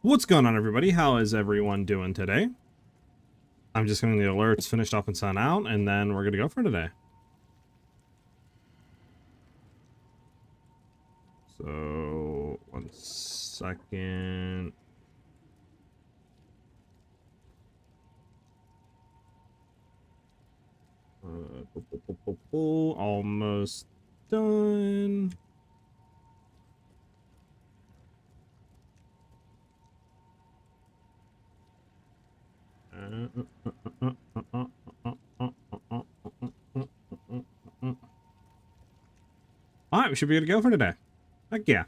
What's going on, everybody? How is everyone doing today? I'm just getting the alerts finished up and sent out, and then we're gonna go for today. So, 1 second. Almost done. Alright, we should be good to go for today. Heck yeah.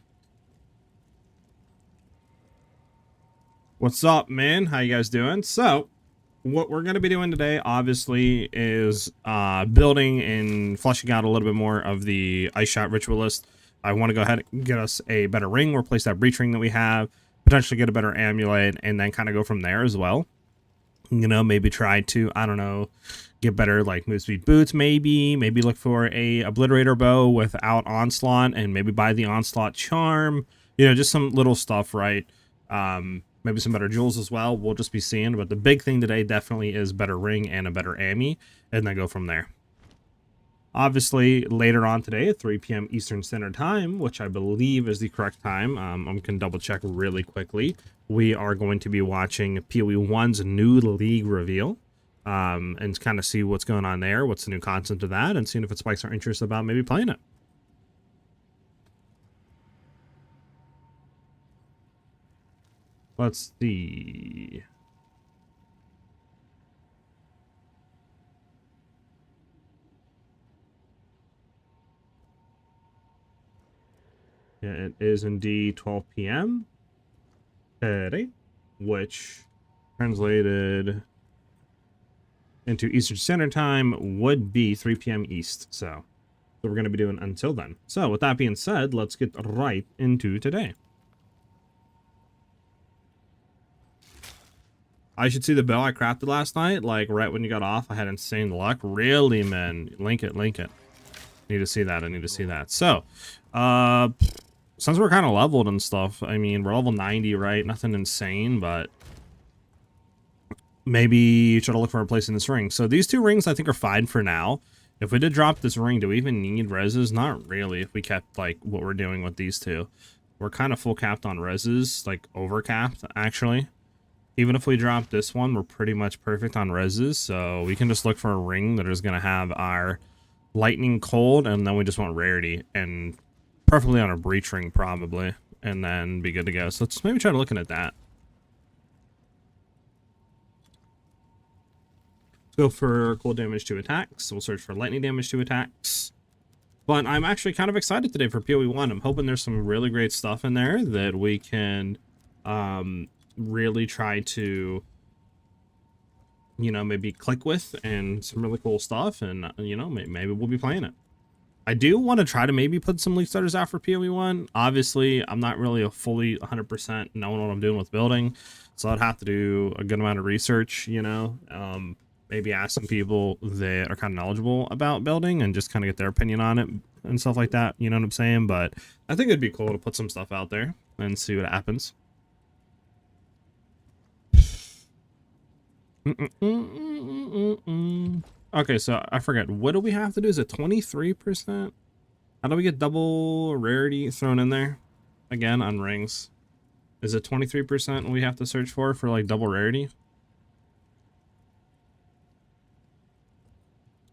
What's up, man? How you guys doing? So, what we're going to be doing today, obviously, is building and fleshing out a little bit more of the Iceshot Ritualist. I want to go ahead and get us a better ring, replace that breach ring that we have, potentially get a better amulet, and then kind of go from there as well. You know, maybe try to, I don't know, get better like move speed boots, maybe look for a obliterator bow without onslaught, and maybe buy the onslaught charm, you know, just some little stuff, right? Maybe some better jewels as well. We'll just be seeing, but the big thing today definitely is better ring and a better ammy, and then go from there. Obviously, later on today at 3 p.m. Eastern Standard Time, which I believe is the correct time, I'm going to double check really quickly. We are going to be watching PoE 1's new league reveal, and kind of see what's going on there, what's the new content of that, and seeing if it spikes our interest about maybe playing it. Let's see. Yeah, it is indeed 12 p.m. today, which translated into Eastern Standard Time would be 3 p.m. East. So we're going to be doing until then. So with that being said, let's get right into today. I should see the bow I crafted last night, like right when you got off. I had insane luck. Really, man. Link it. Need to see that. I need to see that. So, since we're kind of leveled and stuff, I mean, we're level 90, right? Nothing insane, but maybe you should look for replacing this ring. So these two rings I think are fine for now. If we did drop this ring, do we even need reses? Not really, if we kept like what we're doing with these two. We're kind of full capped on reses, like over capped actually. Even if we drop this one, we're pretty much perfect on reses, so we can just look for a ring that is going to have our lightning cold, and then we just want rarity, and preferably on a breach ring probably, and then be good to go. So let's maybe try looking at that. Let's go for cold damage to attacks. We'll search for lightning damage to attacks. But I'm actually kind of excited today for PoE 1. I'm hoping there's some really great stuff in there that we can really try to, you know, maybe click with, and some really cool stuff, and you know, maybe we'll be playing it. I do want to try to maybe put some leaf starters out for PoE 1. Obviously, I'm not really a fully 100% knowing what I'm doing with building, so I'd have to do a good amount of research, you know, maybe ask some people that are kind of knowledgeable about building and just kind of get their opinion on it and stuff like that, you know what I'm saying? But I think it'd be cool to put some stuff out there and see what happens. Okay, so I forget, what do we have to do? Is it 23%? How do we get double rarity thrown in there again on rings? Is it 23% we have to search for like double rarity?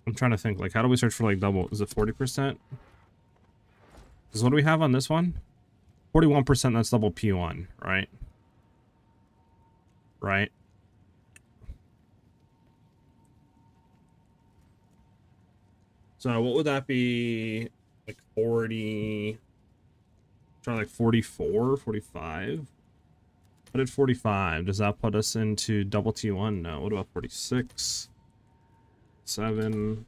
I'm trying to think, like, how do we search for like double? Is it 40%? Because what do we have on this one? 41%, that's double P1, right? Right. So what would that be? Like 40, try like 44, 45. What did 45? Does that put us into double T1? No. What about 46? 7.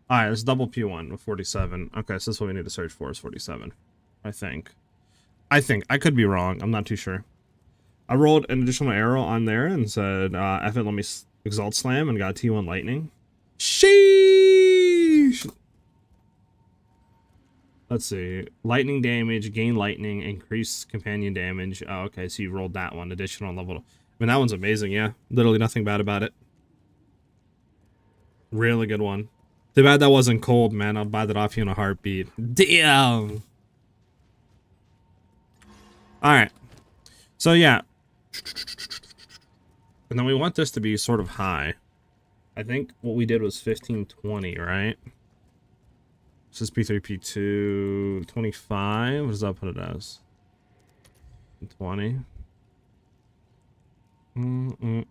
All right, it's double P1 with 47. Okay, so that's what we need to search for is 47. I think. I could be wrong. I'm not too sure. I rolled an additional arrow on there and said, F it, let me exalt slam, and got T1 lightning. Sheesh! Let's see. Lightning damage, gain lightning, increase companion damage. Oh, okay, so you rolled that one. Additional level. I mean, that one's amazing, yeah. Literally nothing bad about it. Really good one. Too bad that wasn't cold, man. I'd buy that off you in a heartbeat. Damn! Alright. So, yeah. And then we want this to be sort of high. I think what we did was 1520, right? This is P3, P2, 25. What does that put it as? 20. The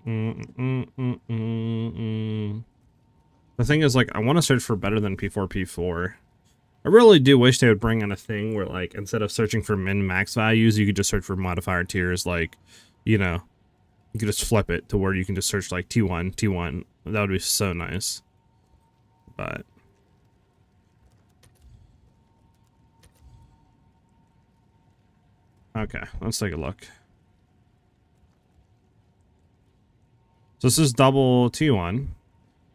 thing is, like, I want to search for better than P4, P4. I really do wish they would bring in a thing where, like, instead of searching for min-max values, you could just search for modifier tiers, like, you know, you could just flip it to where you can just search, like, T1, T1. That would be so nice. But... okay, let's take a look. So this is double T1.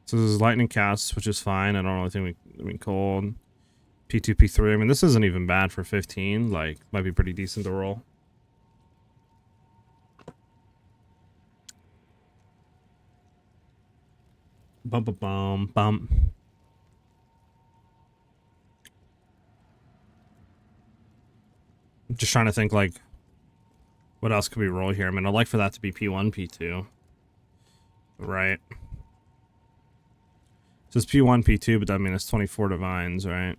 So this is lightning cast, which is fine. I don't really think I mean, cold. P2, P3. I mean, this isn't even bad for 15. Like, might be pretty decent to roll. Bum, bum, bum, bum. I'm just trying to think, like, what else could we roll here? I mean, I'd like for that to be P1, P2. Right. So it's P1, P2, but that means it's 24 divines, right?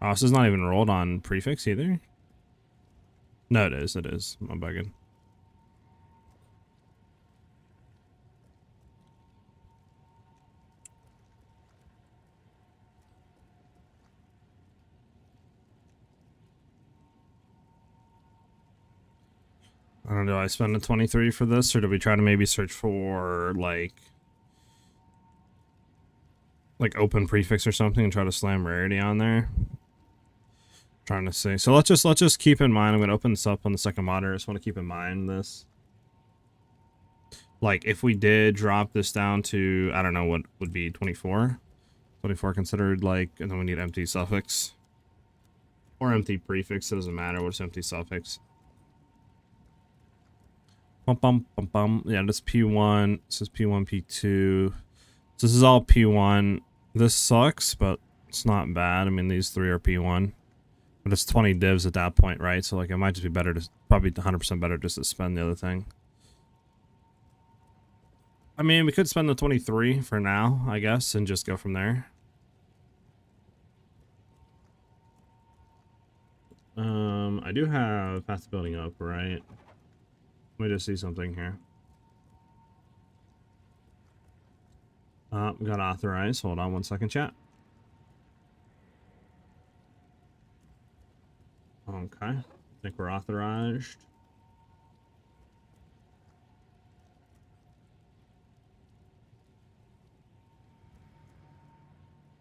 Oh, this is not even rolled on prefix either? No, it is. It is. I'm bugging. I don't know, do I spend a 23 for this, or do we try to maybe search for, like open prefix or something and try to slam rarity on there? Trying to see. So let's just keep in mind, I'm going to open this up on the second monitor. I just want to keep in mind this. Like, if we did drop this down to, I don't know, what would be 24? 24 considered, like, and then we need empty suffix. Or empty prefix, it doesn't matter, what's empty suffix. Bum, bum, bum, bum. Yeah, this P1. This is P1, P2. So this is all P1. This sucks, but it's not bad. I mean, these three are P1. But it's 20 divs at that point, right? So, like, it might just be better to... probably 100% better just to spend the other thing. I mean, we could spend the 23 for now, I guess, and just go from there. I do have Path to Building Up, right? Let me just see something here. We got authorized. Hold on one second, chat. Okay. I think we're authorized.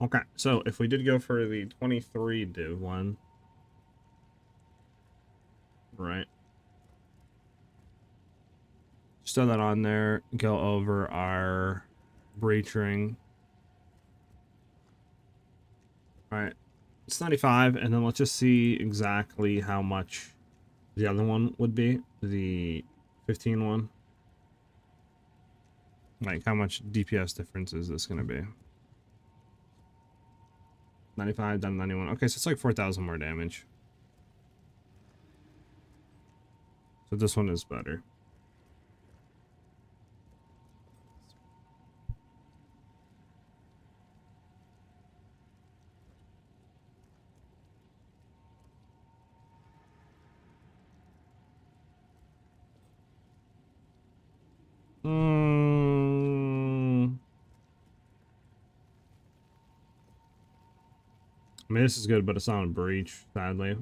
Okay, so if we did go for the 23 div one, right? Just throw that on there, go over our breach ring. Alright, it's 95, and then let's just see exactly how much the other one would be, the 15 one. Like, how much DPS difference is this going to be? 95 down to 91. Okay, so it's like 4,000 more damage. So this one is better. I mean, this is good, but it's not a breach, sadly.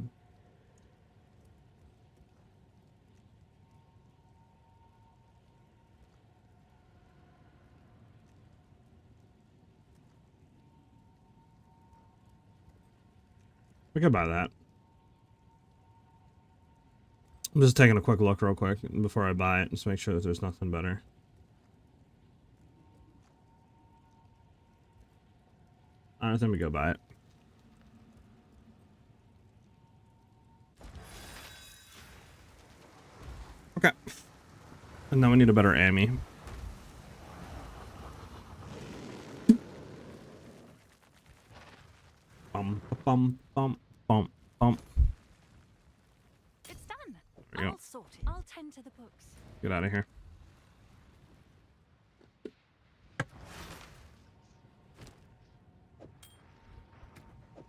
We could buy that. I'm just taking a quick look real quick before I buy it, just to make sure that there's nothing better. I don't think we go buy it. Okay. And then we need a better Ami. Bum, bum, bum, bum, bum. It's done. There we go. I'll sort it. I'll tend to the books. Get out of here.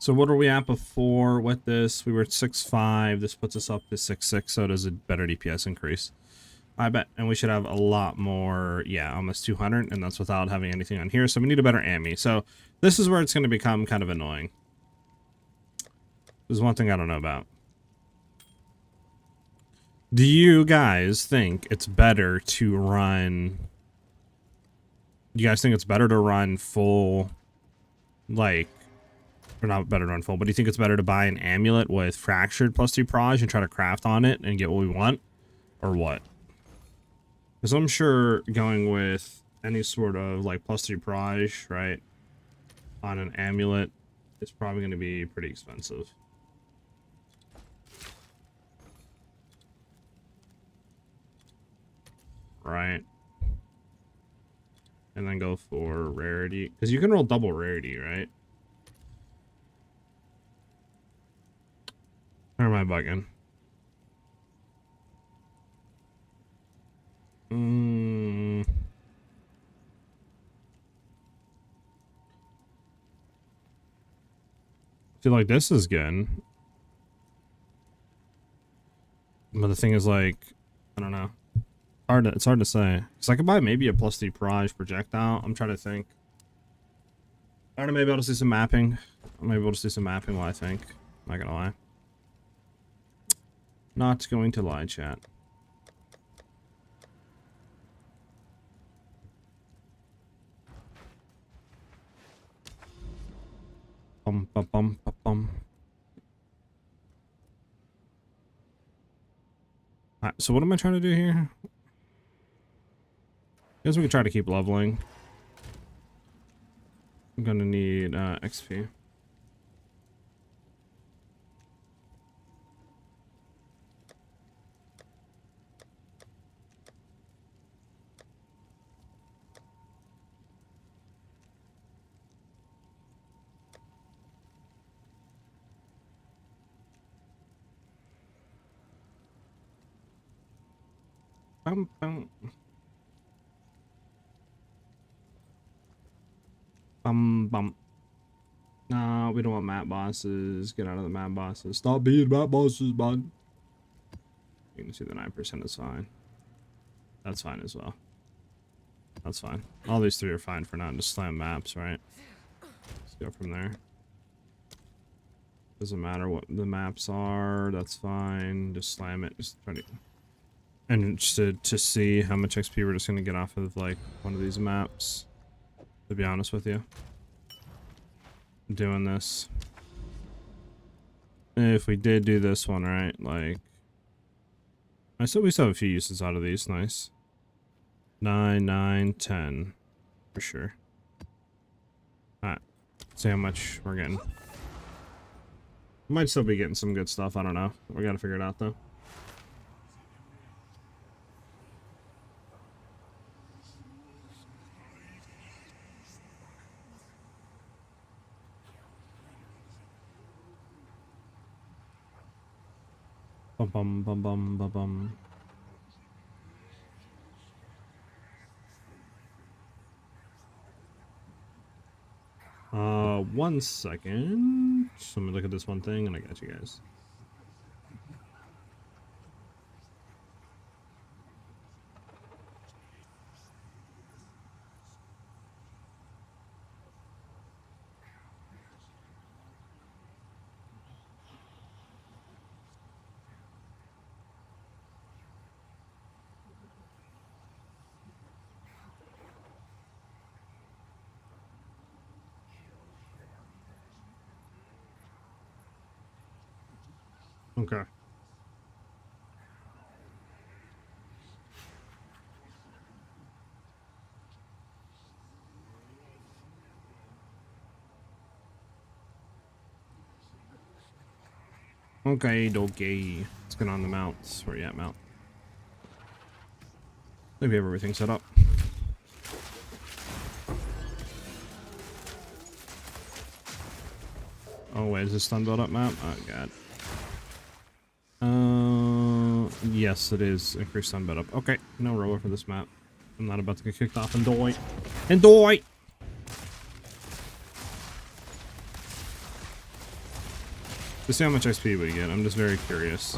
So what are we at before with this? We were at 6.5. This puts us up to 6.6, so it is a better DPS increase. I bet. And we should have a lot more, yeah, almost 200, and that's without having anything on here. So we need a better Ami. So this is where it's going to become kind of annoying. There's one thing I don't know about. Do you guys think it's better to run... Do you guys think it's better to run full, like... Or not better to run full, but do you think it's better to buy an amulet with fractured +3 proj and try to craft on it and get what we want? Or what? Because I'm sure going with any sort of like +3 proj, right, on an amulet is probably going to be pretty expensive. Right. And then go for rarity. Because you can roll double rarity, right? Or am I bugging? I feel like this is good. But the thing is, like, I don't know. It's hard to say. Because I could buy maybe a +3 proj projectile. I'm trying to think. I don't know, maybe I'll just do some mapping. Maybe we'll just do some mapping while I think. I'm not gonna lie. Not going to lie, chat. Bum, bum, bum, bum, bum. Alright, so what am I trying to do here? I guess we can try to keep leveling. I'm gonna need XP. Bum, bum. Bum. No, we don't want map bosses. Get out of the map bosses. Stop being map bosses, bud. You can see the 9% is fine. That's fine as well. That's fine. All these three are fine for now. Just slam maps, right? Let's go from there. Doesn't matter what the maps are. That's fine. Just slam it. Just try to... And just to see how much XP we're just going to get off of, like, one of these maps. To be honest with you. Doing this. If we did do this one, right? Like... we still have a few uses out of these. Nice. 9, 9, 10. For sure. Alright. See how much we're getting. Might still be getting some good stuff. I don't know. We gotta figure it out, though. Bum bum bum bum bum bum. One second. So let me look at this one thing and I got you guys. Okay. Okay, okay. Let's get on the mounts. Where you at, mount? I think we have everything set up. Oh wait, is this stun build up map? Oh god. Yes, it is increased stun build up. Okay, no roller for this map. I'm not about to get kicked off and die. And die! To see how much XP we get, I'm just very curious.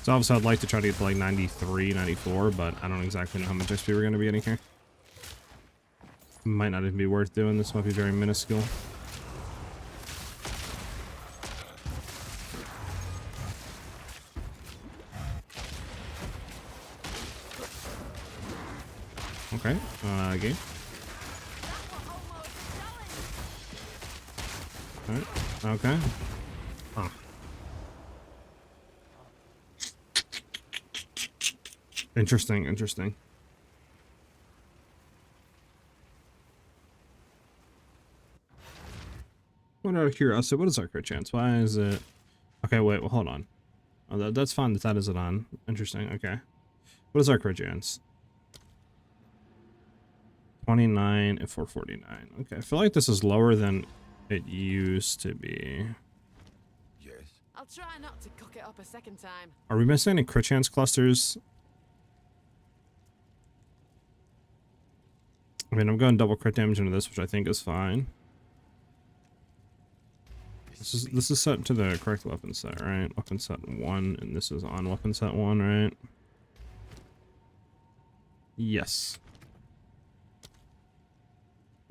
So obviously I'd like to try to get to like 93, 94, but I don't exactly know how much XP we're going to be getting here. Might not even be worth doing. This might be very minuscule. Okay, game. Alright, okay. Huh. Interesting, interesting. What out of curiosity, what is our crit chance? Why is it... Okay, wait, well, hold on. Oh, that's fine that is it on. Interesting, okay. What is our crit chance? 29 and 449. Okay, I feel like this is lower than it used to be. Yes. I'll try not to cock it up a second time. Are we missing any crit chance clusters? I mean, I'm going double crit damage into this, which I think is fine. This is set to the correct weapon set, right? Weapon set 1, and this is on weapon set 1, right? Yes.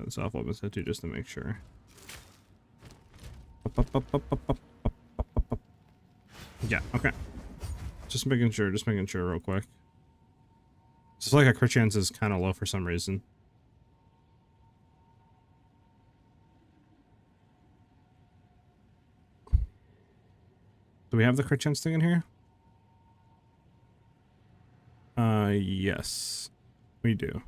It's off weapon set 2 just to make sure. Yeah, okay. Just making sure real quick. It's like our crit chance is kind of low for some reason. Do we have the crit chance thing in here? Yes. We do.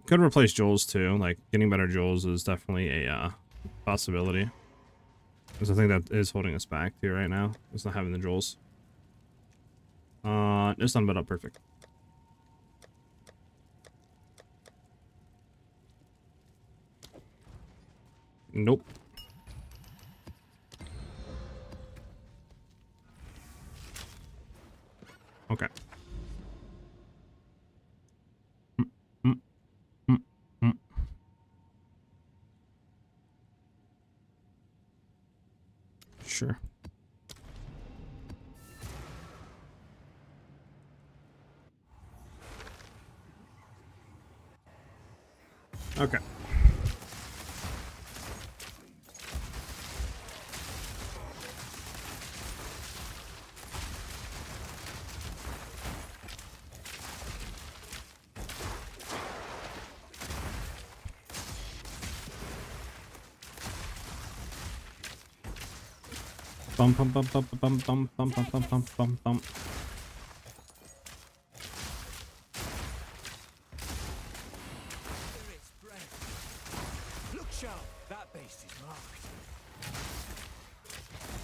Could replace Jules too. Like, getting better Jules is definitely a possibility. Because I think that is holding us back too right now. It's not having the Jules. It's not but up perfect. Nope. Okay. Sure. Okay. Bum bum bum bum bum bum bum bum bum bum bum bum.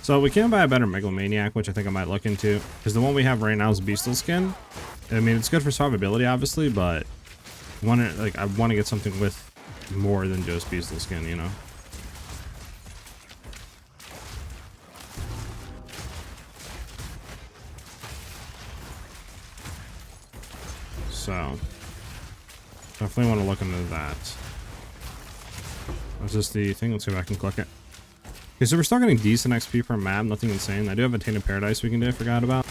So we can buy a better Megalomaniac, which I think I might look into, because the one we have right now is Beastal Skin. I mean, it's good for survivability, obviously, but I want to get something with more than just Beastal Skin, you know. So definitely want to look into that. Is this the thing? Let's go back and click it. Okay, so we're still getting decent XP per map, nothing insane. I do have a Tainted Paradise we can do, I forgot about.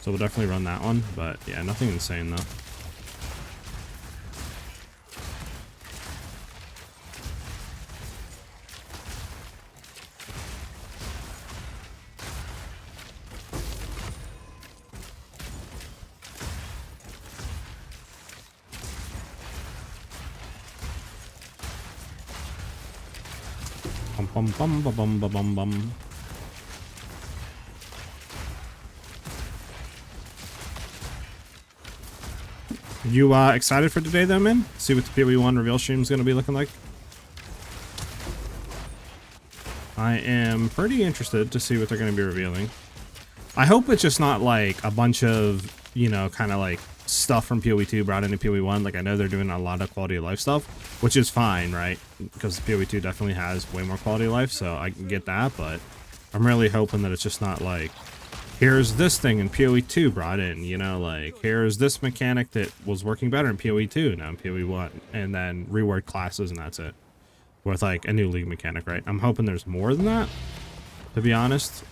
So we'll definitely run that one, but yeah, nothing insane though. Bum bum bum bum bum bum bum. You excited for today though, man? See what the PoE1 reveal stream is gonna be looking like? I am pretty interested to see what they're going to be revealing. I hope it's just not like a bunch of, you know, kind of like stuff from PoE 2 brought into PoE 1. Like, I know they're doing a lot of quality of life stuff, which is fine, right? Because PoE 2 definitely has way more quality of life, so I can get that, but I'm really hoping that it's just not like, here's this thing in PoE 2 brought in, you know, like, here's this mechanic that was working better in PoE 2, now in PoE 1, and then reword classes, and that's it. With, like, a new league mechanic, right? I'm hoping there's more than that, to be honest.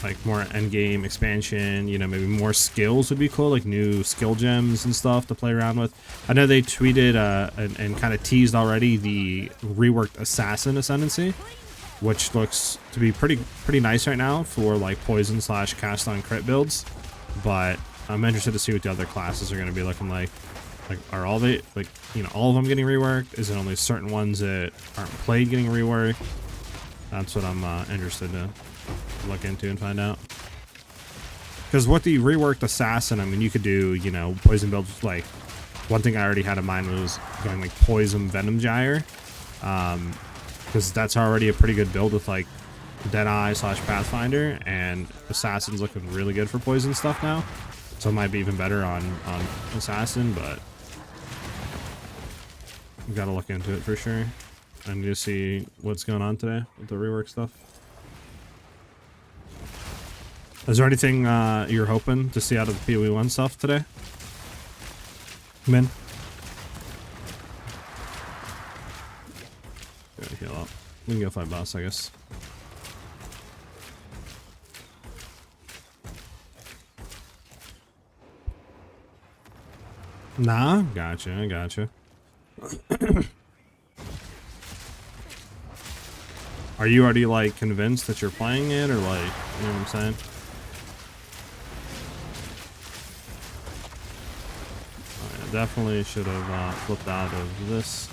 Like, more endgame expansion, you know, maybe more skills would be cool, like new skill gems and stuff to play around with. I know they tweeted and kind of teased already the reworked Assassin Ascendancy, which looks to be pretty nice right now for like poison / cast on crit builds, but I'm interested to see what the other classes are going to be looking like. Like, are all they, like, you know, all of them getting reworked? Is it only certain ones that aren't played getting reworked? That's what I'm interested to look into and find out. Because with the reworked Assassin, I mean, you could do, you know, poison builds. Like, one thing I already had in mind was going like Poison Venom Gyre. Because that's already a pretty good build with like Deadeye / Pathfinder, and Assassin's looking really good for poison stuff now. So it might be even better on Assassin, but we gotta look into it for sure. I need to see what's going on today with the rework stuff. Is there anything you're hoping to see out of the PoE 1 stuff today? Min? Gotta heal up. We can go fight boss, I guess. Nah, gotcha, gotcha. Are you already like convinced that you're playing it, or like, you know what I'm saying? Oh, yeah, definitely should have flipped out of this.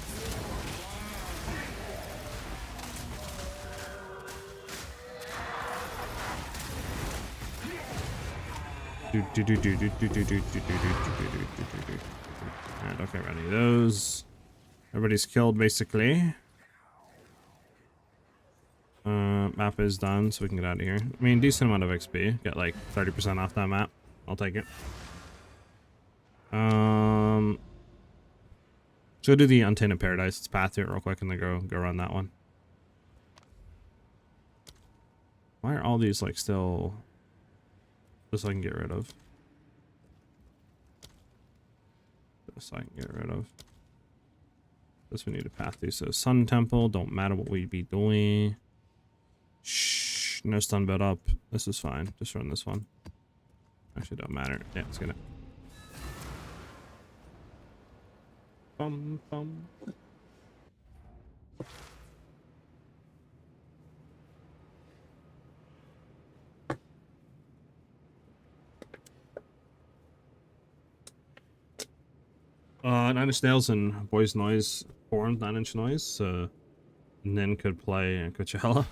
Alright, okay, ready. Those. Everybody's killed basically. Map is done, so we can get out of here. I mean, decent amount of XP. Get like 30% off that map. I'll take it. So we'll do the Untainted Paradise. Let's path to it real quick and then go run that one. Why are all these like still? This I can get rid of. This I can get rid of. This we need to path these. So Sun Temple, don't matter what we be doing. Shh, no stun build up. This is fine. Just run this one. Actually, don't matter. Yeah, let's get it. Bum bum. Nine Inch Nails and Boys Noise formed 9 Inch Noise. Nin could play Coachella.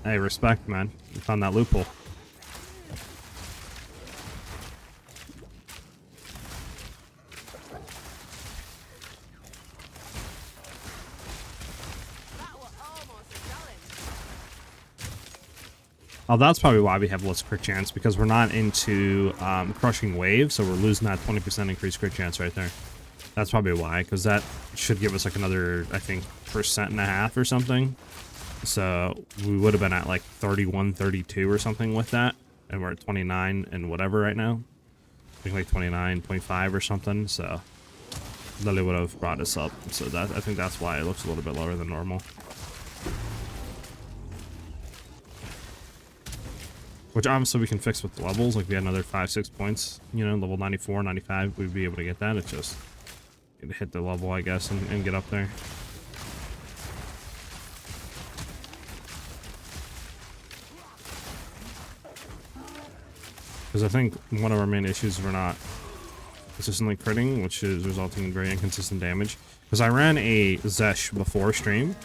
Hey, respect, man. You found that loophole. Oh, that's probably why we have less crit chance, because we're not into crushing waves, so we're losing that 20% increased crit chance right there. That's probably why, because that should give us like another, I think, 1.5% or something. So we would have been at like 31, 32 or something with that, and we're at 29 and whatever right now. I think like 29.5 or something. So literally would have brought us up. So that, I think that's why it looks a little bit lower than normal. Which obviously we can fix with the levels. Like, we had another 5-6 points, you know, level 94, 95, we'd be able to get that. It's just need to hit the level, I guess, and get up there. Because I think one of our main issues is we're not consistently critting, which is resulting in very inconsistent damage. Because I ran a Zesh before stream,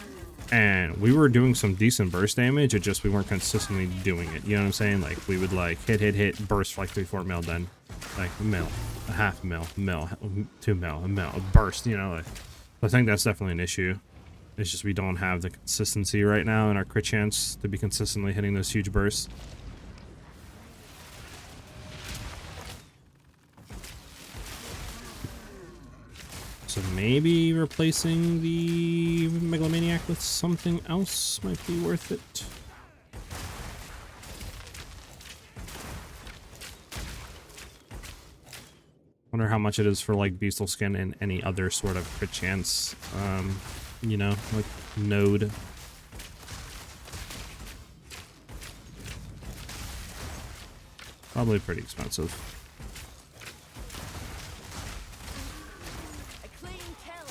and we were doing some decent burst damage, it just we weren't consistently doing it. You know what I'm saying? Like, we would like hit, burst for like 3-4 mil, then like a mil, a half mil, 2 mil, a mil, a burst, you know, like, I think that's definitely an issue. It's just we don't have the consistency right now in our crit chance to be consistently hitting those huge bursts. So maybe replacing the Megalomaniac with something else might be worth it. Wonder how much it is for like Beastal Skin and any other sort of crit chance, you know, like node. Probably pretty expensive. A clean kill.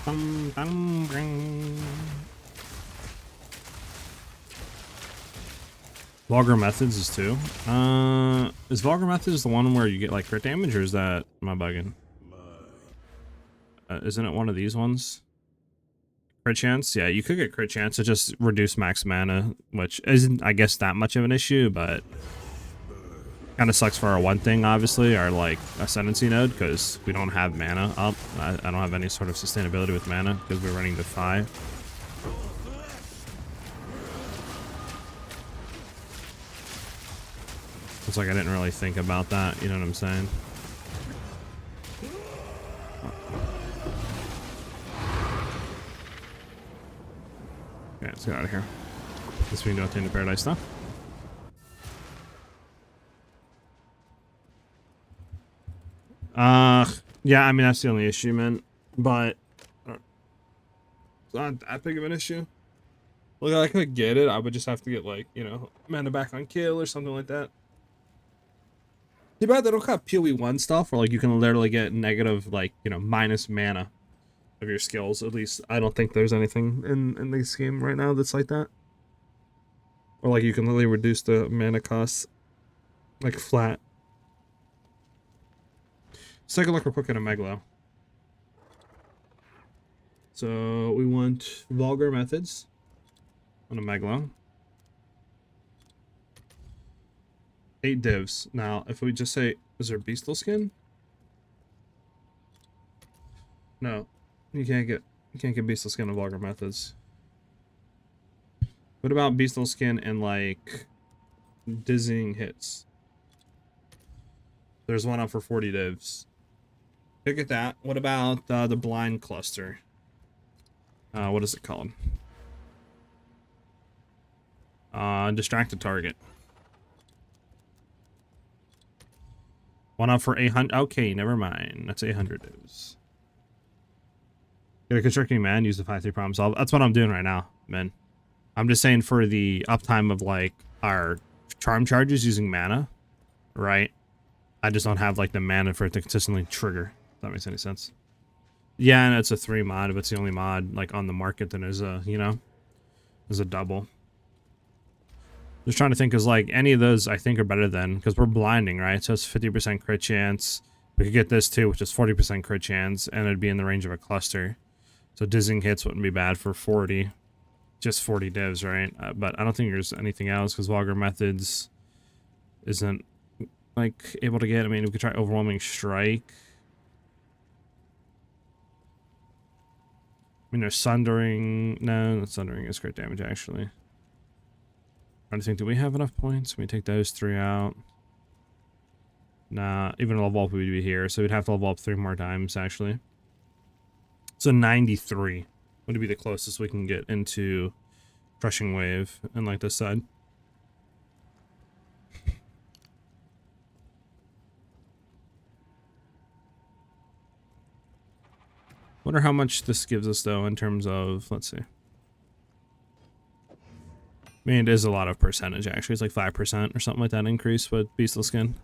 Bum, bum, bring. Vulgar Methods is 2. Is Vulgar Methods the one where you get like crit damage, or is that am I bugging? Isn't it one of these ones? Crit chance? Yeah, you could get crit chance to just reduce max mana, which isn't, I guess, that much of an issue, but kind of sucks for our one thing, obviously, our like Ascendancy node, because we don't have mana up. I don't have any sort of sustainability with mana because we're running Defy. It's like I didn't really think about that, you know what I'm saying? Okay, let's get out of here. Guess we can do it into Paradise stuff. Yeah, I mean, that's the only issue, man. But it's not that big of an issue. Look, I could get it. I would just have to get, like, you know, mana back on kill or something like that. Too bad they don't have PoE 1 stuff where, like, you can literally get negative, like, you know, minus mana of your skills. At least I don't think there's anything in this game right now that's like that. Or, like, you can literally reduce the mana cost, like, flat. Let's take a look real quick at a Megalo. So we want Vulgar Methods on a Megalo. 8 divs. Now, if we just say, is there Beastal Skin? No, you can't get Beastal Skin on Vulgar Methods. What about Beastal Skin and like dizzying hits? There's one up for 40 divs. Look at that. What about the blind cluster? What is it called? Distracted target. One up for 800. Okay, never mind. That's 800 divs. Get a constricting man. Use the 5/3 problem solve. That's what I'm doing right now, man. I'm just saying for the uptime of like our charm charges using mana, right? I just don't have like the mana for it to consistently trigger. If that makes any sense. Yeah, and it's a 3 mod, but it's the only mod like on the market that is a, you know, is a double. Just trying to think, because like any of those I think are better than, because we're blinding, right? So it's 50% crit chance. We could get this too, which is 40% crit chance, and it'd be in the range of a cluster. So dizzying hits wouldn't be bad for 40. Just 40 divs, right? But I don't think there's anything else, because Vulgar Methods isn't like able to get. I mean, we could try Overwhelming Strike. I mean, there's Sundering. No, Sundering is crit damage actually. Trying to think, do we have enough points? Can we take those 3 out? Nah, even a level up would be here, so we'd have to level up 3 more times actually. So 93 would be the closest we can get into Crushing Wave and like this side. Wonder how much this gives us though in terms of, let's see. I mean, it is a lot of percentage actually. It's like 5% or something like that increase with Beastal Skin.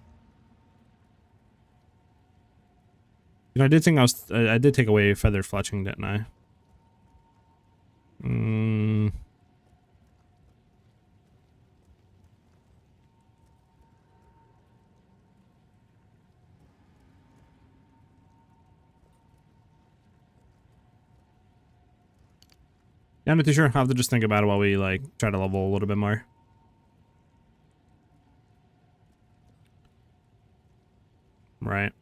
You know, I did think I did take away Feathered Fletching, didn't I? Yeah, I'm not too sure. I'll have to just think about it while we like try to level a little bit more. Right.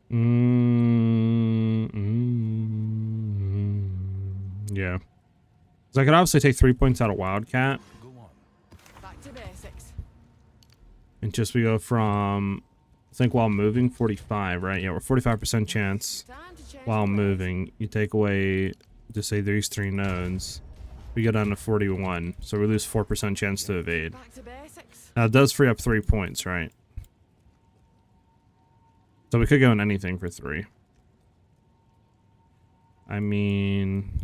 Yeah. So I could obviously take 3 points out of Wildcat. Back to basics. And just we go from, I think while moving, 45, right? Yeah, we're 45% chance Time to change while the ways. moving. You take away, just say these 3 nodes. We go down to 41. So we lose 4% chance to evade. Back to basics. Now it does free up 3 points, right? So we could go in anything for 3. I mean,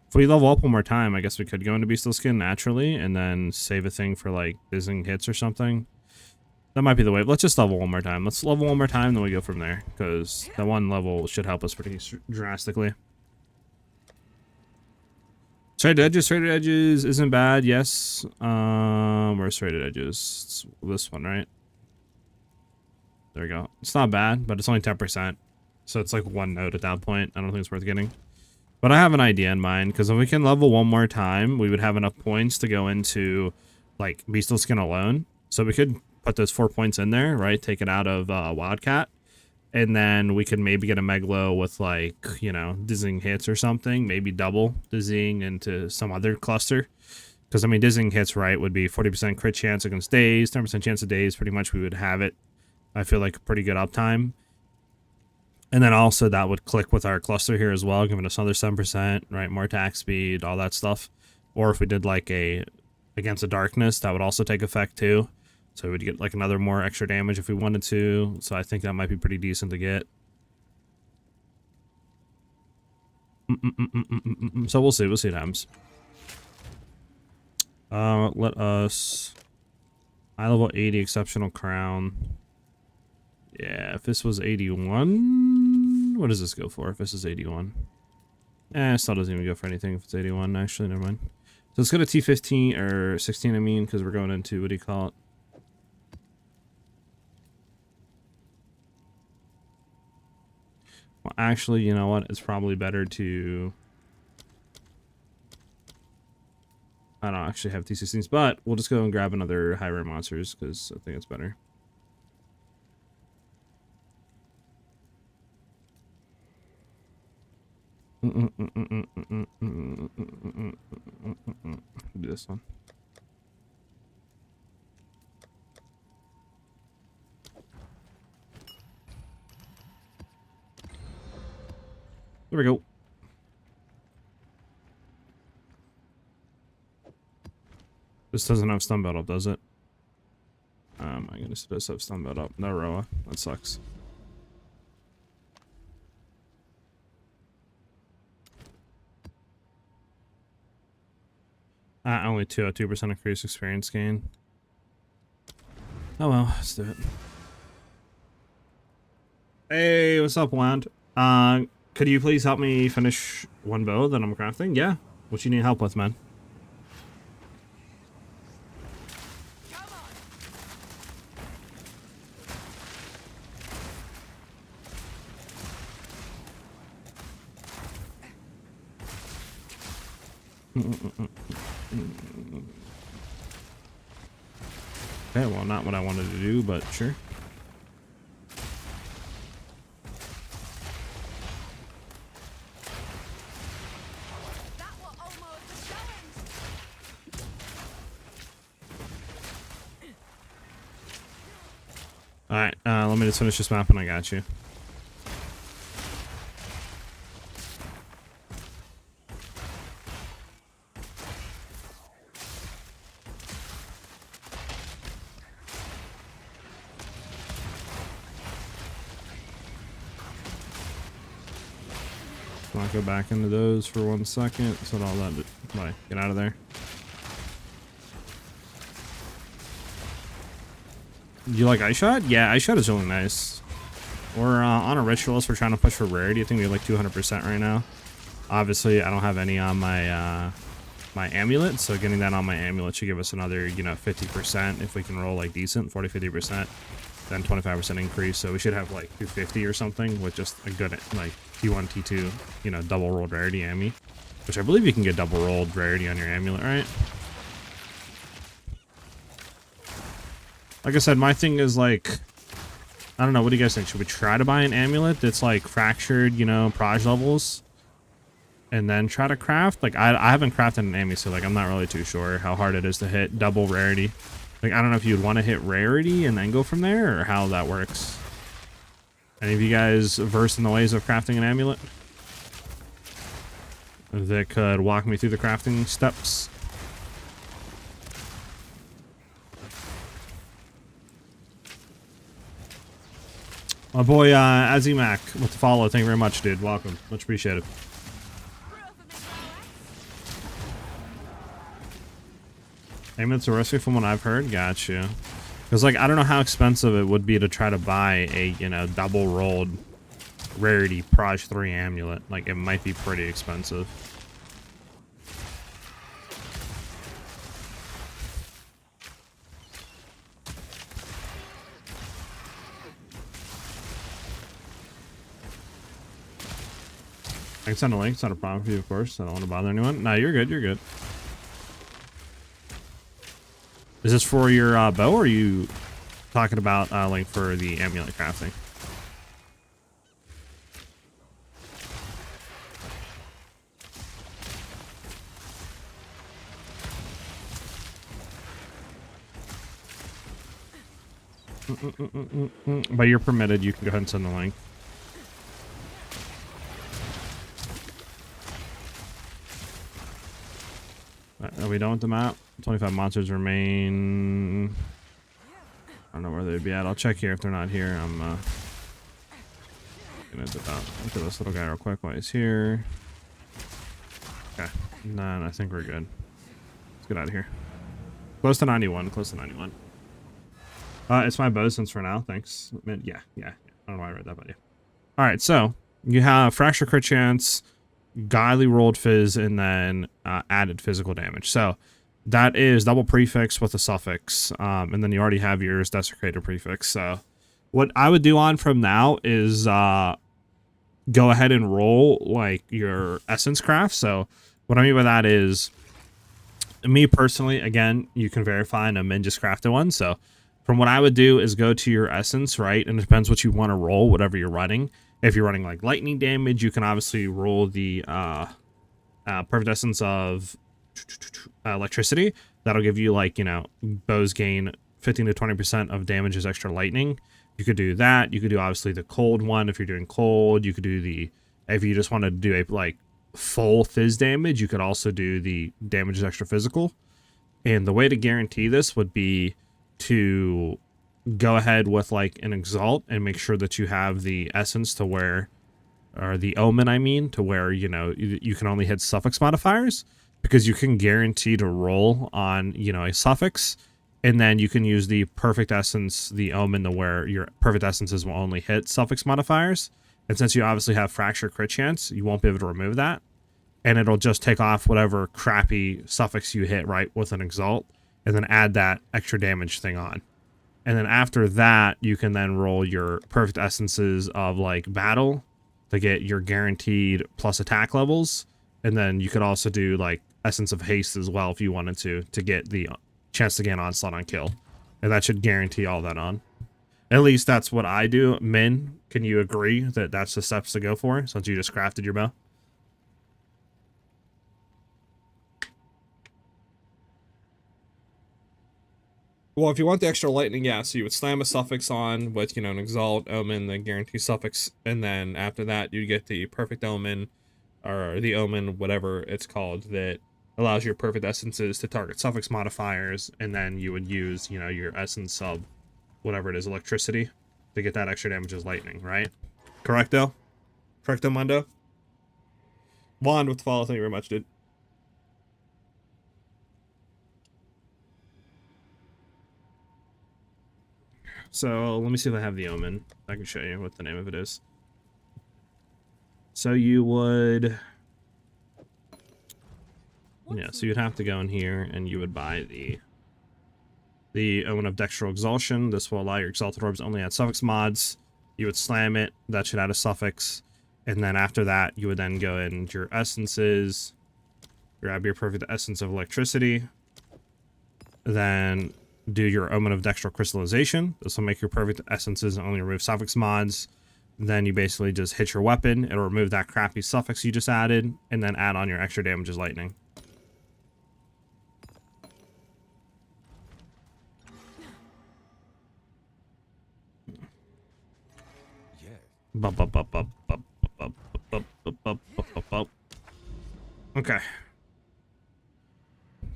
if we level up one more time, I guess we could go into Beastly Skin naturally and then save a thing for like dizzying hits or something. That might be the way. Let's just level one more time. Let's level one more time, then we go from there. Because that one level should help us pretty drastically. Serrated edges isn't bad, yes. Where's serrated edges? It's this one, right? There we go. It's not bad, but it's only 10%. So it's like 1 node at that point. I don't think it's worth getting. But I have an idea in mind, because if we can level one more time, we would have enough points to go into, like, Beastly Skin alone. So we could put those 4 points in there, right? Take it out of Wildcat. And then we could maybe get a Megalo with, like, you know, dizzying hits or something. Maybe double dizzying into some other cluster. Because, I mean, dizzying hits, right, would be 40% crit chance against days, 10% chance of days. Pretty much we would have it. I feel like a pretty good uptime. And then also that would click with our cluster here as well, giving us another 7%, right? More attack speed, all that stuff. Or if we did like a against the darkness, that would also take effect too. So we'd get like another more extra damage if we wanted to. So I think that might be pretty decent to get. So we'll see. We'll see what happens. Let us high level 80 exceptional crown. Yeah, if this was 81, what does this go for if this is 81? It still doesn't even go for anything if it's 81, actually, never mind. So let's go to T15, or 16, I mean, because we're going into, what do you call it? Well, actually, you know what? It's probably better to... I don't actually have T16s, but we'll just go and grab another high rare monsters, because I think it's better. Do this one. There we go. This doesn't have stun belt up, does it? Oh my goodness, it does have stun belt up. No Roa. That sucks. Only 2% increased experience gain. Oh well, let's do it. Hey, what's up, Wand? Could you please help me finish one bow that I'm crafting? Yeah. What you need help with, man? Okay, well, not what I wanted to do, but sure. That was almost a challenge. Alright, let me just finish this map and I got you. I'll go back into those for 1 second. So all that, like, get out of there. You like Iceshot? Yeah, Iceshot is really nice. We're on a Ritualist. We're trying to push for rarity. I think we have like 200% right now. Obviously, I don't have any on my my Amulet, so getting that on my Amulet should give us another, you know, 50% if we can roll like decent, 40-50%. Then 25% increase, so we should have like 250 or something with just a good like T1, T2, you know, double rolled rarity Ami, which I believe you can get double rolled rarity on your Amulet, right? Like I said, my thing is like I don't know. What do you guys think? Should we try to buy an amulet that's like fractured, you know, proj levels, and then try to craft? Like, I haven't crafted an amulet, so like I'm not really too sure how hard it is to hit double rarity. Like, I don't know if you'd want to hit rarity and then go from there, or how that works. Any of you guys versed in the ways of crafting an amulet that could walk me through the crafting steps? My boy, Azimac, with the follow. Thank you very much, dude. Welcome. Much appreciated. Payments are risky from what I've heard. Gotcha. Because, like, I don't know how expensive it would be to try to buy a, you know, double rolled rarity Proj 3 amulet. Like, it might be pretty expensive. I can send a link. It's not a problem for you, of course. I don't want to bother anyone. No, you're good. You're good. Is this for your bow, or are you talking about link for the amulet crafting? But you're permitted. You can go ahead and send the link. Are we done with the map? 25 monsters remain. I don't know where they'd be at. I'll check here if they're not here. I'm gonna look at this little guy real quick while he's here. Okay. Then I think we're good. Let's get out of here. Close to 91. Close to 91. It's my bow sense for now. Thanks. Yeah. I don't know why I read that, but yeah. All right. So you have fracture crit chance, godly rolled fizz, and then added physical damage. So that is double prefix with a suffix, and then you already have yours desecrated prefix. So what I would do on from now is go ahead and roll like your essence craft. So what I mean by that is, me personally, again, you can verify, and Min just crafted one. So from what I would do is go to your essence, right? And it depends what you want to roll, whatever you're running. If you're running like lightning damage, you can obviously roll the perfect essence of electricity. That'll give you, like, you know, bows gain 15 to 20% of damage as extra lightning. You could do that. You could do obviously the cold one if you're doing cold. You could do the, if you just want to do a like full fizz damage, you could also do the damage as extra physical. And the way to guarantee this would be to go ahead with like an Exalt and make sure that you have the essence to where, or the omen, I mean, to where, you know, you can only hit suffix modifiers, because you can guarantee to roll on, you know, a suffix, and then you can use the perfect essence, the omen, to where your perfect essences will only hit suffix modifiers. And since you obviously have fracture crit chance, you won't be able to remove that, and it'll just take off whatever crappy suffix you hit, right, with an Exalt, and then add that extra damage thing on. And then after that, you can then roll your perfect essences of like battle to get your guaranteed plus attack levels. And then you could also do like essence of haste as well if you wanted to get the chance to gain onslaught on kill. And that should guarantee all that on. At least that's what I do. Min, can you agree that that's the steps to go for since you just crafted your bow? Well, if you want the extra lightning, yeah, so you would slam a suffix on with, you know, an Exalt, Omen, the guarantee suffix, and then after that, you get the perfect Omen, or the Omen, whatever it's called, that allows your perfect essences to target suffix modifiers, and then you would use, you know, your essence of whatever it is, electricity, to get that extra damage as lightning, right? Correcto? Correcto, Mundo? Wand with the follow, thank you very much, dude. So let me see if I have the omen. I can show you what the name of it is. So you would, yeah, so you'd have to go in here and you would buy the Omen of Dextral Exaltation. This will allow your Exalted Orbs only add suffix mods. You would slam it, that should add a suffix. And then after that, you would then go into your essences, grab your perfect essence of electricity, then do your Omen of Dextral Crystallization. This will make your perfect essences and only remove suffix mods. Then you basically just hit your weapon. It'll remove that crappy suffix you just added, and then add on your extra damage as lightning. Okay.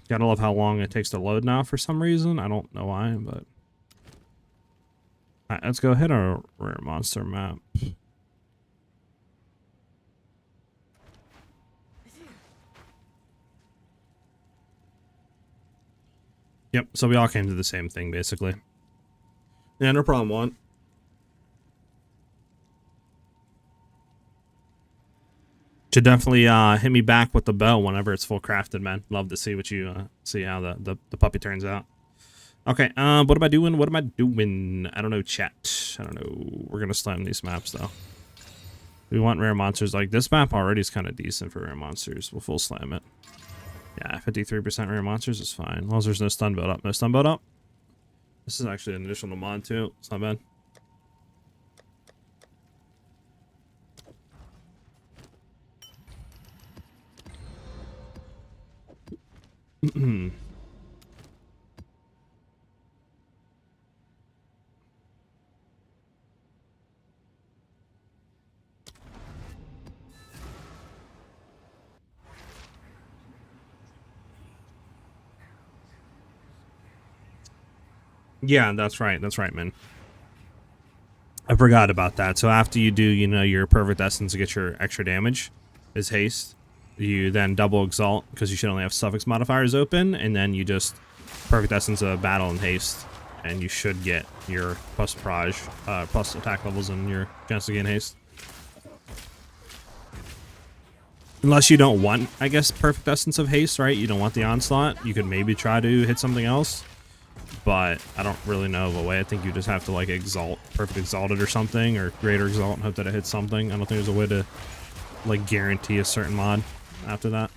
Gotta love how long it takes to load now for some reason. I don't know why, but... Alright, let's go hit our rare monster map. Yep, so we all came to the same thing, basically. Yeah, no problem, one. Should definitely hit me back with the bow whenever it's full crafted, man. Love to see what you see how the puppy turns out. Okay, what am I doing? What am I doing? I don't know, chat. I don't know. We're gonna slam these maps though. We want rare monsters. Like this map already is kind of decent for rare monsters. We'll full slam it. Yeah, 53% rare monsters is fine. As long as there's no stun build up. No stun build up. This is actually an additional mod too. It's not bad. Yeah, that's right. That's right, man. I forgot about that. So after you do, you know, your perfect essence to get your extra damage is haste. You then double exalt because you should only have suffix modifiers open, and then you just perfect essence of battle and haste, and you should get your plus proj, plus attack levels and your chance to gain haste. Unless you don't want, I guess, perfect essence of haste, right? You don't want the onslaught. You could maybe try to hit something else, but I don't really know of a way. I think you just have to like exalt, perfect exalted or something, or greater exalt and hope that it hits something. I don't think there's a way to like guarantee a certain mod after that.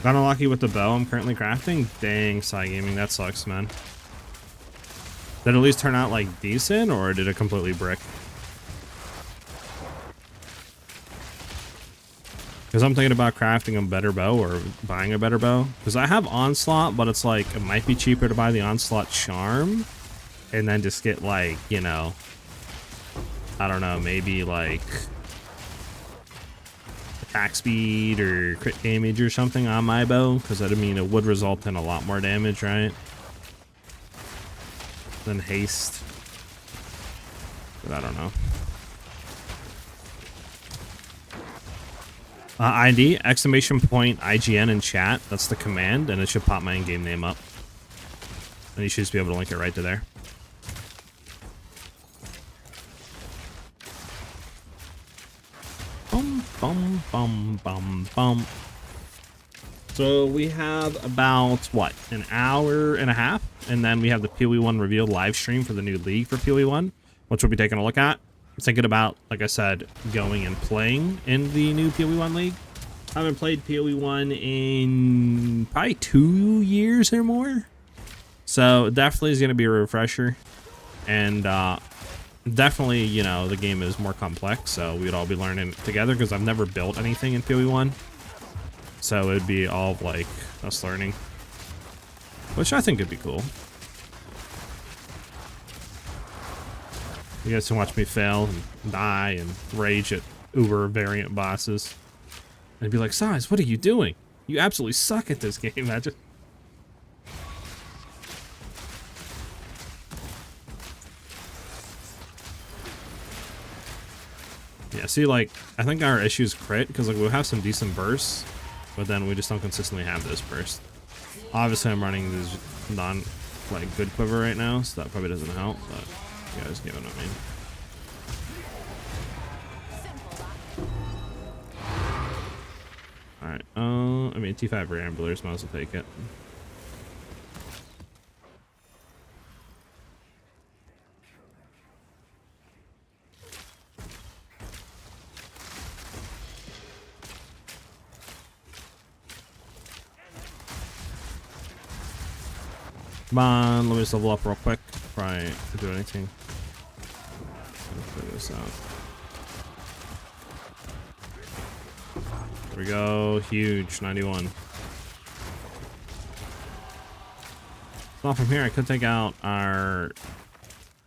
Got unlucky with the bow I'm currently crafting. Dang, SiahZ Gaming, that sucks, man. Did it at least turn out like decent, or did it completely brick? Because I'm thinking about crafting a better bow or buying a better bow. Because I have Onslaught, but it's like, it might be cheaper to buy the Onslaught Charm. And then just get like, you know, I don't know, maybe like attack speed or crit damage or something on my bow. Because I mean, it would result in a lot more damage, right? Than haste. But I don't know. ID, exclamation point, IGN in chat. That's the command, and it should pop my in-game name up. And you should just be able to link it right to there. Bum, bum, bum, bum, bum. So we have about, what, an hour and a half? And then we have the PoE 1 reveal live stream for the new league for PoE 1, which we'll be taking a look at. Thinking about, like I said, going and playing in the new PoE 1 league. I haven't played PoE 1 in probably 2 years or more. So definitely is going to be a refresher. And definitely, you know, the game is more complex. So we would all be learning it together because I've never built anything in PoE 1. So it would be all like us learning. Which I think would be cool. You guys can watch me fail and die and rage at uber variant bosses. And be like, SiahZ, what are you doing? You absolutely suck at this game. I just... Yeah, see, like, I think our issue is crit, because like we'll have some decent bursts, but then we just don't consistently have this burst. Obviously, I'm running this like, good quiver right now, so that probably doesn't help, but... You guys get what I mean. Alright, I mean, T5 Ramblers, might as well take it. Come on, let me just level up real quick before I do anything. Figure this out. There we go. Huge. 91. Well, from here, I could take out our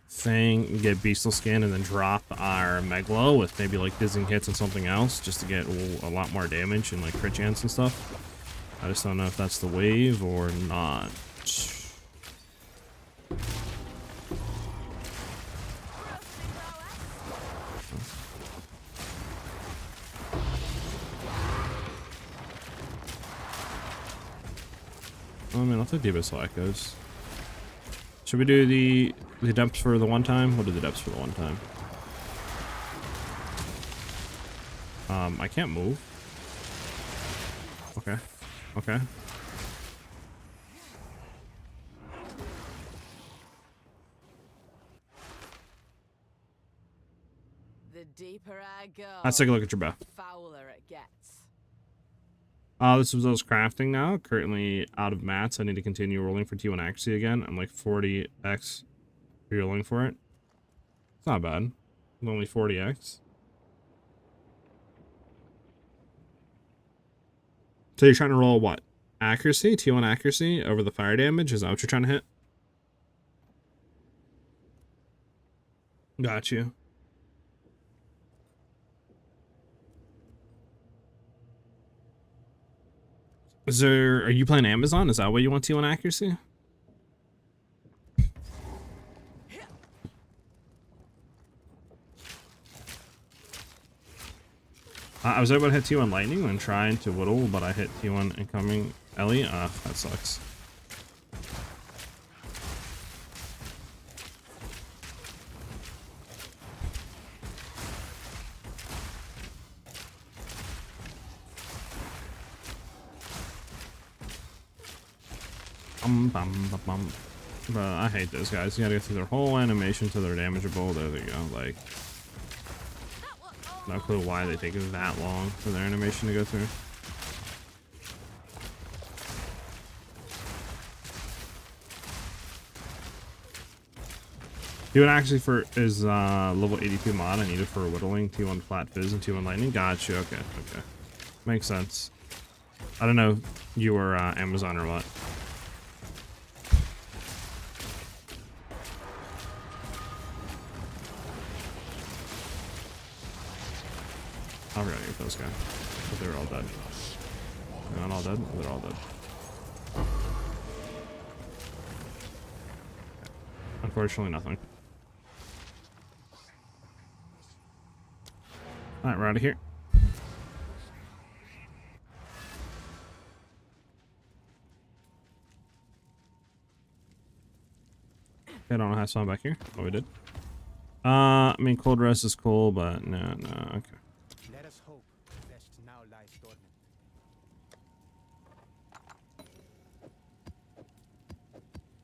thing, get Beastal Skin, and then drop our Meglo with maybe like dizzying hits and something else just to get a lot more damage and like crit chance and stuff. I just don't know if that's the wave or not. I mean, I'll take the Abyssal Echoes. Should we do the depths for the one time? We'll do the depths for the one time. I can't move. Okay. Okay. The deeper I go, Let's take a look at your bow. fouler it gets. This was those crafting now. Currently out of mats. I need to continue rolling for T1 accuracy again. I'm like 40x rolling for it. It's not bad. I'm only 40x. So you're trying to roll what? Accuracy? T1 accuracy over the fire damage? Is that what you're trying to hit? Got you. Are you playing Amazon? Is that what you want T1 accuracy? I was able to hit T1 lightning when trying to whittle, but I hit T1 incoming Ellie. That sucks. But I hate those guys. You gotta go through their whole animation to their damageable. There they go. Like, no clue why they take that long for their animation to go through. T1 actually is level 82 mod. I need it for whittling, T1 flat fizz, and T1 lightning. Gotcha. Okay, okay, makes sense. I don't know if you were Amazon or what. I forgot to get those guys, but they were all dead. They're not all dead. They're all dead. Unfortunately, nothing. Alright, we're out of here. I don't know how I saw him back here. Oh, we did. I mean, cold rest is cool, but no, okay. Let us hope that now lies dormant.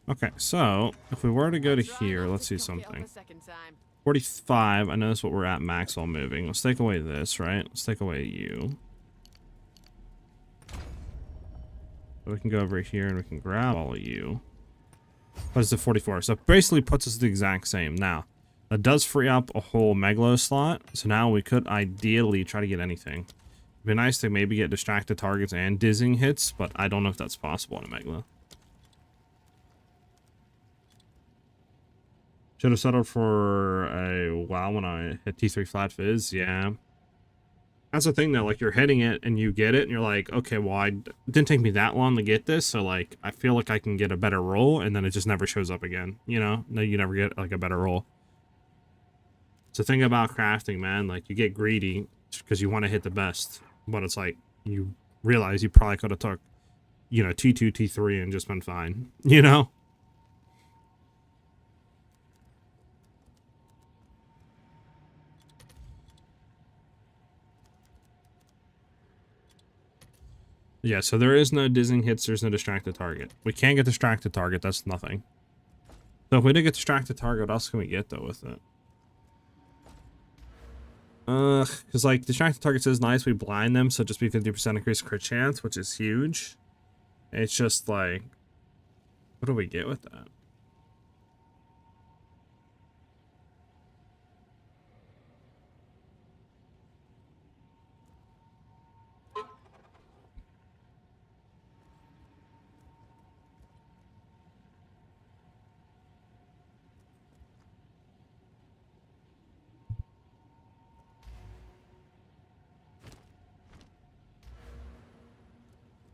Okay, so if we were to go to here, let's see something. 45. I know that's what we're at max while moving. Let's take away this, right? Let's take away you. We can go over here and we can grab all of you. What is it, 44? So it basically puts us the exact same. Now, that does free up a whole Megalo slot. So now we could ideally try to get anything. It'd be nice to maybe get distracted targets and dizzying hits, but I don't know if that's possible in a Megalo. Should have settled for a while when I hit T3 flat fizz. Yeah. That's the thing though, like you're hitting it and you get it and you're like, okay, well, it didn't take me that long to get this. So like, I feel like I can get a better roll and then it just never shows up again. You know, no, you never get like a better roll. So think about crafting, man. Like you get greedy because you want to hit the best, but it's like you realize you probably could have took, you know, T2, T3 and just been fine, you know? Yeah, so there is no dizzying hits, there's no distracted target. We can't get distracted target, that's nothing. So if we did get distracted target, what else can we get though with it? Because like distracted targets is nice, we blind them, so just be 50% increased crit chance, which is huge. It's just like, What do we get with that?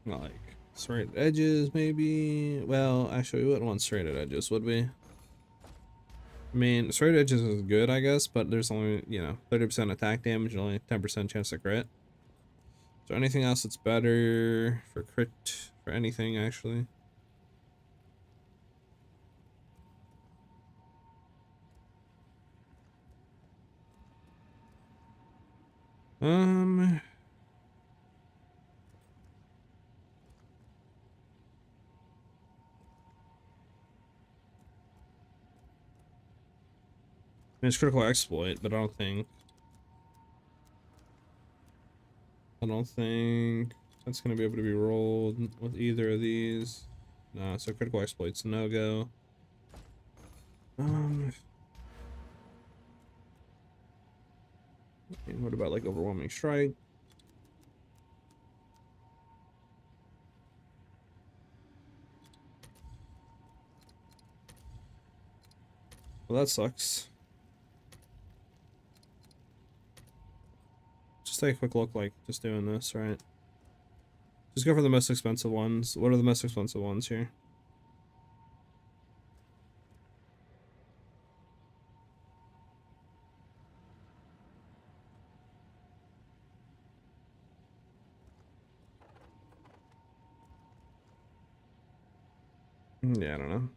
Like serrated edges, maybe. Well, actually, we wouldn't want serrated edges, would we? I mean, serrated edges is good, I guess, but there's only, you know, 30% attack damage and only 10% chance to crit. Is there anything else that's better for crit, for anything, actually? I mean, it's critical exploit, but I don't think that's gonna be able to be rolled with either of these. No, so critical exploit's no go. And what about like overwhelming strike? Well, that sucks. Just take a quick look, like just doing this, right? Just go for the most expensive ones. What are the most expensive ones here? Yeah, I don't know.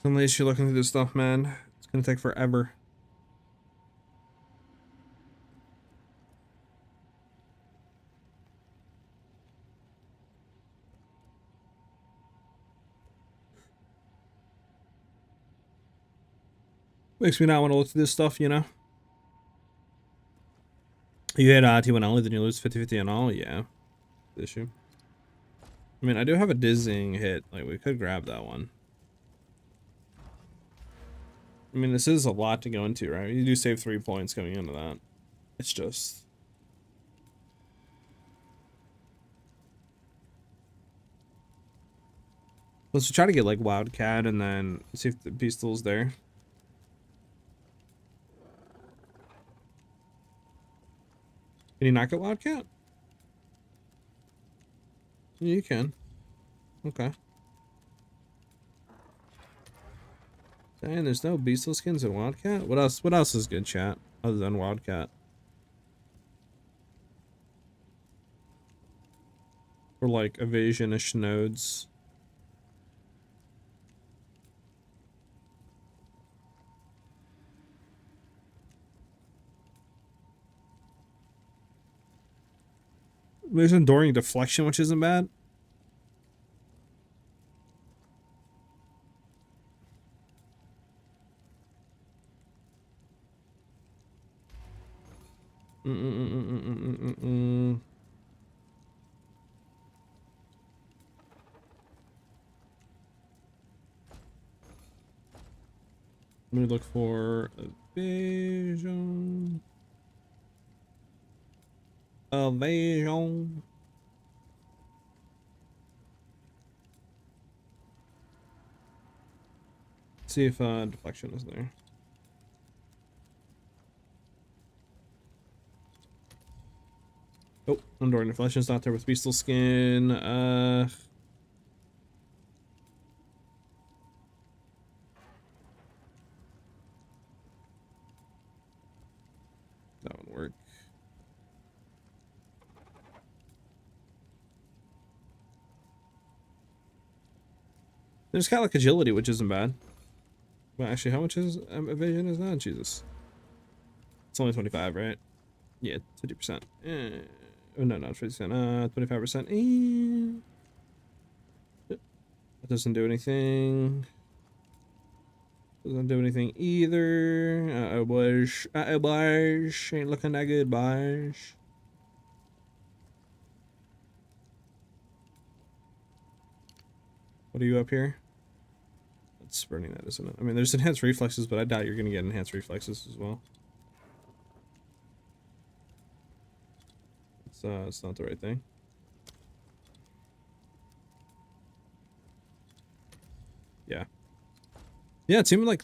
Unless you're looking through this stuff, man, it's gonna take forever. Makes me not want to look through this stuff, you know? You hit T1 only, then you lose 50-50 on all? Yeah. Issue. I mean, I do have a dizzying hit. Like, we could grab that one. I mean, this is a lot to go into, right? You do save 3 points going into that. It's just... Let's try to get, like, Wildcat and then see if the pistol's there. Can you not get Wildcat? Yeah, you can. Okay. Dang, there's no beastal skins in Wildcat? What else? What else is good, chat? Other than Wildcat? Or like evasion-ish nodes. There's enduring deflection, which isn't bad. Let me look for evasion. Evasion. See if deflection is there. Oh, enduring deflection is not there with beastal skin. That would work. There's kind of like agility, which isn't bad. Well, actually, how much is evasion is that? Jesus. It's only 25, right? Yeah, 50%. Oh, no, not 50%. 25%. That doesn't do anything. Doesn't do anything either. Uh-oh, boys. Uh-oh, boys. Ain't looking that good, boys. What are you up here? That's burning that, isn't it? I mean, there's enhanced reflexes, but I doubt you're gonna get enhanced reflexes as well. It's not the right thing. Yeah. Yeah, it seemed like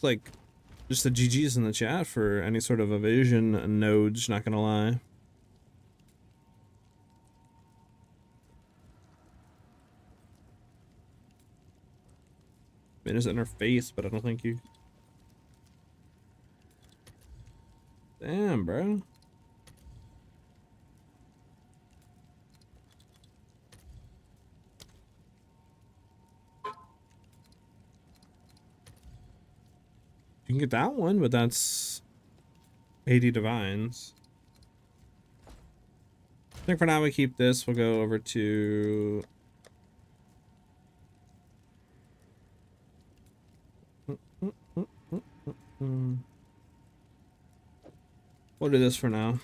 just the GGs in the chat for any sort of evasion nodes, not gonna lie. I mean, it's in her face, but I don't think you... Damn, bro. You can get that one, but that's 80 divines. I think for now we keep this. We'll go over to... We'll do this for now.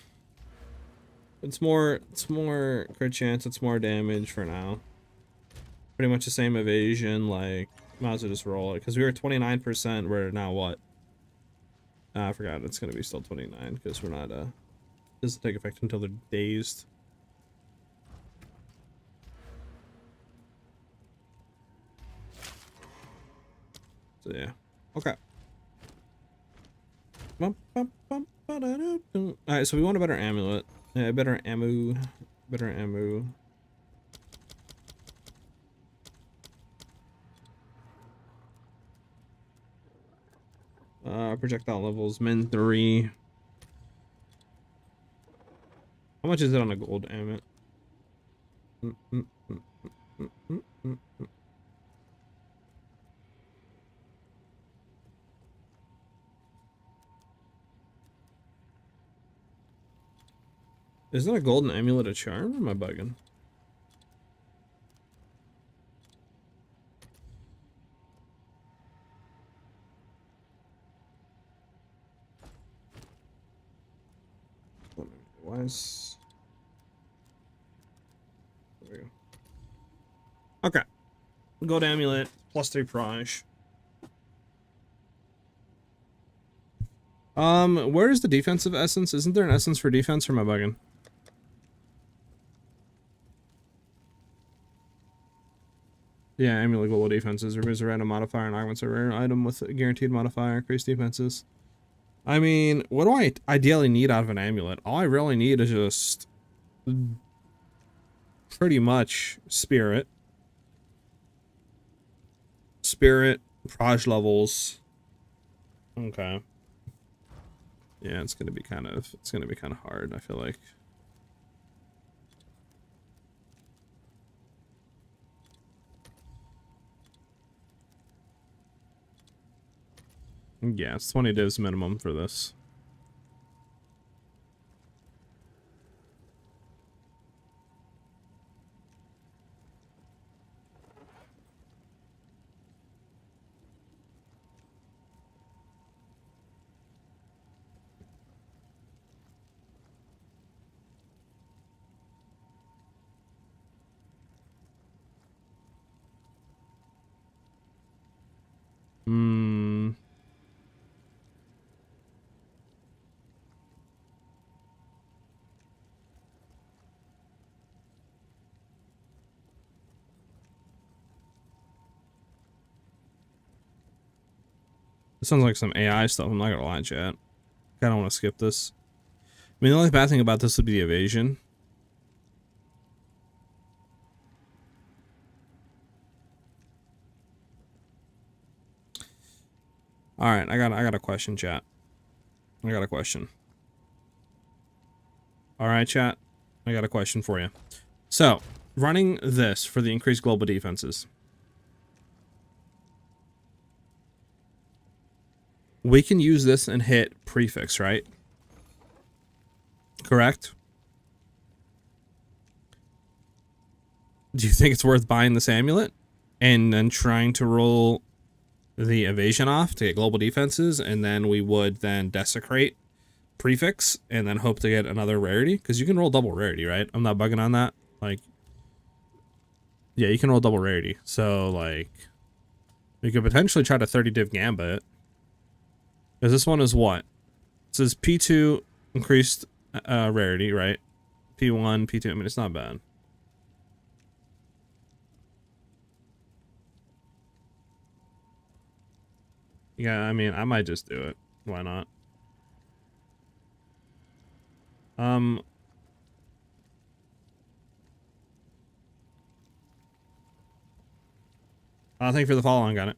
It's more crit chance, it's more damage for now. Pretty much the same evasion, like, might as well just roll it. Because we were 29%, we're now what? I forgot, it's gonna be still 29, because we're not, doesn't take effect until they're dazed. So yeah, okay. Alright, so we want a better amulet. Yeah, better ammo. Better ammo. Projectile levels, min 3. How much is it on a gold amulet? Isn't a golden amulet a charm? Or am I bugging? Why is... There we go. Okay. Gold amulet, plus 3 prize. Where is the defensive essence? Isn't there an essence for defense, or am I bugging? Yeah, amulet global defenses. Removes a random modifier and augments a rare item with a guaranteed modifier. Increased defenses. I mean, what do I ideally need out of an amulet? All I really need is just... pretty much spirit. Spirit, proj levels. Okay. Yeah, it's gonna be kind of hard, I feel like. Yeah, it's 20 divs minimum for this. Hmm. This sounds like some AI stuff, I'm not gonna lie, chat. Kinda wanna skip this. I mean, the only bad thing about this would be the evasion. Alright, I got a question, chat. I got a question. Alright, chat. I got a question for you. So, running this for the increased global defenses. We can use this and hit prefix, right? Correct? Do you think it's worth buying this amulet and then trying to roll the evasion off to get global defenses, and then we would then desecrate prefix and then hope to get another rarity? Because you can roll double rarity, right? I'm not bugging on that. Like, yeah, you can roll double rarity. So, like, we could potentially try to 30 div gambit. Because this one is what? It says P2 increased rarity, right? P1, P2. I mean, it's not bad. Yeah, I mean, I might just do it. Why not? Thank you for the follow on, got it.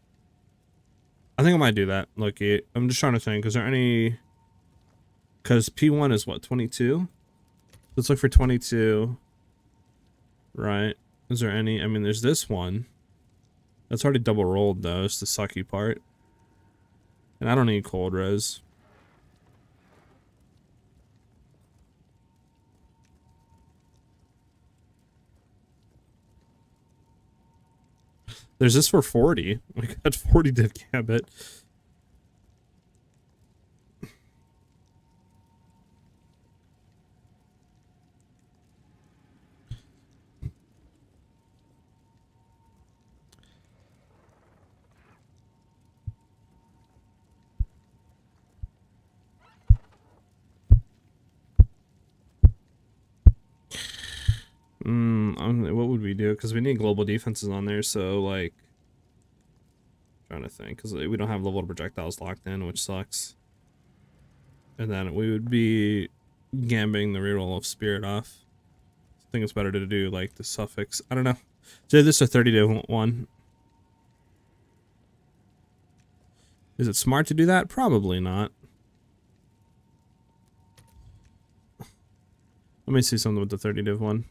I think I might do that. Look, I'm just trying to think. Is there any... Because P1 is what, 22? Let's look for 22. Right. Is there any... I mean, there's this one. That's already double rolled, though. It's the sucky part. And I don't need cold res. There's this for 40. We got 40 div gambit. What would we do? Because we need global defenses on there, so, like... Trying to think, because we don't have level projectiles locked in, which sucks. And then we would be gambling the reroll of Spirit off. I think it's better to do, like, the suffix. I don't know. Say this is a 30 div one. Is it smart to do that? Probably not. Let me see something with the 30 div one.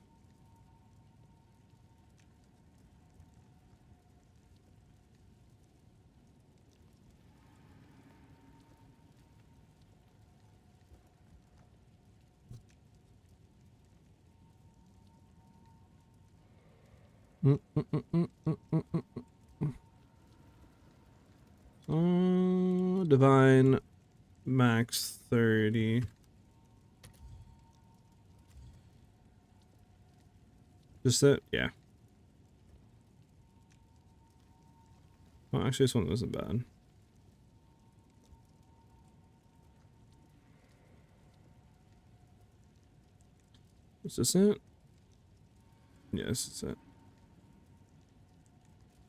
Divine max 30. Just that, yeah. Well, actually, this one wasn't bad. Is this it? Yeah, this is it.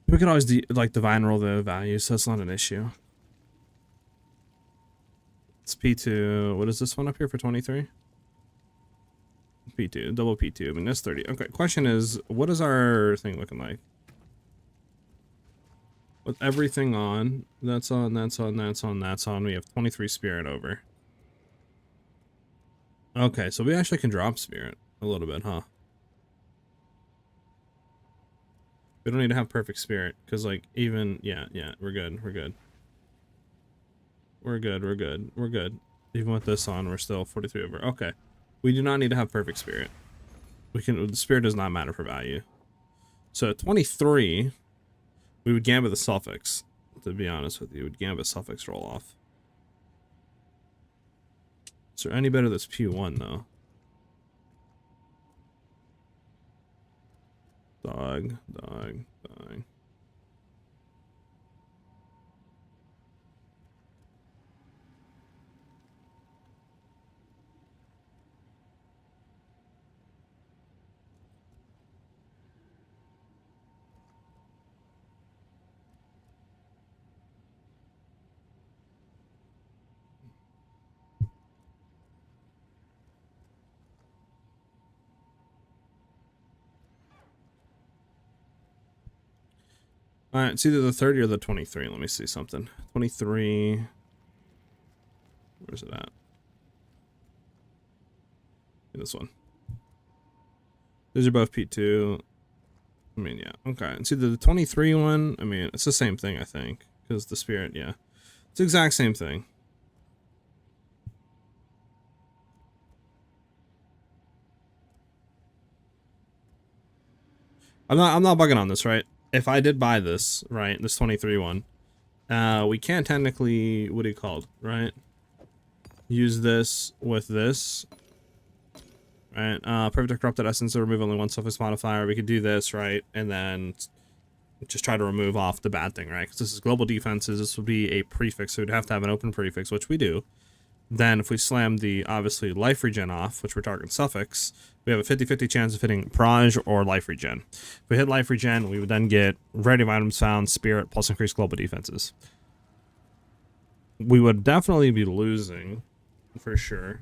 We could always like divine roll the value, so that's not an issue. It's P2. What is this one up here for 23? P2, double P2. I mean, that's 30. Okay, question is, what is our thing looking like? With everything on, that's on, that's on, that's on, that's on. We have 23 spirit over. Okay, so we actually can drop spirit a little bit, huh? We don't need to have perfect spirit, because, like, even, yeah, we're good, we're good. We're good, we're good, we're good. Even with this on, we're still 43 over. Okay. We do not need to have perfect spirit. We can, the spirit does not matter for value. So at 23, we would gambit the suffix, to be honest with you. We'd gambit suffix roll off. Is there any better that's P1, though? Dog. Alright, it's either the 30 or the 23. Let me see something. 23. Where's it at? This one. These are both P2. I mean, yeah. Okay. It's either the 23 one. I mean, it's the same thing, I think. Because the spirit, yeah. It's the exact same thing. I'm not bugging on this, right? If I did buy this, right, this 23 one, we can technically, what do you call it, right? Use this with this, right? Perfect corrupted essence to remove only one suffix modifier. We could do this, right? And then just try to remove off the bad thing, right? Because this is global defenses. This would be a prefix, so we'd have to have an open prefix, which we do. Then if we slam the, obviously, life regen off, which we're targeting suffix, we have a 50-50 chance of hitting Proj or life regen. If we hit life regen, we would then get variety of items found, spirit, plus increased global defenses. We would definitely be losing, for sure.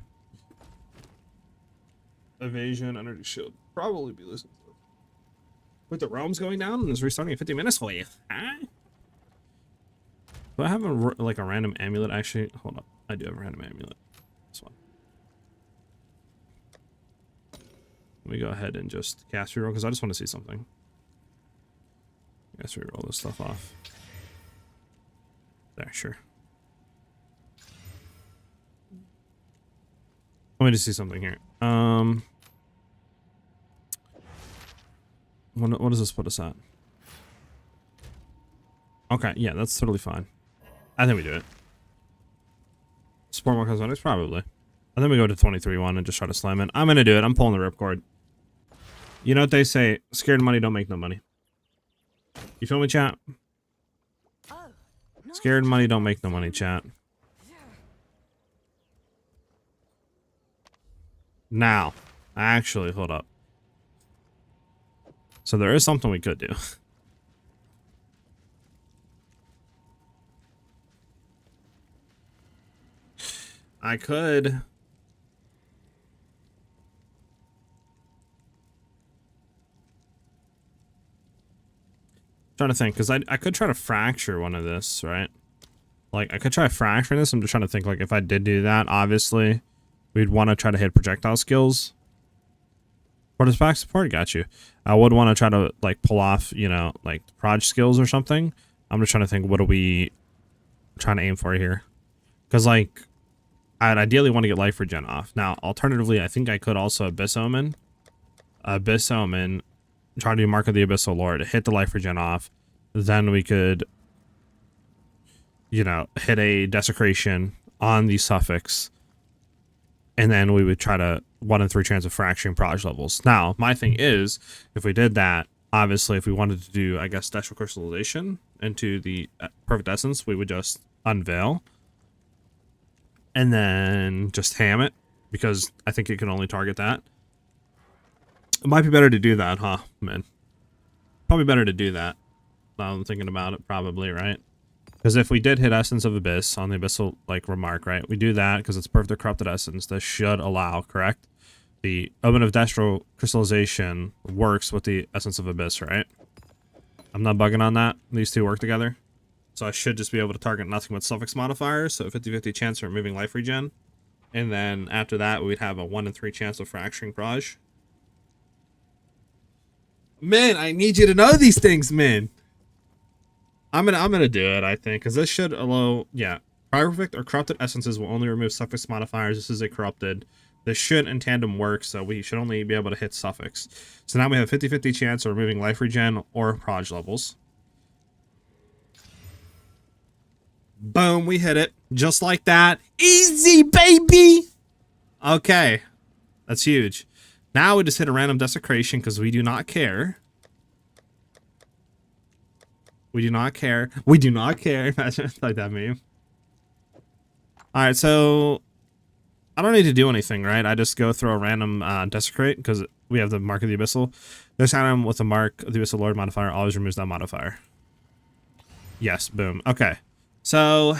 Evasion, energy shield, probably be losing. With the realms going down and is restarting in 50 minutes for you. Huh? Do I have like a random amulet? Actually, hold up. I do have a random amulet. This one. Let me go ahead and just cast reroll because I just want to see something. Cast reroll this stuff off. There, sure. Let me just see something here. What does this put us at? Okay, yeah, that's totally fine. I think we do it. Support more cosmetics? Probably. And then we go to 23-1 and just try to slam it. I'm gonna do it. I'm pulling the ripcord. You know what they say? Scared money don't make no money. You feel me, chat? Oh, nice. Scared money don't make no money, chat. Now, actually, hold up. So there is something we could do. I could. Trying to think, because I could try to fracture one of this, right? Like, I could try fracturing this. I'm just trying to think, like, if I did do that, obviously, we'd want to try to hit projectile skills. What is back support? Got you. I would want to try to, like, pull off, you know, like, proj skills or something. I'm just trying to think, what are we trying to aim for here? Because, like, I'd ideally want to get life regen off. Now, alternatively, I think I could also Abyss Omen. Abyss Omen, try to do Mark of the Abyssal Lord, hit the life regen off. Then we could, you know, hit a Desecration on the suffix. And then we would try to 1 in 3 chance of fracturing proj levels. Now, my thing is, if we did that, obviously, if we wanted to do, I guess, Destral Crystallization into the Perfect Essence, we would just unveil. And then just ham it, because I think it can only target that. It might be better to do that, huh, man? Probably better to do that. Now I'm thinking about it, probably, right? Because if we did hit Essence of Abyss on the Abyssal, like, remark, right? We do that because it's Perfect Corrupted Essence. This should allow, correct? The Omen of Destral Crystallization works with the Essence of Abyss, right? I'm not bugging on that. These two work together. So I should just be able to target nothing but suffix modifiers. So 50-50 chance of removing life regen. And then after that, we'd have a 1 in 3 chance of fracturing proj. Man, I need you to know these things, man. I'm gonna do it, I think, because this should allow, yeah, perfect or corrupted essences will only remove suffix modifiers. This is a corrupted. This should in tandem work, so we should only be able to hit suffix. So now we have a 50-50 chance of removing life regen or proj levels. Boom, we hit it. Just like that. Easy, baby! Okay. That's huge. Now we just hit a random desecration because we do not care. We do not care. We do not care. Imagine like that meme. Alright, so I don't need to do anything, right? I just go through a random desecrate because we have the Mark of the Abyssal. This item with the Mark of the Abyssal Lord modifier always removes that modifier. Yes, boom. Okay. So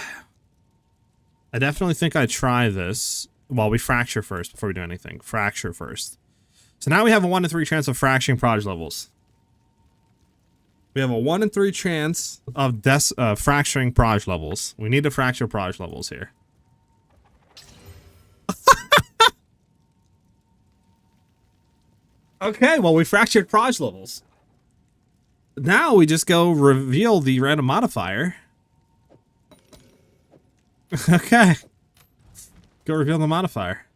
I definitely think I'd try this. Well, we fracture first before we do anything. Fracture first. So now we have a 1 in 3 chance of fracturing proj levels. We have a 1 in 3 chance of fracturing proj levels. We need to fracture proj levels here. Okay, well, we fractured proj levels. Now we just go reveal the random modifier. Okay. Go reveal the modifier.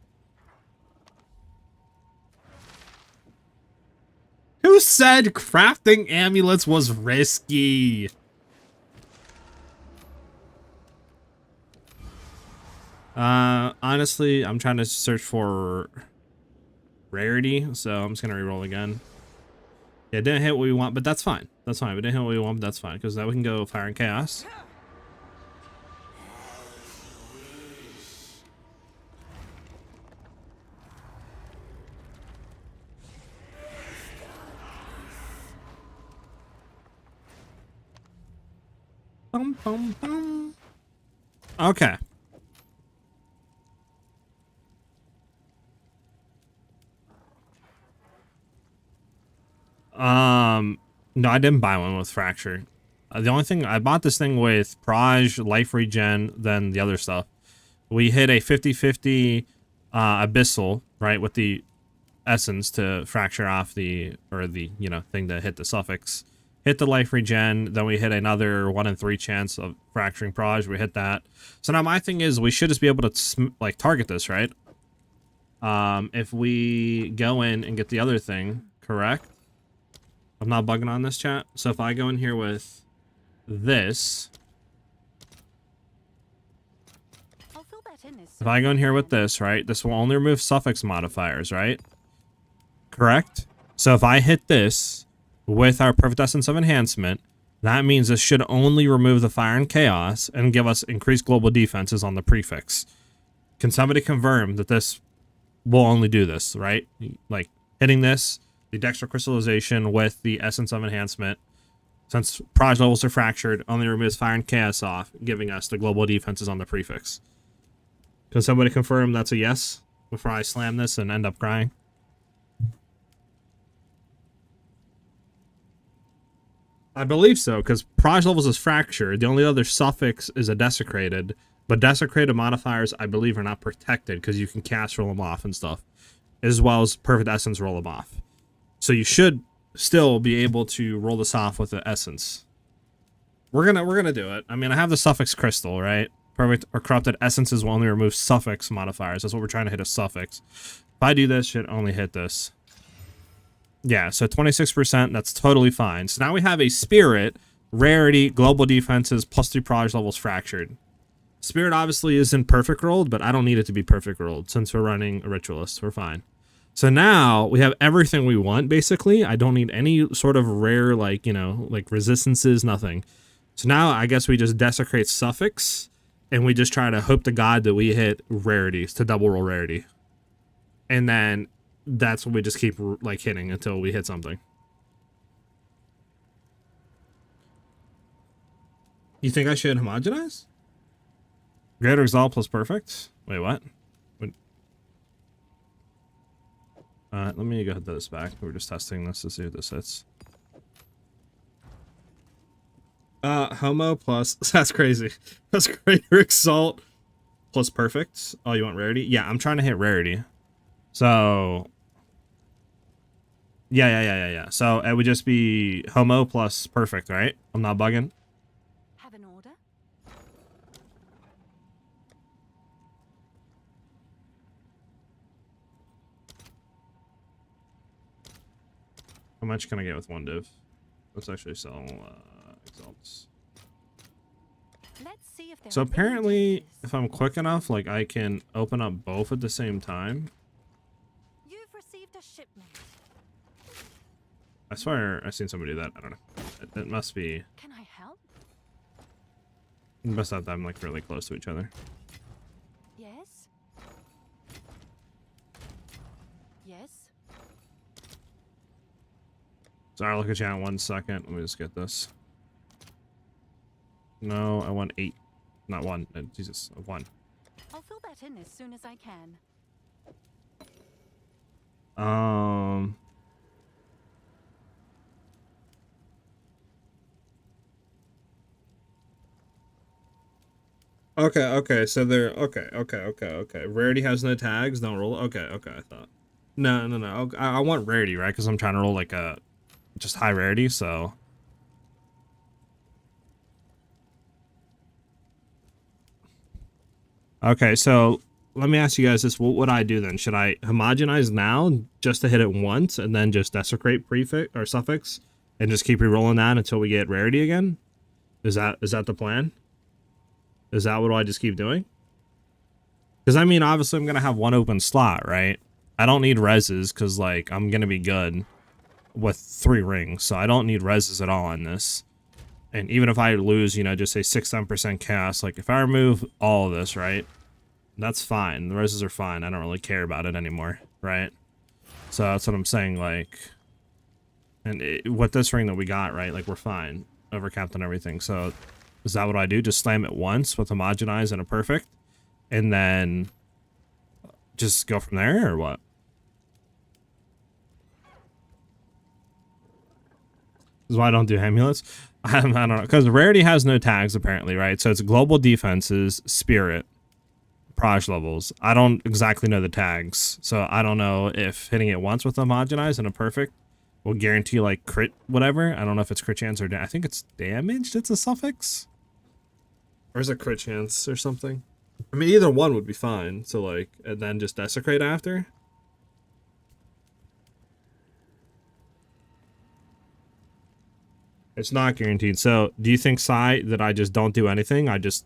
Who said crafting amulets was risky? Honestly, I'm trying to search for rarity, so I'm just gonna reroll again. Yeah, it didn't hit what we want, but that's fine. That's fine. We didn't hit what we want, but that's fine, because now we can go Fire and Chaos. Bum, bum, bum. Okay. No, I didn't buy one with Fracture. The only thing, I bought this thing with Proj, Life Regen, then the other stuff. We hit a 50-50 Abyssal, right, with the Essence to fracture off the, or the, you know, thing to hit the suffix. Hit the Life Regen, then we hit another 1 in 3 chance of fracturing Proj. We hit that. So now my thing is, we should just be able to, like, target this, right? If we go in and get the other thing, correct? I'm not bugging on this, chat. So if I go in here with this, if I go in here with this, right, this will only remove suffix modifiers, right? Correct? So if I hit this with our Perfect Essence of Enhancement, that means this should only remove the Fire and Chaos and give us increased global defenses on the prefix. Can somebody confirm that this will only do this, right? Like, hitting this, the Dexter Crystallization with the Essence of Enhancement, since Proj levels are fractured, only removes Fire and Chaos off, giving us the global defenses on the prefix. Can somebody confirm that's a yes before I slam this and end up crying? I believe so, because Proj levels is fractured. The only other suffix is a Desecrated, but Desecrated modifiers, I believe, are not protected because you can cast roll them off and stuff, as well as Perfect Essence roll them off. So you should still be able to roll this off with the Essence. We're gonna do it. I mean, I have the Suffix Crystal, right? Perfect or Corrupted Essences will only remove suffix modifiers. That's what we're trying to hit, a suffix. If I do this, should only hit this. Yeah, so 26%, that's totally fine. So now we have a Spirit, Rarity, Global Defenses, +3 Proj levels fractured. Spirit obviously isn't perfect rolled, but I don't need it to be perfect rolled since we're running a Ritualist. We're fine. So now we have everything we want, basically. I don't need any sort of rare, like, you know, like resistances, nothing. So now I guess we just desecrate suffix, and we just try to hope to God that we hit rarities to double roll rarity. And then that's what we just keep, like, hitting until we hit something. You think I should homogenize? Greater Exile plus perfect? Wait, what? Let me go ahead to this back. We're just testing this to see if this hits. Homo plus... That's crazy. That's Greater Exalt plus perfect. Oh, you want rarity? Yeah, I'm trying to hit rarity. So... Yeah. So it would just be Homo plus perfect, right? I'm not bugging. Have an order? How much can I get with one div? Let's actually sell exalts. Let's see if there So are apparently, any if I'm quick enough, like, I can open up both at the same time. You've received a shipment. I swear I've seen somebody do that. I don't know. It must be... Can I help? It must have them, like, really close to each other. Yes. Yes. Sorry, I'll look at you in 1 second. Let me just get this. No, I want 8. Not 1. Jesus, 1. I'll fill that in as soon as I can. Okay, so they're... Okay. Rarity has no tags, don't roll. Okay, I thought. No. I want rarity, right? Because I'm trying to roll, like, a... just high rarity, so... Okay, so let me ask you guys this. What would I do then? Should I homogenize now just to hit it once and then just desecrate prefix or suffix and just keep re-rolling that until we get rarity again? Is that the plan? Is that what I just keep doing? Because I mean, obviously I'm going to have one open slot, right? I don't need reses because like I'm going to be good with 3 rings. So I don't need reses at all on this. And even if I lose, you know, just say 6-7% chaos, like if I remove all of this, right? That's fine. The reses are fine. I don't really care about it anymore, right? So that's what I'm saying, like... And with this ring that we got, right, like we're fine. Overcapped and everything. So is that what I do? Just slam it once with homogenize and a perfect? And then just go from there, or what? This is why I don't do amulets. I don't know. Because rarity has no tags, apparently, right? So it's global defenses, spirit, proj levels. I don't exactly know the tags, so I don't know if hitting it once with homogenize and a perfect will guarantee like crit whatever. I don't know if it's crit chance or I think it's damaged. It's a suffix, or is it crit chance or something? I mean, either one would be fine. So like, and then just desecrate after. It's not guaranteed. So do you think, Sai, that I just don't do anything? I just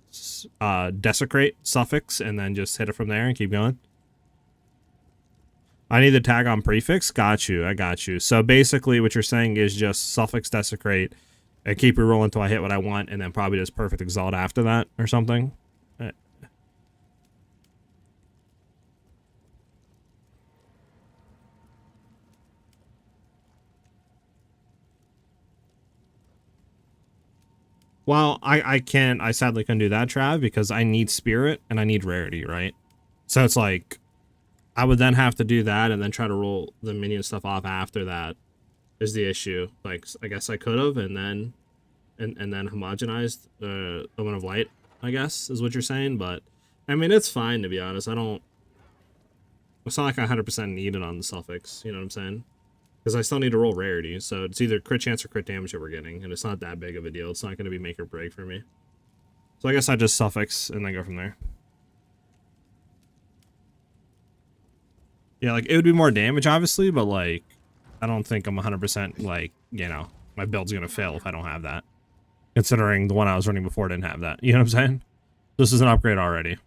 desecrate suffix and then just hit it from there and keep going? I need the tag on prefix? Got you. I got you. So basically what you're saying is just suffix desecrate and keep it rolling until I hit what I want and then probably just perfect exalt after that or something? Well, I sadly couldn't do that, Trav, because I need spirit and I need rarity, right? So it's like, I would then have to do that and then try to roll the minion stuff off after that is the issue. Like, I guess I could have and then homogenized the Omen of Light, I guess, is what you're saying. But, I mean, it's fine, to be honest. It's not like I 100% need it on the suffix, you know what I'm saying? Because I still need to roll rarity, so it's either crit chance or crit damage that we're getting, and it's not that big of a deal. It's not going to be make or break for me. So I guess I just suffix and then go from there. Yeah, like, it would be more damage, obviously, but, like, I don't think I'm 100%, like, you know, my build's going to fail if I don't have that. Considering the one I was running before didn't have that. You know what I'm saying? This is an upgrade already.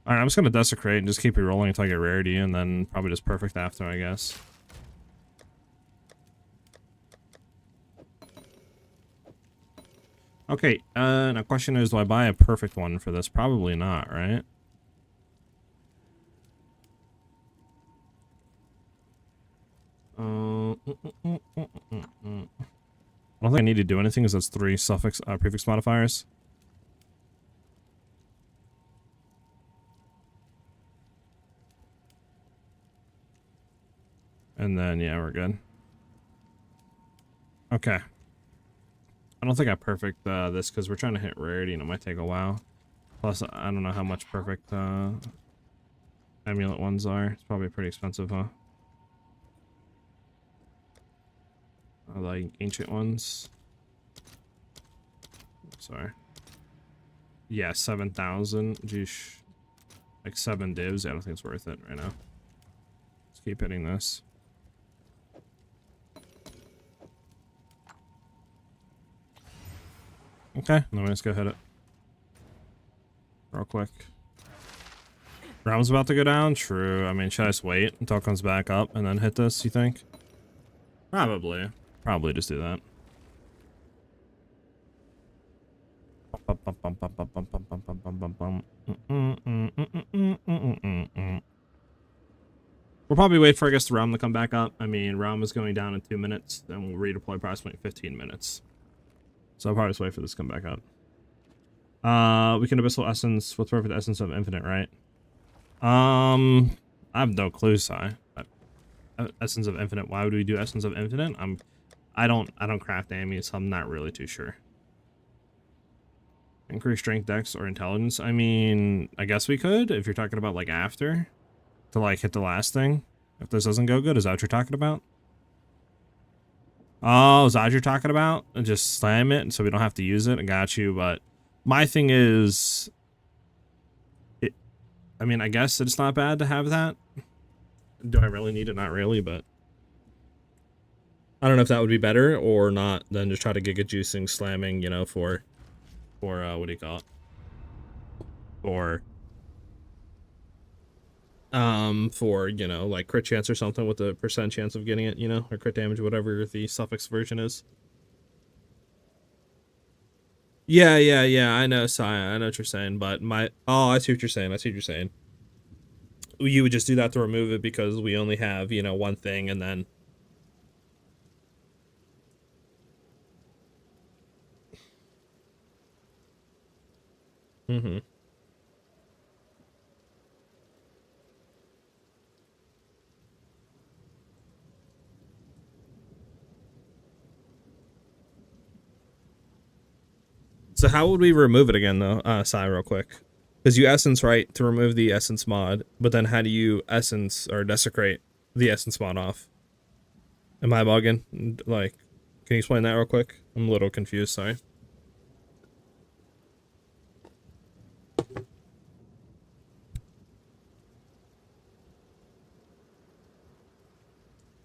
Alright, I'm just gonna desecrate and just keep it rolling until I get rarity, and then probably just perfect after, I guess. Okay, now question is, do I buy a perfect one for this? Probably not, right? I don't think I need to do anything because that's 3 suffix prefix modifiers. And then, yeah, we're good. Okay. I don't think I perfect this because we're trying to hit rarity and it might take a while. Plus, I don't know how much perfect amulet ones are. It's probably pretty expensive, huh? I like ancient ones. Sorry. Yeah, 7,000. Geesh. Like 7 divs. I don't think it's worth it right now. Let's keep hitting this. Okay, then let's go hit it. Real quick. Realm's about to go down? True. I mean, should I just wait until it comes back up and then hit this, you think? Probably. Probably just do that. We'll probably wait for, I guess, the realm to come back up. I mean, realm is going down in 2 minutes, then we'll redeploy approximately 15 minutes. So I'll probably just wait for this to come back up. We can Abyssal Essence. What's for the Essence of Infinite, right? I have no clue, Sai. Essence of Infinite. Why would we do Essence of Infinite? I don't craft Ami, so I'm not really too sure. Increase strength, dex, or intelligence. I mean, I guess we could if you're talking about like after to like hit the last thing. If this doesn't go good, is that what you're talking about? Oh, is that what you're talking about? And just slam it so we don't have to use it. I got you, but my thing is, I mean, I guess it's not bad to have that. Do I really need it? Not really, but I don't know if that would be better or not than just try to giga juicing, slamming, you know, for what do you call it? For, you know, like crit chance or something with a percent chance of getting it, you know, or crit damage, whatever the suffix version is. Yeah, I know, I know what you're saying, but I see what you're saying. You would just do that to remove it because we only have, you know, one thing, and then So how would we remove it again, though, Sai, real quick? Because you essence, right, to remove the essence mod, but then how do you essence or desecrate the essence mod off? Am I bugging? Like, can you explain that real quick? I'm a little confused, sorry.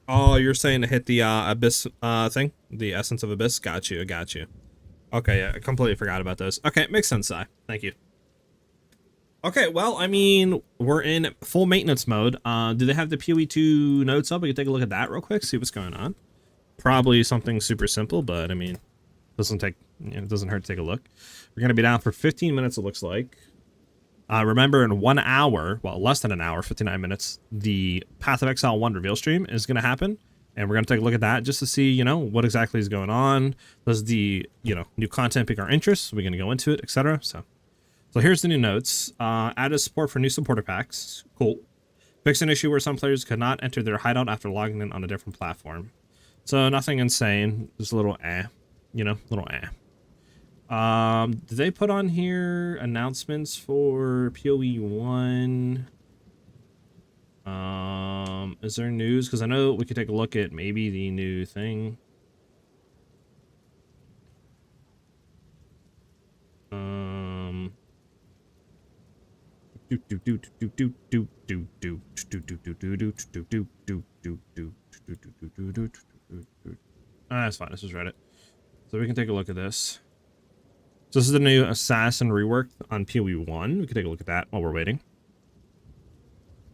Oh, you're saying to hit the abyss thing? The essence of abyss? Got you. Okay, yeah, I completely forgot about those. Okay, makes sense, Sai. Thank you. Okay, well, I mean, we're in full maintenance mode. Do they have the PoE 2 notes up? We can take a look at that real quick, see what's going on. Probably something super simple, but I mean, it doesn't hurt to take a look. We're gonna be down for 15 minutes, it looks like. Remember, in 1 hour, well, less than an hour, 59 minutes, the Path of Exile 1 reveal stream is gonna happen. And we're going to take a look at that just to see, you know, what exactly is going on. Does the, you know, new content pique our interest? We're going to go into it, etc. So here's the new notes. Added support for new supporter packs. Cool. Fix an issue where some players could not enter their hideout after logging in on a different platform. So nothing insane. Just a little you know, little Did they put on here announcements for PoE 1? Is there news? Because I know we could take a look at maybe the new thing. That's fine. This is Reddit. So we can take a look at this. So this is the new Assassin rework on PoE 1. We can take a look at that while we're waiting.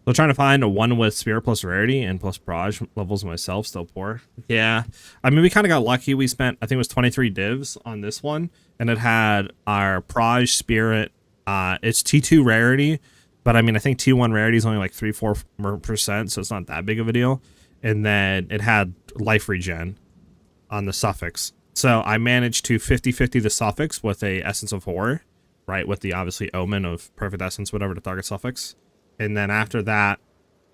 So trying to find a one with Spirit plus Rarity and plus Barrage levels myself, still poor. Yeah, I mean, we kind of got lucky. We spent, I think it was 23 divs on this one, and it had our Barrage, Spirit, it's T2 Rarity, but I mean, I think T1 Rarity is only like 3-4%, so it's not that big of a deal. And then it had Life Regen on the suffix. So I managed to 50-50 the suffix with a Essence of Horror, right, with the obviously Omen of Perfect Essence, whatever, to target suffix. And then after that,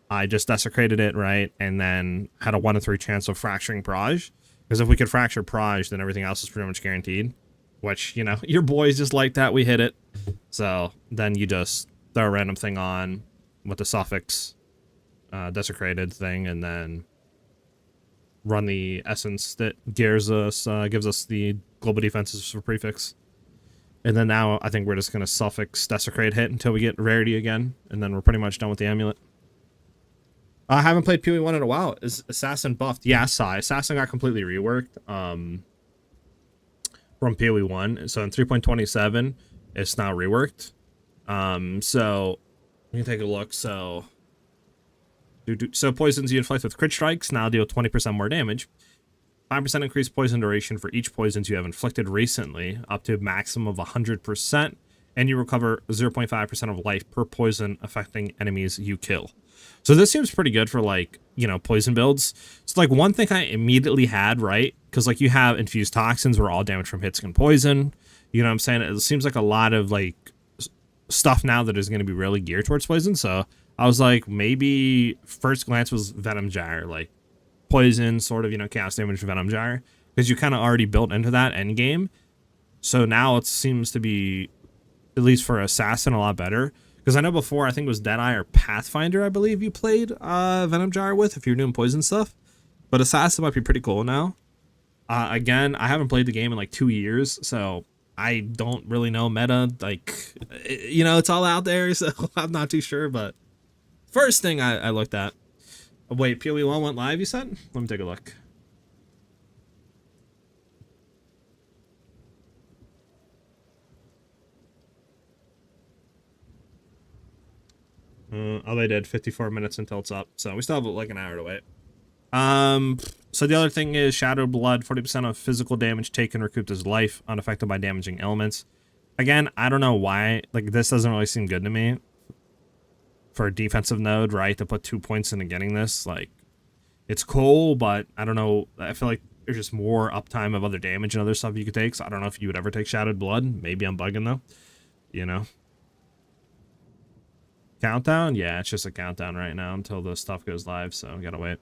I just desecrated it, right? And then had a 1 in 3 chance of fracturing Barrage. Because if we could fracture Barrage, then everything else is pretty much guaranteed. Which, you know, your boys just like that. We hit it. So then you just throw a random thing on with the suffix desecrated thing. And then run the essence that gives us the global defenses for prefix. And then now I think we're just going to suffix desecrate hit until we get rarity again. And then we're pretty much done with the amulet. I haven't played PoE 1 in a while. Is Assassin buffed? Yeah, Assassin got completely reworked from PoE 1. So in 3.27, it's now reworked. So we can take a look. So poisons you inflict with crit strikes now deal 20% more damage. 5% increased poison duration for each poisons you have inflicted recently, up to a maximum of 100%, and you recover 0.5% of life per poison affecting enemies you kill. So this seems pretty good for, like, you know, poison builds. So, like, one thing I immediately had, right, because, like, you have infused toxins where all damage from hits can poison. You know what I'm saying? It seems like a lot of, like, stuff now that is going to be really geared towards poison. So I was like, maybe first glance was Venom Gyre, like, poison, sort of, you know, chaos damage Venom Gyre, because you kind of already built into that end game. So now it seems to be, at least for Assassin, a lot better. Because I know before, I think it was Deadeye or Pathfinder, I believe you played Venom Gyre with, if you're doing poison stuff. But Assassin might be pretty cool now. Again, I haven't played the game in like 2 years, so I don't really know meta. Like, you know, it's all out there, so I'm not too sure. But first thing I looked at. Oh, wait, PoE 1 went live, you said? Let me take a look. Oh, they did 54 minutes until it's up, so we still have like an hour to wait. So the other thing is Shadowed Blood, 40% of physical damage taken recouped as life, unaffected by damaging elements. Again, I don't know why, like, this doesn't really seem good to me for a defensive node, right? To put 2 points into getting this, like, it's cool, but I don't know. I feel like there's just more uptime of other damage and other stuff you could take. So I don't know if you would ever take Shadowed Blood. Maybe I'm bugging though, you know. Countdown? Yeah, it's just a countdown right now until the stuff goes live, so we gotta wait.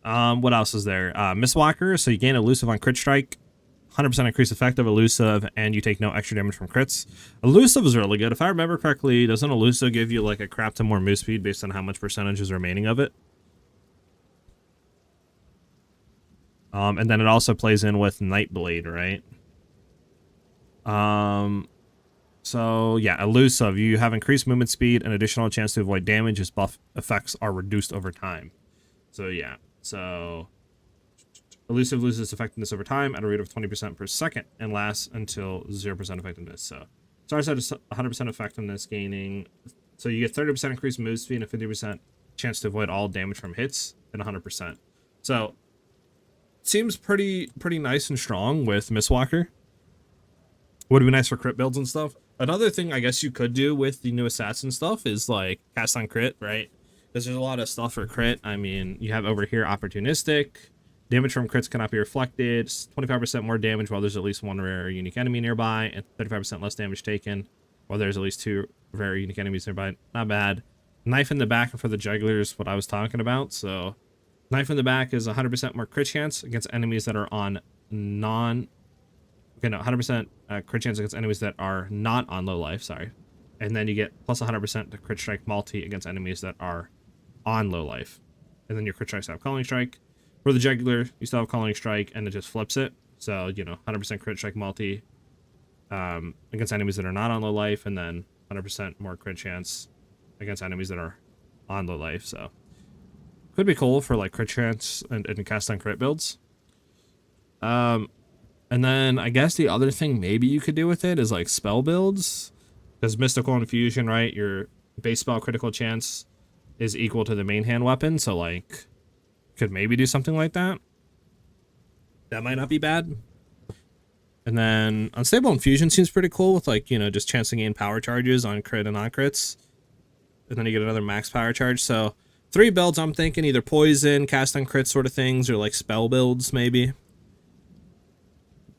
What else is there? Mistwalker, so you gain elusive on crit strike, 100% increased effect of elusive, and you take no extra damage from crits. Elusive is really good. If I remember correctly, doesn't elusive give you like a crap ton more move speed based on how much percentage is remaining of it? And then it also plays in with Nightblade, right? So yeah, elusive, you have increased movement speed and additional chance to avoid damage as buff effects are reduced over time. So yeah, so elusive loses effectiveness over time at a rate of 20% per second and lasts until 0% effectiveness. So starts at 100% effectiveness, gaining, so you get 30% increased move speed and a 50% chance to avoid all damage from hits and 100%. So seems pretty nice and strong with Mistwalker. Would be nice for crit builds and stuff. Another thing I guess you could do with the new assassin stuff is like cast on crit, right? Because there's a lot of stuff for crit. I mean, you have over here opportunistic. Damage from crits cannot be reflected. 25% more damage while there's at least one rare or unique enemy nearby, and 35% less damage taken while there's at least 2 rare or unique enemies nearby. Not bad. Knife in the back for the jugglers, what I was talking about. So knife in the back is 100% more crit chance against enemies that are on 100% crit chance against enemies that are not on low life, sorry. And then you get plus 100% to crit strike multi against enemies that are on low life. And then your crit strikes have calling strike. For the juggler, you still have calling strike and it just flips it. So, you know, 100% crit strike multi against enemies that are not on low life, and then 100% more crit chance against enemies that are on low life. So could be cool for like crit chance and cast on crit builds. And then I guess the other thing maybe you could do with it is like spell builds. Because Mystical Infusion, right? Your base spell critical chance is equal to the main hand weapon. So like, could maybe do something like that. That might not be bad. And then Unstable Infusion seems pretty cool with like, you know, just chance to gain power charges on crit and non-crits. And then you get another max power charge. So 3 builds I'm thinking, either poison, cast on crit sort of things, or like spell builds maybe.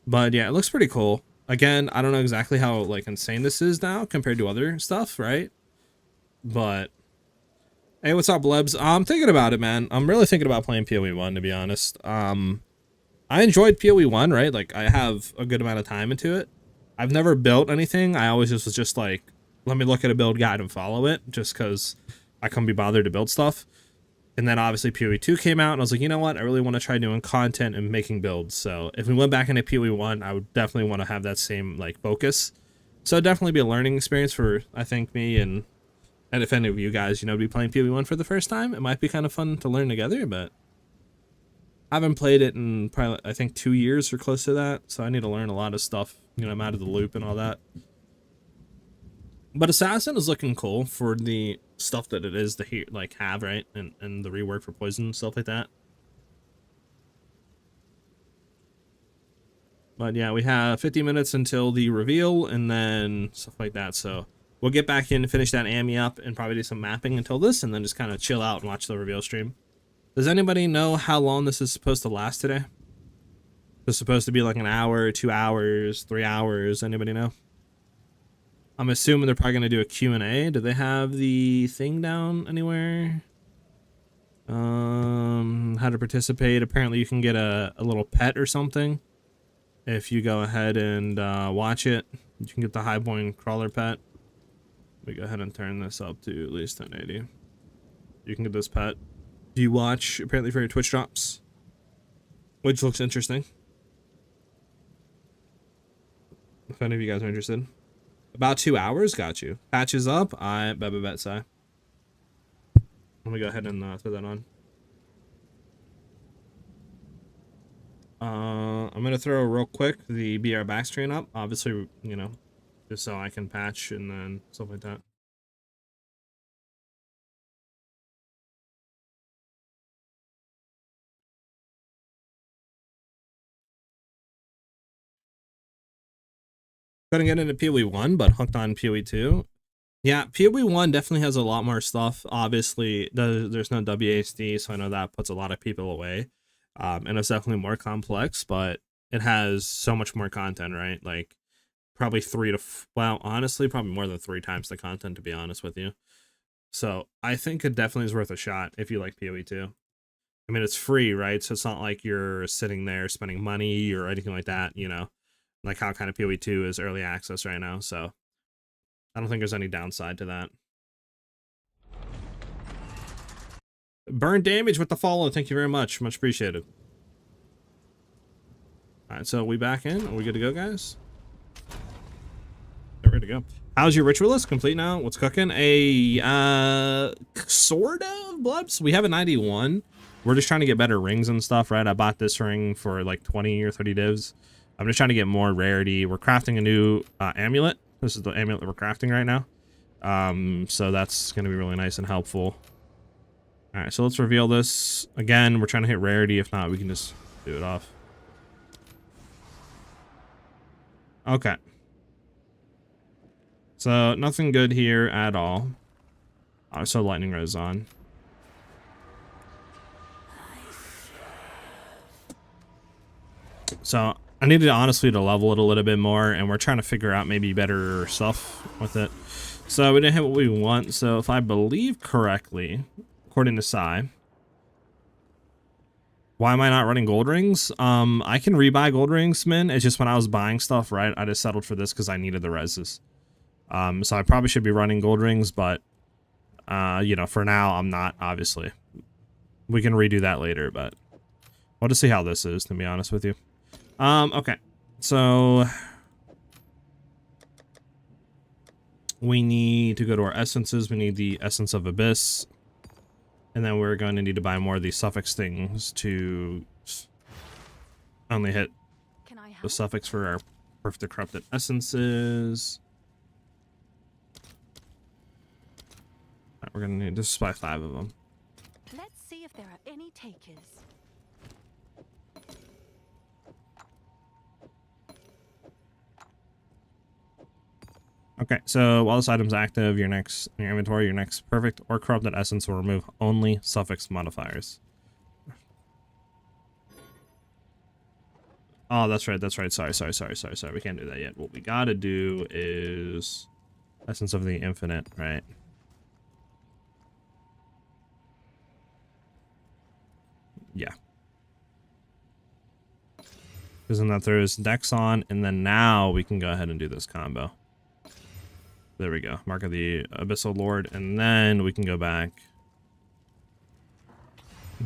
But yeah, it looks pretty cool. Again, I don't know exactly how like insane this is now compared to other stuff, right? But hey, what's up, Lebs? I'm thinking about it, man. I'm really thinking about playing PoE 1, to be honest. I enjoyed PoE 1, right? Like, I have a good amount of time into it. I've never built anything. I always just was just like, let me look at a build guide and follow it, just because I couldn't be bothered to build stuff. And then obviously PoE 2 came out, and I was like, you know what? I really want to try doing content and making builds. So if we went back into PoE 1, I would definitely want to have that same like focus. So it'd definitely be a learning experience for, I think, me and if any of you guys, you know, be playing PoE 1 for the first time. It might be kind of fun to learn together, but I haven't played it in probably, I think, 2 years or close to that. So I need to learn a lot of stuff. You know, I'm out of the loop and all that. But Assassin is looking cool for the stuff that it is to like have, right? And the rework for poison and stuff like that. But yeah, we have 50 minutes until the reveal and then stuff like that. So we'll get back in and finish that Ami up and probably do some mapping until this, and then just kind of chill out and watch the reveal stream. Does anybody know how long this is supposed to last today? It's supposed to be like an hour, 2 hours, 3 hours. Anybody know? I'm assuming they're probably going to do a Q&A. Do they have the thing down anywhere? How to participate. Apparently you can get a little pet or something if you go ahead and watch it. You can get the Highborn Crawler pet. Let me go ahead and turn this up to at least 1080. You can get this pet. Do you watch apparently for your Twitch drops? Which looks interesting. If any of you guys are interested. About 2 hours, got you. Patches up, I bet Si. Let me go ahead and throw that on. I'm gonna throw real quick the BR backstrain up, obviously, you know, just so I can patch and then stuff like that. Couldn't get into PoE 1, but hooked on PoE 2. Yeah, PoE 1 definitely has a lot more stuff. Obviously, there's no WASD, so I know that puts a lot of people away. And it's definitely more complex, but it has so much more content, right? Like, probably well, honestly, probably more than 3 times the content, to be honest with you. So I think it definitely is worth a shot if you like PoE 2. I mean, it's free, right? So it's not like you're sitting there spending money or anything like that, you know, like how kind of PoE 2 is early access right now. So I don't think there's any downside to that. Burn damage with the follow. Thank you very much. Much appreciated. All right, so we back in. Are we good to go, guys? We're ready to go. How's your ritualist? Complete now? What's cooking? A sort of blubs. We have a 91. We're just trying to get better rings and stuff, right? I bought this ring for like 20 or 30 divs. I'm just trying to get more rarity. We're crafting a new amulet. This is the amulet that we're crafting right now. So that's going to be really nice and helpful. All right, so let's reveal this. Again, we're trying to hit rarity. If not, we can just do it off. Okay. So nothing good here at all. So lightning rose on. So I needed honestly to level it a little bit more, and we're trying to figure out maybe better stuff with it. So we didn't hit what we want. So if I believe correctly, according to Si, why am I not running gold rings? I can rebuy gold rings, Min. It's just when I was buying stuff, right, I just settled for this because I needed the reses. So I probably should be running gold rings, but you know, for now I'm not, obviously. We can redo that later, but we'll just see how this is, to be honest with you. Okay. So we need to go to our essences. We need the Essence of Abyss. And then we're going to need to buy more of these suffix things to only hit the suffix for our perfect corrupted essences. Right, we're going to need to buy 5 of them. Let's see if there are any takers. Okay, so while this item's active, your inventory, your next perfect or corrupted essence will remove only suffix modifiers. Oh, that's right. Sorry. We can't do that yet. What we gotta do is Essence of the Infinite, right? Yeah. Because then that throws Dex on, and then now we can go ahead and do this combo. There we go. Mark of the Abyssal Lord, and then we can go back.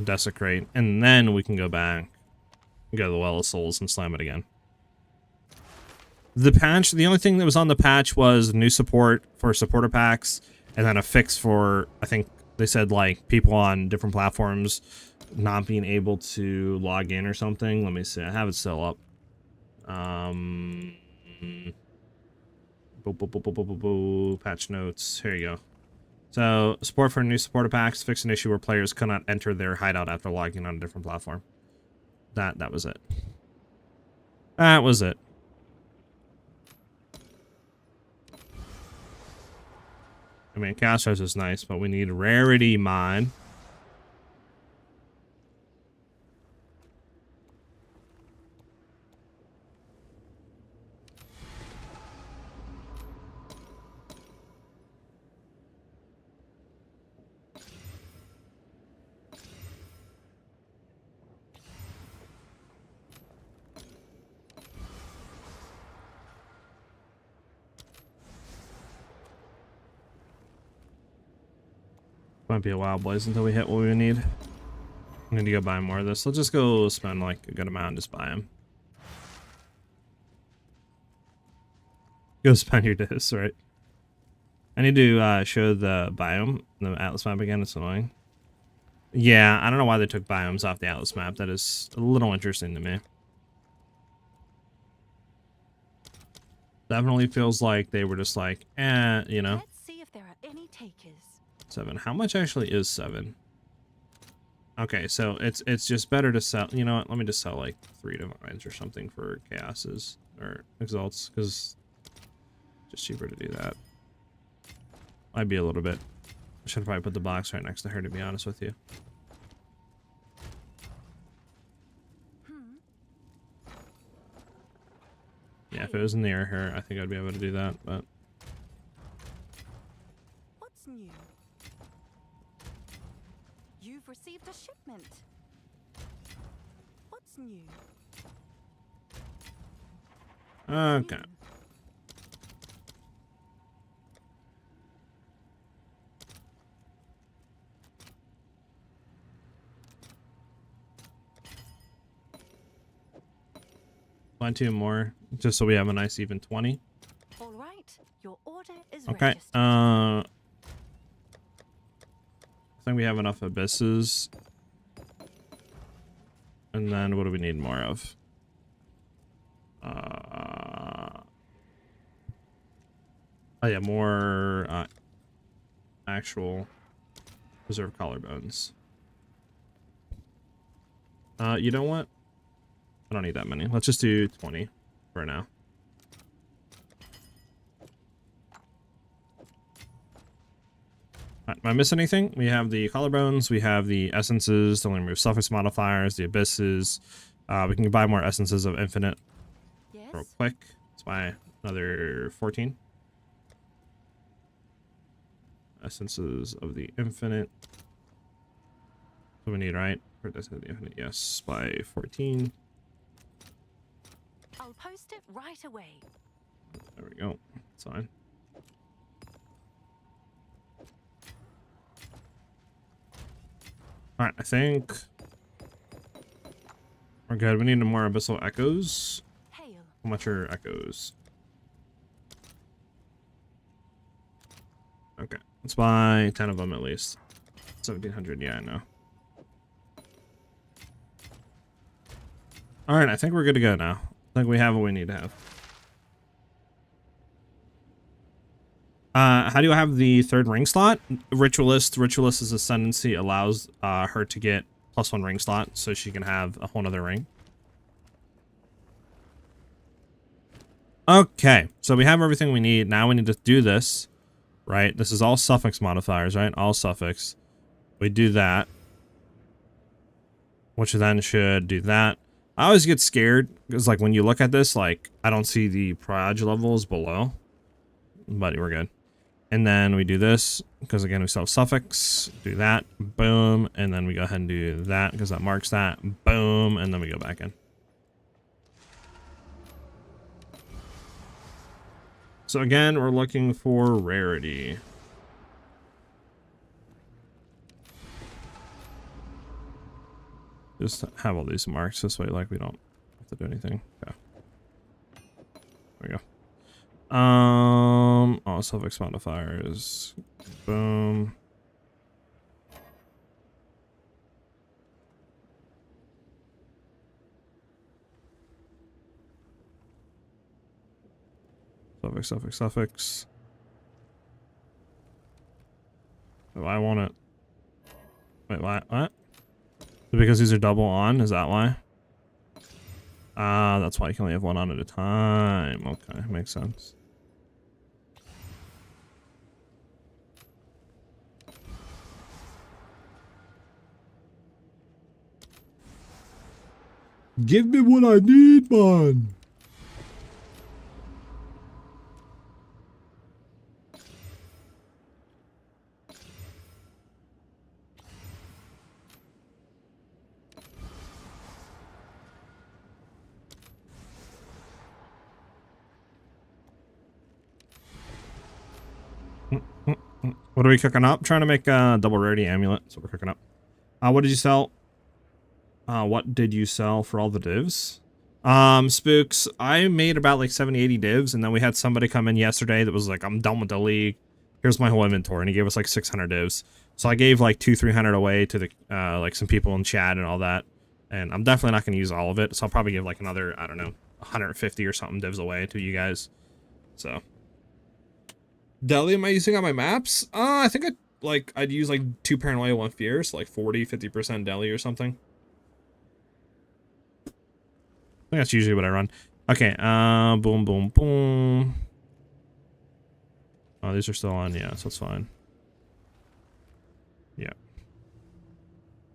Desecrate, and then we can go back. Go to the Well of Souls and slam it again. The patch, the only thing that was on the patch was new support for supporter packs, and then a fix for, I think they said, like, people on different platforms not being able to log in or something. Let me see. I have it still up. Patch notes. Here you go. So, support for new supporter packs. Fix an issue where players cannot enter their hideout after logging on a different platform. That was it. That was it. I mean, Castros is nice, but we need rarity mod. Might be a while, boys, until we hit what we need. I need to go buy more of this. Let's just go spend like a good amount and just buy them. Go spend your discs, right? I need to show the biome, the Atlas map again. It's annoying. Yeah, I don't know why they took biomes off the Atlas map. That is a little interesting to me. Definitely feels like they were just like, you know. Let's see if there are any takers. 7. How much actually is 7? Okay, so it's just better to sell. You know what? Let me just sell like 3 divines or something for chaoses or exalts, because it's just cheaper to do that. Might be a little bit. I should probably put the box right next to her, to be honest with you. Yeah, if it was near her, I think I'd be able to do that, but... What's new? You've received a shipment. What's new? Okay. Find 2 more, just so we have a nice even 20. All right, your order is Okay, registered. I think we have enough abysses. And then what do we need more of? Oh yeah, more actual reserve collarbones. You know what? I don't need that many. Let's just do 20 for now. Am I missing anything? We have the collarbones, we have the essences, the remove suffix modifiers, the abysses. We can buy more essences of infinite Yes. real quick. Let's buy another 14. Essences of the infinite. What we need, right? For this of the infinite, yes. By 14. I'll post it right away. There we go. It's fine. Alright, I think we're good. We need more abyssal echoes. Hail. How much are echoes? Okay, let's buy 10 of them at least. 1700, yeah, I know. Alright, I think we're good to go now. I think we have what we need to have. How do I have the 3rd ring slot? Ritualist. Ritualist's ascendancy allows her to get +1 ring slot, so she can have a whole nother ring. Okay, so we have everything we need. Now we need to do this, right? This is all suffix modifiers, right? All suffix. We do that, which then should do that. I always get scared because, like, when you look at this, like, I don't see the proj levels below, but we're good. And then we do this because, again, we still have suffix. Do that, boom, and then we go ahead and do that because that marks that, boom, and then we go back in. So again, we're looking for rarity. Just have all these marks this way, like we don't have to do anything. Okay. There we go. All suffix modifiers. Boom. Suffix, suffix, suffix. Oh, I want it. Wait, what? Because these are double on, is that why? That's why you can only have one on at a time. Okay, makes sense. Give me what I need, man. What are we cooking up? Trying to make a double rarity amulet. That's what we're cooking up. What did you sell? What did you sell for all the divs? Spooks, I made about like 70, 80 divs, and then we had somebody come in yesterday that was like, I'm done with the league. Here's my whole inventory, and he gave us like 600 divs. So I gave like 200-300 away to the like some people in chat and all that. And I'm definitely not going to use all of it, so I'll probably give like another, I don't know, 150 or something divs away to you guys. So Deli am I using on my maps? I think I'd use like 2 paranoia, 1 fear, so like 40-50% deli or something. I think that's usually what I run. Okay, boom, boom, boom. Oh, these are still on, yeah, so it's fine. Yeah.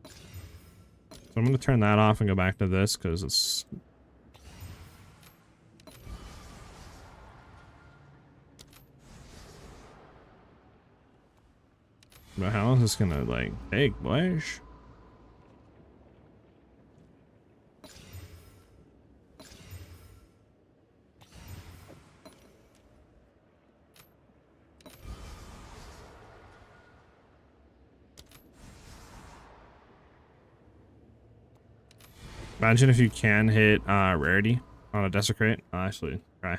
So I'm gonna turn that off and go back to this because it's. But how is this gonna like take place? Imagine if you can hit rarity on a desecrate. Actually, try.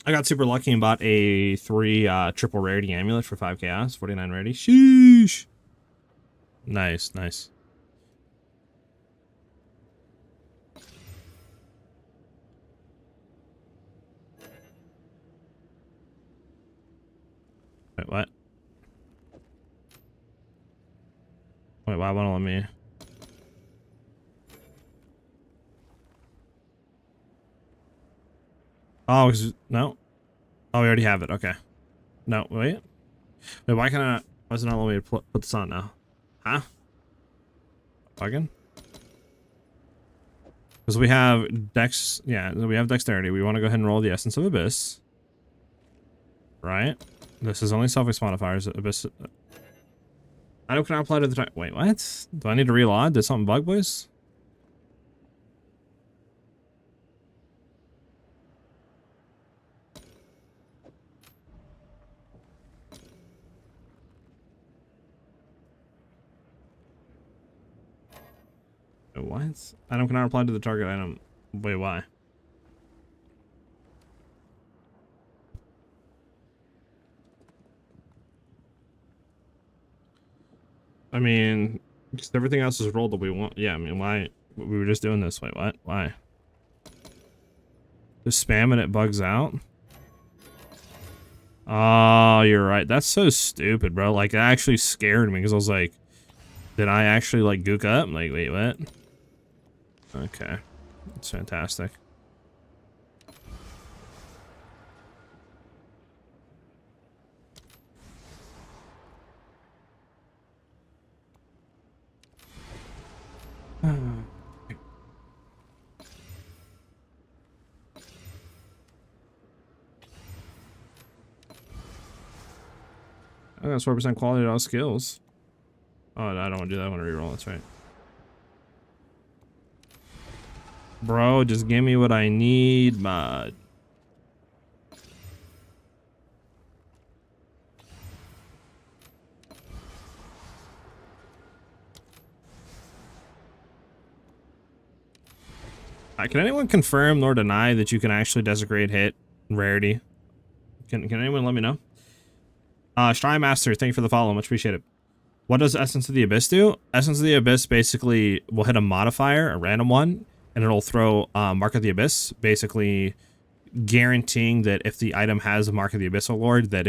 I got super lucky and bought a 3 triple rarity amulet for 5 chaos, 49 rarity. Sheesh. Nice, nice. Wait, what? Wait, why won't it let me? Oh, no. Oh, we already have it. Okay. No, wait. Wait, why can't I? Why is it not letting me put this on now? Huh? Again? Because we have dex. Yeah, we have dexterity. We want to go ahead and roll the essence of abyss. Right? This is only self-ex modifiers. Abyss. I don't can I apply to the. Wait, what? Do I need to reload? Did something bug, boys? What? Item cannot apply to the target item. Wait, why? I mean, just everything else is rolled that we want. Yeah, I mean, why? We were just doing this. Wait, what? Why? Just spam and it bugs out? Oh, you're right. That's so stupid, bro. Like, it actually scared me because I was like, did I actually, like, gook up? Like, wait, what? Okay. That's fantastic. I got 4% quality to all skills. Oh, I don't want to do that. I want to reroll. That's right. Bro, just give me what I need, mod. Can anyone confirm nor deny that you can actually desecrate hit rarity? Can anyone let me know? Shrine Master, thank you for the follow. Much appreciated. What does Essence of the Abyss do? Essence of the Abyss basically will hit a modifier, a random one, and it'll throw Mark of the Abyss, basically guaranteeing that if the item has a Mark of the Abyss Lord, that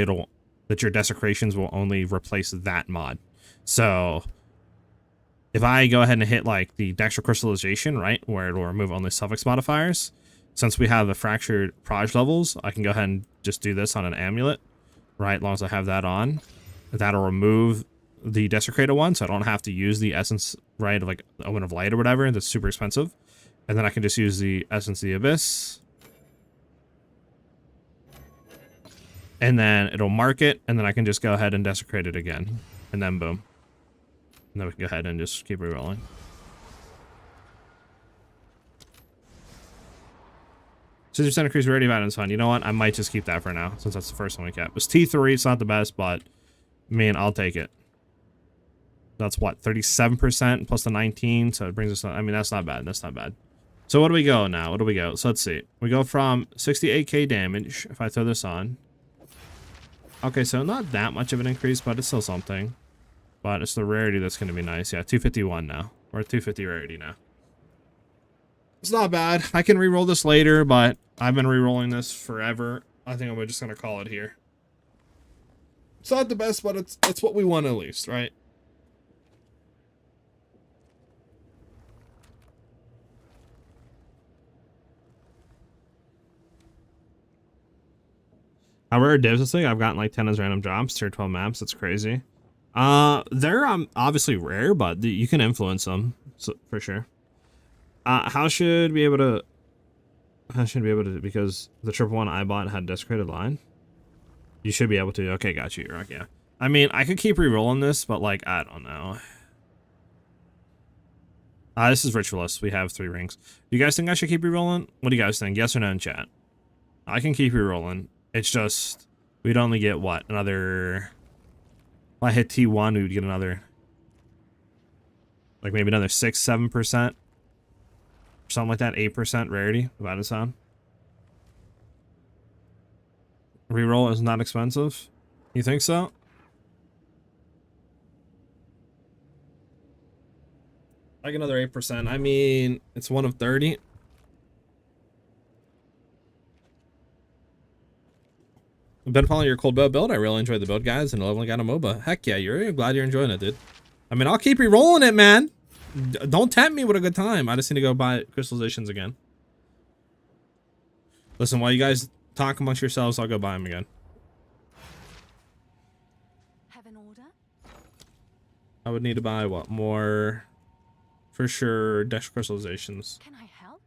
your desecrations will only replace that mod. So if I go ahead and hit like the Dexter Crystallization, right, where it will remove only suffix modifiers, since we have the fractured proj levels, I can go ahead and just do this on an amulet, right, as long as I have that on. That'll remove the desecrated one, so I don't have to use the essence, right, of like Omen of Light or whatever, that's super expensive. And then I can just use the Essence of the Abyss. And then it'll mark it, and then I can just go ahead and desecrate it again. And then boom. And then we can go ahead and just keep rerolling. 60% increase rarity of items fine. You know what? I might just keep that for now, since that's the first one we kept. It's T3, it's not the best, but man, I'll take it. That's what, 37% plus the 19. So it brings us, I mean, that's not bad. That's not bad. So what do we go now? What do we go? So let's see. We go from 68k damage if I throw this on. Okay, so not that much of an increase, but it's still something. But it's the rarity that's going to be nice. Yeah, 251 now. We're at 250 rarity now. It's not bad. I can re-roll this later, but I've been re-rolling this forever. I think I'm just going to call it here. It's not the best, but it's what we want at least, right? How rare divs this thing? I've gotten like 10 as random drops, tier 12 maps. That's crazy. They're obviously rare, but you can influence them, so, for sure. How should we be able to? Because the triple one I bought had desecrated line. You should be able to. Okay, got you, Rock. Yeah. I mean, I could keep re-rolling this, but like I don't know. This is Ritualist. We have 3 rings. Do you guys think I should keep re-rolling? What do you guys think? Yes or no in chat? I can keep re-rolling. It's just we'd only get what, another. If I hit T1, we would get another, like maybe another 6-7%, something like that. 8% rarity. About to sound. Reroll is not expensive. You think so? Like another 8%. I mean, it's 1 of 30. I've been following your cold bow build. I really enjoyed the build, guys, and leveling got a MOBA. Heck yeah, I'm glad you're enjoying it, dude. I mean, I'll keep re-rolling it, man. Don't tempt me with a good time. I just need to go buy crystallizations again. Listen, while you guys talk amongst yourselves, I'll go buy them again. Have an order? I would need to buy, what, more? For sure, Dex crystallizations. Can I help?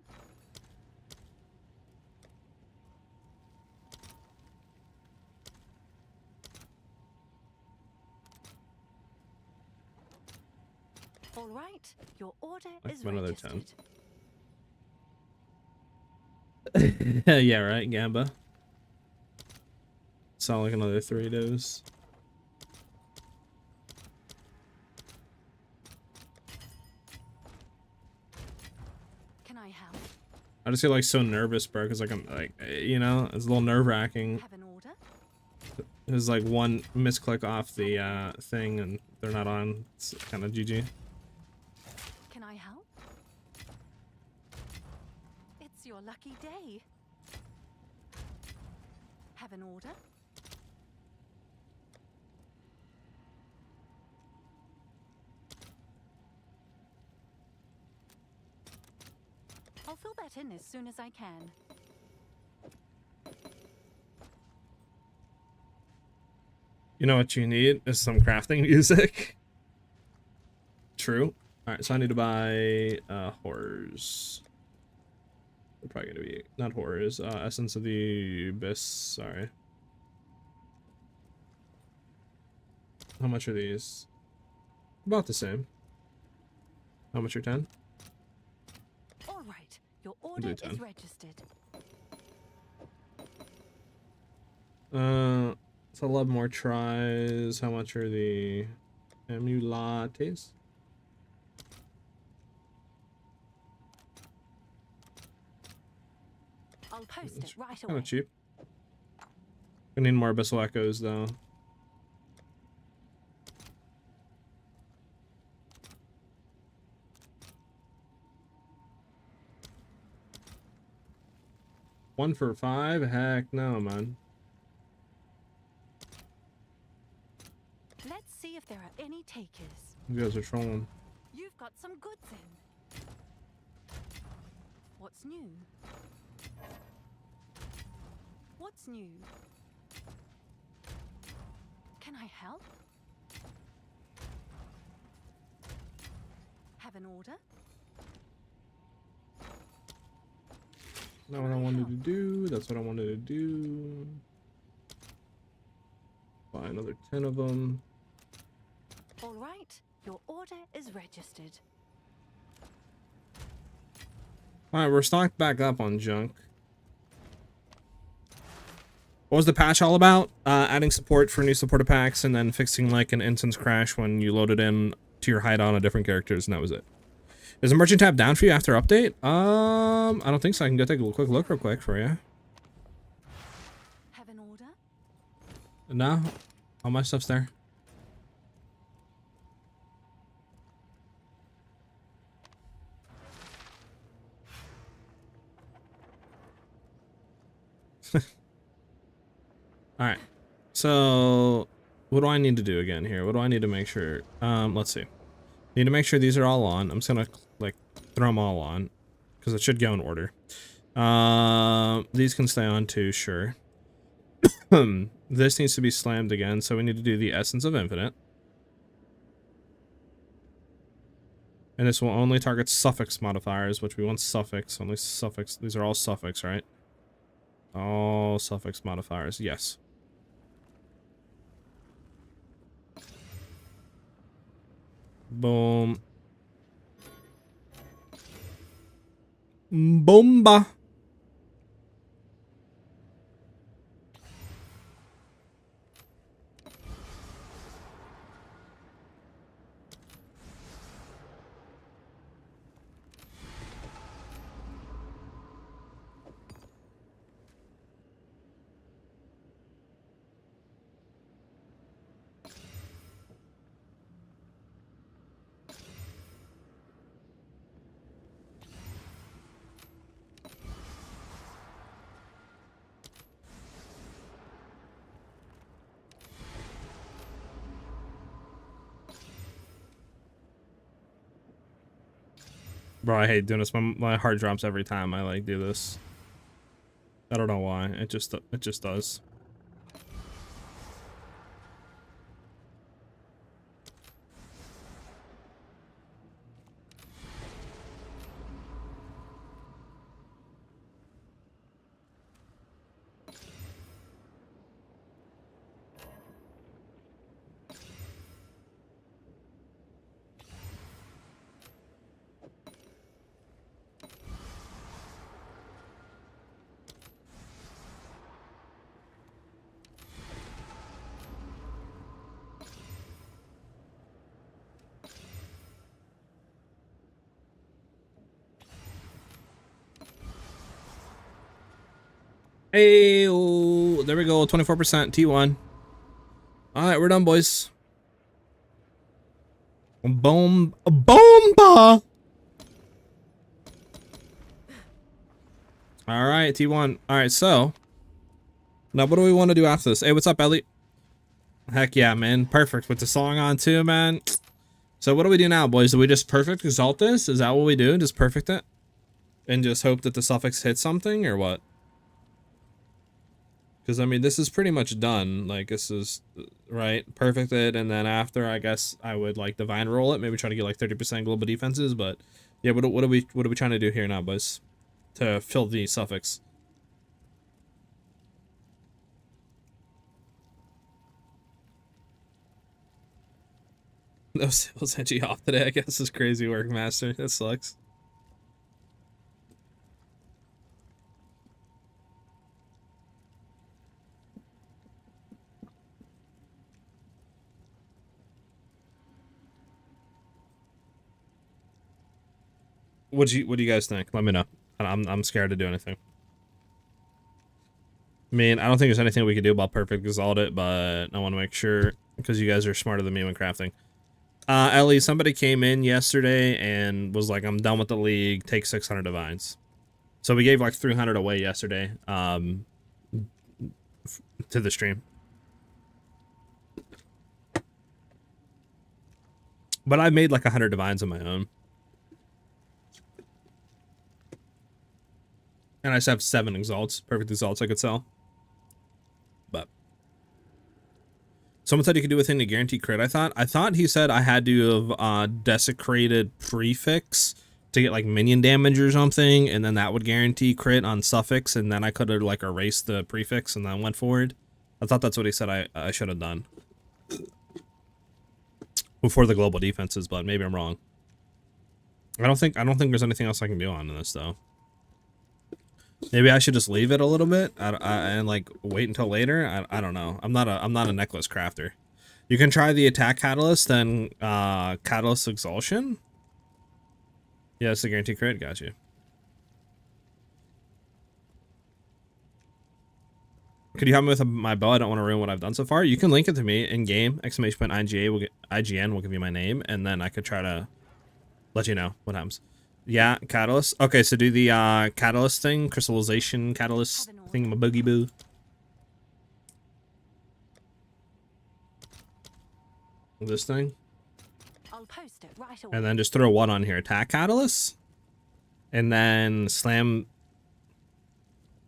All right, your order Like is another registered. 10. Yeah, right, Gamba. Sound like another 3 does. Can I help? I just get like so nervous, bro, because like I'm like, you know, it's a little nerve-wracking. Have an order? There's like one misclick off the thing and they're not on. It's kind of GG. Can I help? It's your lucky day. Have an order? I'll fill that in as soon as I can. You know what you need is some crafting music. True. All right, so I need to buy horrors. They're probably gonna be not horrors. Essence of the Abyss. Sorry. How much are these? About the same. How much are 10? All right, your do order 10. is registered. So 11 more tries. How much are the Amulets? I'll post it right Kind away. of cheap. We need more Abyssal Echoes though. One for 5? Heck no, man. Let's see if there are any takers. You guys are trolling. You've got some goods in. What's new? What's new? Can I help? Have an order? Not what I wanted to do. That's what I wanted to do. Buy another 10 of them. All right, your order is registered. Alright, we're stocked back up on junk. What was the patch all about? Adding support for new supporter packs and then fixing like an instance crash when you load it in to your hideout on different characters, and that was it. Is the merchant tab down for you after update? I don't think so. I can go take a quick look real quick for you. Have an order? No, all my stuff's there. All right. So, what do I need to do again here? What do I need to make sure? Let's see. Need to make sure these are all on. I'm just gonna like throw them all on because it should go in order. These can stay on too, sure. This needs to be slammed again, so we need to do the Essence of Infinite. And this will only target suffix modifiers, which we want suffix, only suffix. These are all suffix, right? All suffix modifiers, yes. Boom. Bomba. Bro, I hate doing this. My heart drops every time I like do this. I don't know why. It just does. Hey, oh, there we go. 24% T1. All right, we're done, boys. Boom, bomba. All right, T1. All right, so now what do we want to do after this? Hey, what's up, Ellie? Heck yeah, man. Perfect with the song on too, man. So what do we do now, boys? Do we just perfect exalt this? Is that what we do? Just perfect it? And just hope that the suffix hits something, or what? Because, I mean, this is pretty much done. Like, this is, right? Perfected, and then after, I guess, I would, like, divine roll it. Maybe try to get, like, 30% global defenses, but... Yeah, what are we trying to do here now, boys? To fill the suffix. No sales edgy off today, I guess, is crazy work, Master. That sucks. What do you guys think? Let me know. I'm scared to do anything. I mean, I don't think there's anything we can do about perfect exalt it, but I want to make sure because you guys are smarter than me when crafting. Ellie, somebody came in yesterday and was like, "I'm done with the league. Take 600 divines." So we gave like 300 away yesterday. To the stream. But I made like 100 divines on my own. And I just have 7 exalts, perfect exalts I could sell. But someone said you could do within a guaranteed crit. I thought he said I had to have desecrated prefix to get like minion damage or something, and then that would guarantee crit on suffix, and then I could have like erased the prefix and then went forward. I thought that's what he said I should have done before the global defenses, but maybe I'm wrong. I don't think there's anything else I can do on this though. Maybe I should just leave it a little bit and like wait until later. I don't know. I'm not a necklace crafter. You can try the attack catalyst, then catalyst exhaustion. Yes, the guarantee crit. Got you. Could you help me with my bow? I don't want to ruin what I've done so far. You can link it to me in game. !IGA will get IGN will give you my name, and then I could try to let you know what happens. Yeah, catalyst. Okay, so do the catalyst thing, crystallization catalyst thing, my boogie boo. This thing. I'll post it right away. And then just throw one on here. Attack catalyst. And then slam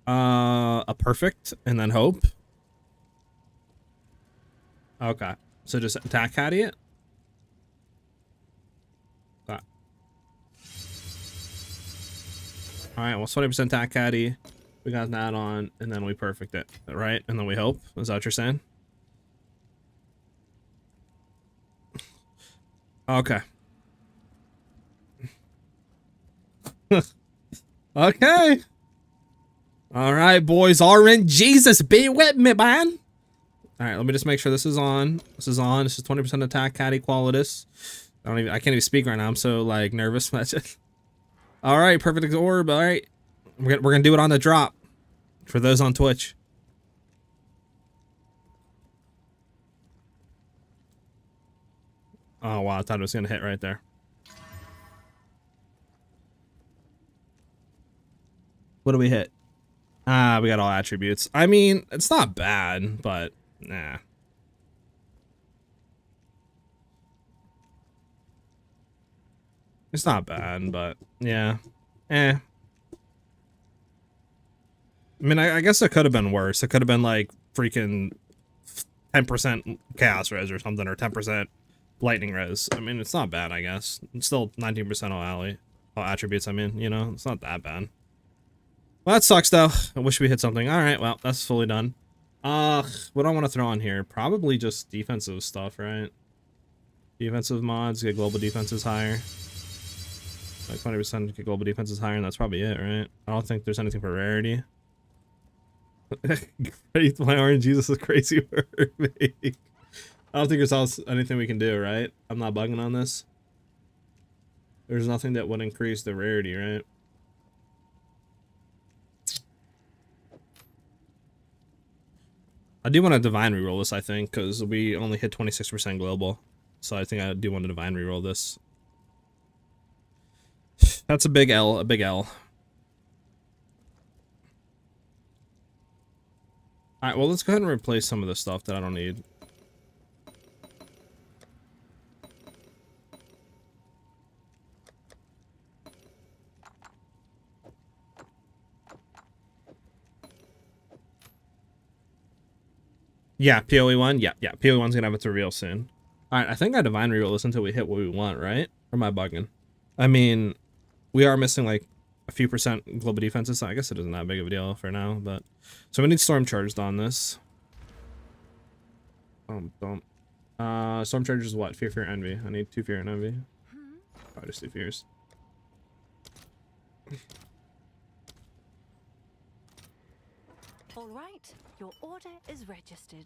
a perfect and then hope. Okay. So just attack caddy it. Okay. Alright, well 20% attack caddy. We got that on, and then we perfect it, right? And then we hope. Is that what you're saying? Okay. Okay. All right, boys. RN Jesus, be with me, man. All right, let me just make sure this is on. This is on. This is 20% attack, caddy qualitas. I can't even speak right now. I'm so like nervous. All right, perfect orb. All right, we're gonna do it on the drop for those on Twitch. Oh wow, I thought it was gonna hit right there. What do we hit? Ah, we got all attributes. I mean, it's not bad, but nah. It's not bad, but yeah. Eh. I mean, I guess it could have been worse. It could have been like freaking 10% chaos res or something, or 10% lightning res. I mean, it's not bad, I guess. It's still 19% all attributes, I mean, you know, it's not that bad. Well, that sucks though. I wish we hit something. All right, well, that's fully done. What do I want to throw on here? Probably just defensive stuff, right? Defensive mods, get global defenses higher. Like 20% get global defenses higher, and that's probably it, right? I don't think there's anything for rarity. Great, my RNGesus is crazy for me. I don't think there's else anything we can do, right? I'm not bugging on this. There's nothing that would increase the rarity, right? I do want to divine reroll this, I think, because we only hit 26% global. So I think I do want to divine reroll this. That's a big L, a big L. Alright, well, let's go ahead and replace some of the stuff that I don't need. Yeah, PoE 1. Yeah, PoE 1's gonna have its reveal soon. Alright, I think I divine reroll this until we hit what we want, right? Or am I bugging? I mean, we are missing like a few percent global defenses, so I guess it isn't that big of a deal for now, but... So we need storm charged on this. Storm charge is what? Fear, fear, envy. I need 2 fear and envy. Probably just 2 fears. All right, your order is registered.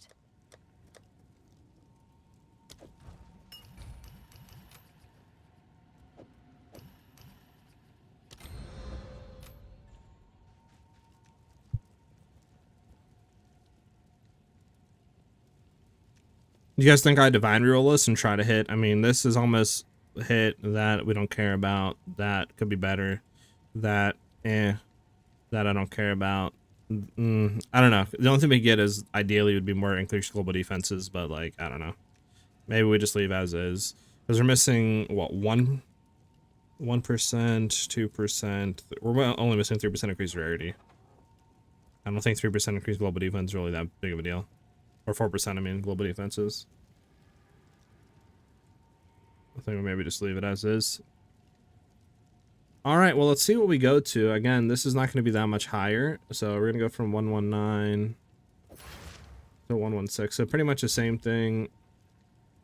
Do you guys think I divine reroll this and try to hit? I mean, this is almost hit. That we don't care about. That could be better. That, that I don't care about. I don't know. The only thing we get is ideally would be more increased global defenses, but like, I don't know. Maybe we just leave as is. Because we're missing, what, 1%, 2%. We're only missing 3% increased rarity. I don't think 3% increased global defense is really that big of a deal. Or 4%, I mean, global defenses. I think we'll maybe just leave it as is. Alright, well, let's see what we go to. Again, this is not going to be that much higher. So we're going to go from 119 to 116. So pretty much the same thing.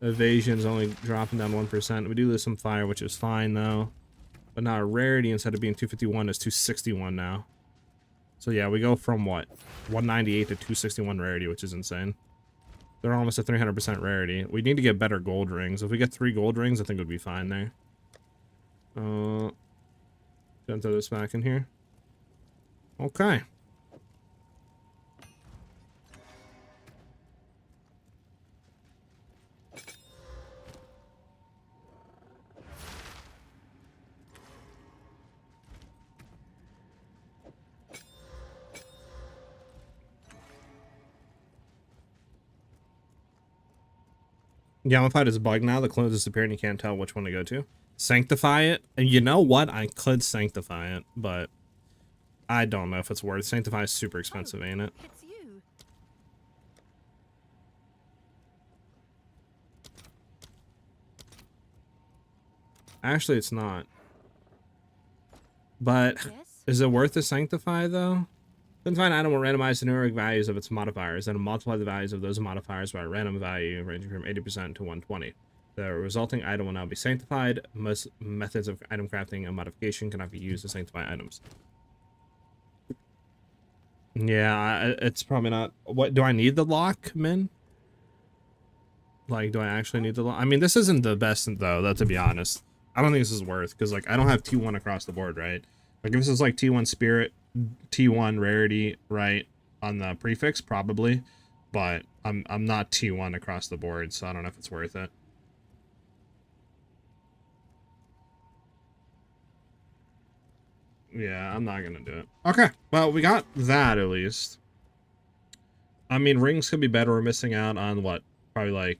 Evasion's only dropping down 1%. We do lose some fire, which is fine, though. But now our rarity, instead of being 251, is 261 now. So yeah, we go from, what, 198 to 261 rarity, which is insane. They're almost at 300% rarity. We need to get better gold rings. If we get 3 gold rings, I think we'd be fine there. Don't throw this back in here. Okay. Gamified is bugged now. The clones disappear and you can't tell which one to go to. Sanctify it. And you know what? I could sanctify it, but I don't know if it's worth. Sanctify is super expensive, ain't it? It's you. Actually, it's not. But Yes? is it worth to sanctify though? Then find item will randomize the numeric values of its modifiers and multiply the values of those modifiers by a random value ranging from 80% to 120. The resulting item will now be sanctified. Most methods of item crafting and modification cannot be used to sanctify items. Yeah, it's probably not. What do I need the lock, Min? Like, do I actually need the lock? I mean, this isn't the best though, to be honest. I don't think this is worth, because like I don't have T1 across the board, right? Like if this is like T1 spirit, T1 rarity, right, on the prefix, probably, but I'm not T1 across the board, so I don't know if it's worth it. Yeah, I'm not gonna do it. Okay, well, we got that at least. I mean, rings could be better. We're missing out on what? Probably like,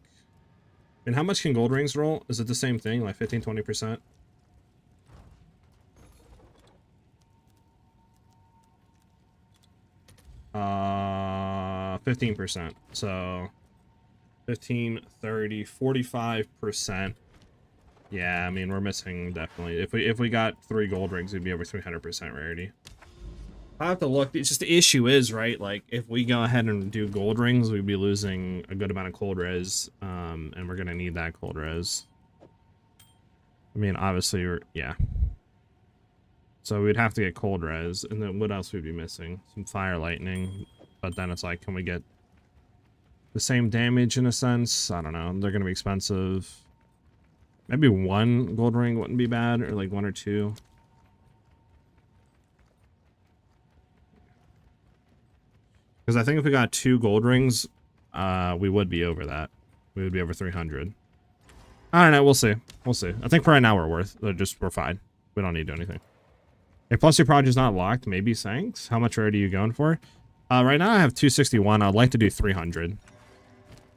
I mean, how much can gold rings roll? Is it the same thing, like 15-20%? Uh, 15%. So 15, 30, 45%. Yeah, I mean, we're missing definitely. If we got 3 gold rings, we'd be over 300% rarity. I have to look. It's just the issue is, right, like if we go ahead and do gold rings, we'd be losing a good amount of cold res, and we're gonna need that cold res. I mean, obviously, yeah. So we'd have to get cold res, and then what else would we be missing? Some fire lightning, but then it's like, can we get the same damage in a sense? I don't know. They're gonna be expensive. Maybe 1 gold ring wouldn't be bad, or like 1 or 2. Because I think if we got 2 gold rings, we would be over that. We would be over 300. I don't know. We'll see. We'll see. I think for right now we're we're fine. We don't need to do anything. If plus your project is not locked, maybe Sanks. How much rarity are you going for? Right now I have 261. I'd like to do 300.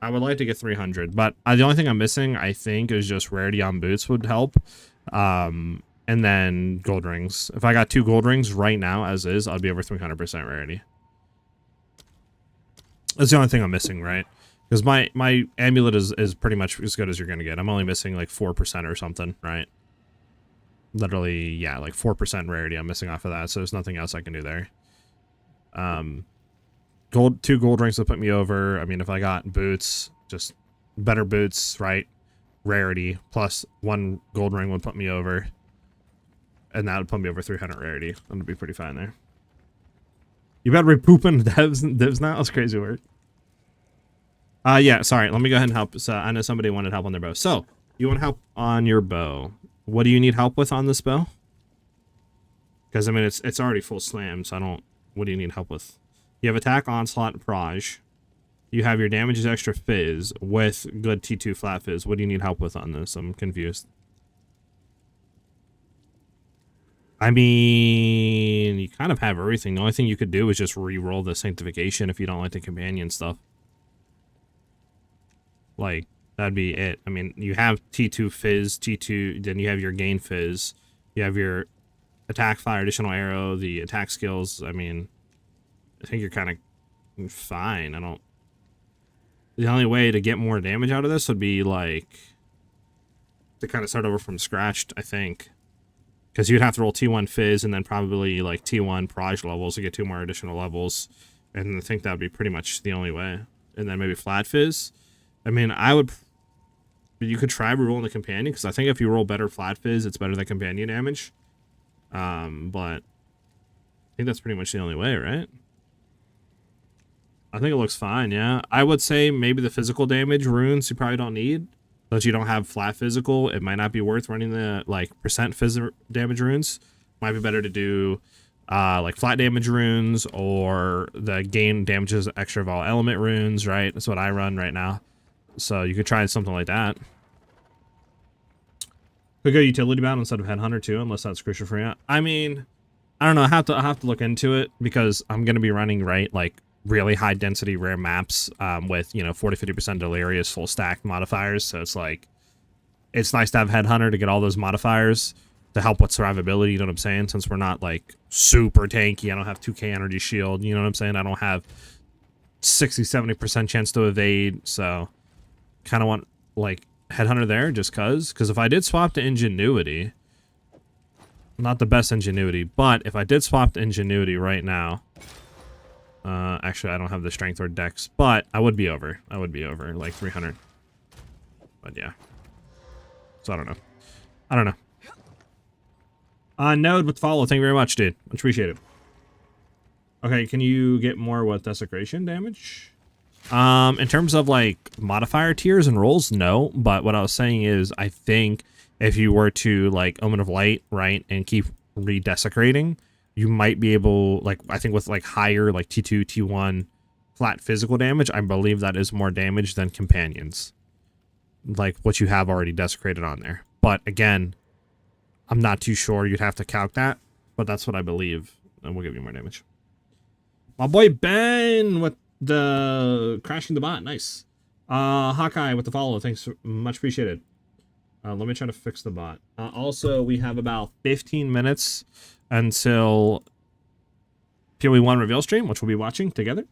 I would like to get 300, but the only thing I'm missing, I think, is just rarity on boots would help. And then gold rings. If I got 2 gold rings right now, as is, I'd be over 300% rarity. That's the only thing I'm missing, right? Because my amulet is pretty much as good as you're going to get. I'm only missing like 4% or something, right? Literally, yeah, like 4% rarity I'm missing off of that, so there's nothing else I can do there. 2 gold rings would put me over. I mean, if I got boots, just better boots, right? Rarity, plus 1 gold ring would put me over. And that would put me over 300 rarity. I'm going to be pretty fine there. You better be pooping divs now? That's crazy word. Yeah, sorry. Let me go ahead and help. So I know somebody wanted help on their bow. So, you want help on your bow. What do you need help with on this bow? Because, I mean, it's already full slam, so I don't... What do you need help with? You have attack, onslaught, and proj. You have your damage is extra fizz with good T2 flat fizz. What do you need help with on this? I'm confused. I mean, you kind of have everything. The only thing you could do is just re-roll the sanctification if you don't like the companion stuff. Like, that'd be it. I mean, you have T2 fizz, T2, then you have your gain fizz. You have your attack, fire, additional arrow, the attack skills. I mean, I think you're kind of fine. I don't... The only way to get more damage out of this would be, like, to kind of start over from scratch, I think. Because you'd have to roll T1 fizz and then probably, like, T1 proj levels to get 2 more additional levels. And I think that would be pretty much the only way. And then maybe flat fizz. I mean, I would... You could try re-rolling the companion, because I think if you roll better flat fizz, it's better than companion damage. But I think that's pretty much the only way, right? I think it looks fine, yeah. I would say maybe the physical damage runes you probably don't need. Since you don't have flat physical, it might not be worth running the like percent physical damage runes. Might be better to do like flat damage runes or the gain damages extra of all element runes, right? That's what I run right now. So you could try something like that. Could go utility bound instead of headhunter too, unless that's crucial for you. I mean, I don't know. I have to look into it because I'm gonna be running like really high density rare maps with 40-50% delirious full stack modifiers. So it's like it's nice to have headhunter to get all those modifiers to help with survivability. You know what I'm saying? Since we're not like super tanky, I don't have 2k energy shield. You know what I'm saying? I don't have 60-70% chance to evade. So kind of want like headhunter there just because if I did swap to ingenuity, not the best ingenuity, but if I did swap to ingenuity right now, actually I don't have the strength or dex, but I would be over like 300. But yeah, so I don't know. Node with follow, thank you very much, dude. Much appreciated. Okay, can you get more with desecration damage? In terms of like modifier tiers and rolls, no. But what I was saying is, I think if you were to like Omen of Light, right, and keep redesecrating, you might be able, like, I think with like higher like T2, T1 flat physical damage, I believe that is more damage than companions, like what you have already desecrated on there. But again, I'm not too sure. You'd have to calc that, but that's what I believe, and we'll give you more damage. My boy Ben with the crashing the bot, nice. Hawkeye with the follow, thanks, much appreciated. Let me try to fix the bot. Also, we have about 15 minutes until PoE 1 reveal stream, which we'll be watching together.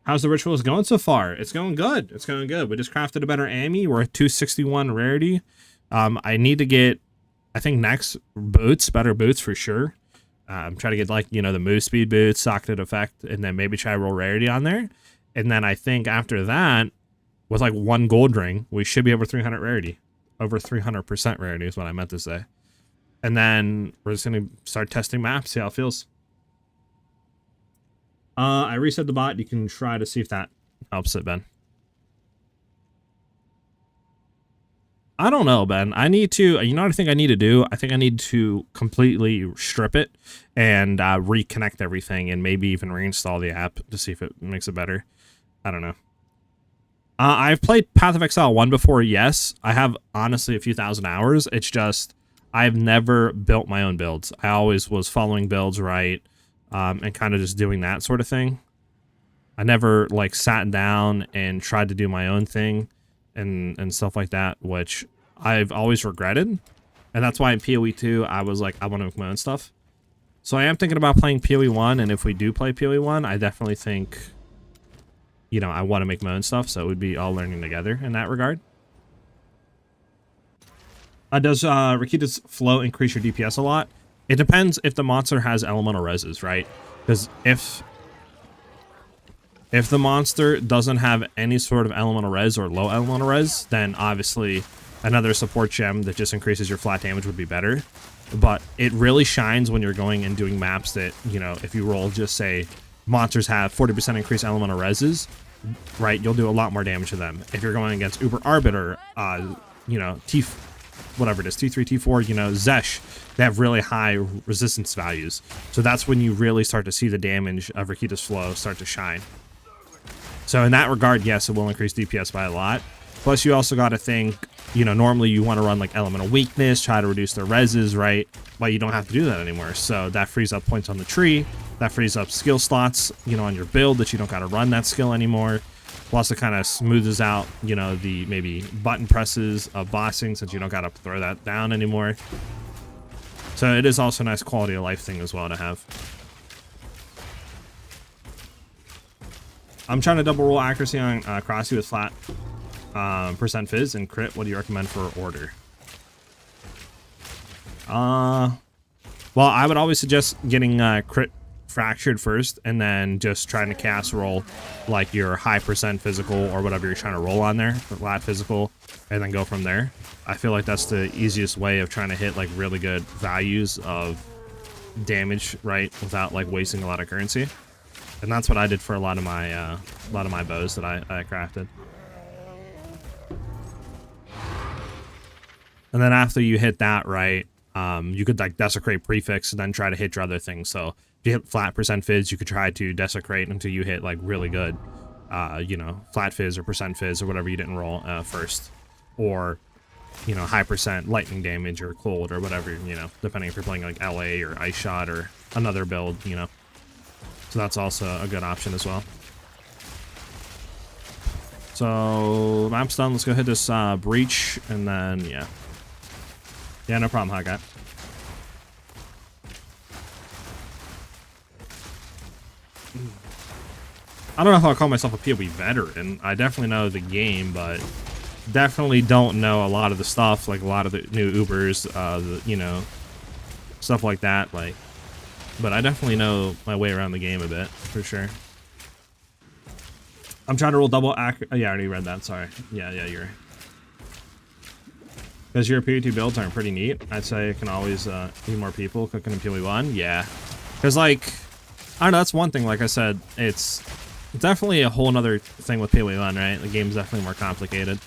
How's the rituals going so far? It's going good. It's going good. We just crafted a better Ami. We're at 261 rarity. I need to get, I think next, boots, better boots for sure. I'm trying to get like, the move speed boots, socketed effect, and then maybe try roll rarity on there. And then I think after that, with like 1 gold ring, we should be over 300 rarity. Over 300% rarity is what I meant to say. And then we're just going to start testing maps, see how it feels. I reset the bot. You can try to see if that helps it, Ben. I don't know, Ben. I need to, you know what I think I need to do? I think I need to completely strip it and reconnect everything and maybe even reinstall the app to see if it makes it better. I don't know. I've played Path of Exile 1 before, yes. I have, honestly, a few thousand hours. It's just, I've never built my own builds. I always was following builds, right, and kind of just doing that sort of thing. I never, like, sat down and tried to do my own thing and stuff like that, which I've always regretted. And that's why in PoE 2, I was like, I want to make my own stuff. So I am thinking about playing PoE 1, and if we do play PoE 1, I definitely think, I want to make my own stuff, so it would be all learning together in that regard. Does Rakita's flow increase your DPS a lot? It depends if the monster has elemental reses, right? Because if the monster doesn't have any sort of elemental res or low elemental res, then obviously another support gem that just increases your flat damage would be better. But it really shines when you're going and doing maps that, if you roll, just say, monsters have 40% increased elemental reses, right? You'll do a lot more damage to them. If you're going against Uber Arbiter, whatever it is, T3, T4, Zesh, they have really high resistance values. So that's when you really start to see the damage of Rakita's flow start to shine. So in that regard, yes, it will increase DPS by a lot. Plus, you also got to think, normally you want to run like elemental weakness, try to reduce their reses, right? But you don't have to do that anymore. So that frees up points on the tree. That frees up skill slots, on your build that you don't got to run that skill anymore. Plus, it kind of smoothes out, the maybe button presses of bossing since you don't got to throw that down anymore. So it is also a nice quality of life thing as well to have. I'm trying to double roll accuracy on Crossy with flat percent fizz and crit. What do you recommend for order? Well, I would always suggest getting crit fractured first and then just trying to cast roll like your high percent physical or whatever you're trying to roll on there, flat physical, and then go from there. I feel like that's the easiest way of trying to hit like really good values of damage, right, without like wasting a lot of currency. And that's what I did for a lot of my bows that I crafted. And then after you hit that, right, you could like desecrate prefix and then try to hit your other things. So if you hit flat percent fizz, you could try to desecrate until you hit like really good, you know, flat fizz or percent fizz or whatever you didn't roll first. Or, you know, high percent lightning damage or cold or whatever, you know, depending if you're playing like LA or Iceshot or another build, you know. So that's also a good option as well. So map's done. Let's go hit this breach and then, yeah. Yeah, no problem, Hot Guy. I don't know if I'll call myself a PoE veteran. I definitely know the game, but definitely don't know a lot of the stuff, like a lot of the new Ubers, you know, stuff like that. Like, but I definitely know my way around the game a bit, for sure. I'm trying to roll double accurate. Oh, yeah, I already read that. Sorry. Yeah, you're right. Because your PoE2 builds aren't pretty neat. I'd say it can always be more people cooking in PoE1. Yeah. Because, like, I don't know, that's one thing. Like I said, it's definitely a whole nother thing with PoE1, right? The game's definitely more complicated.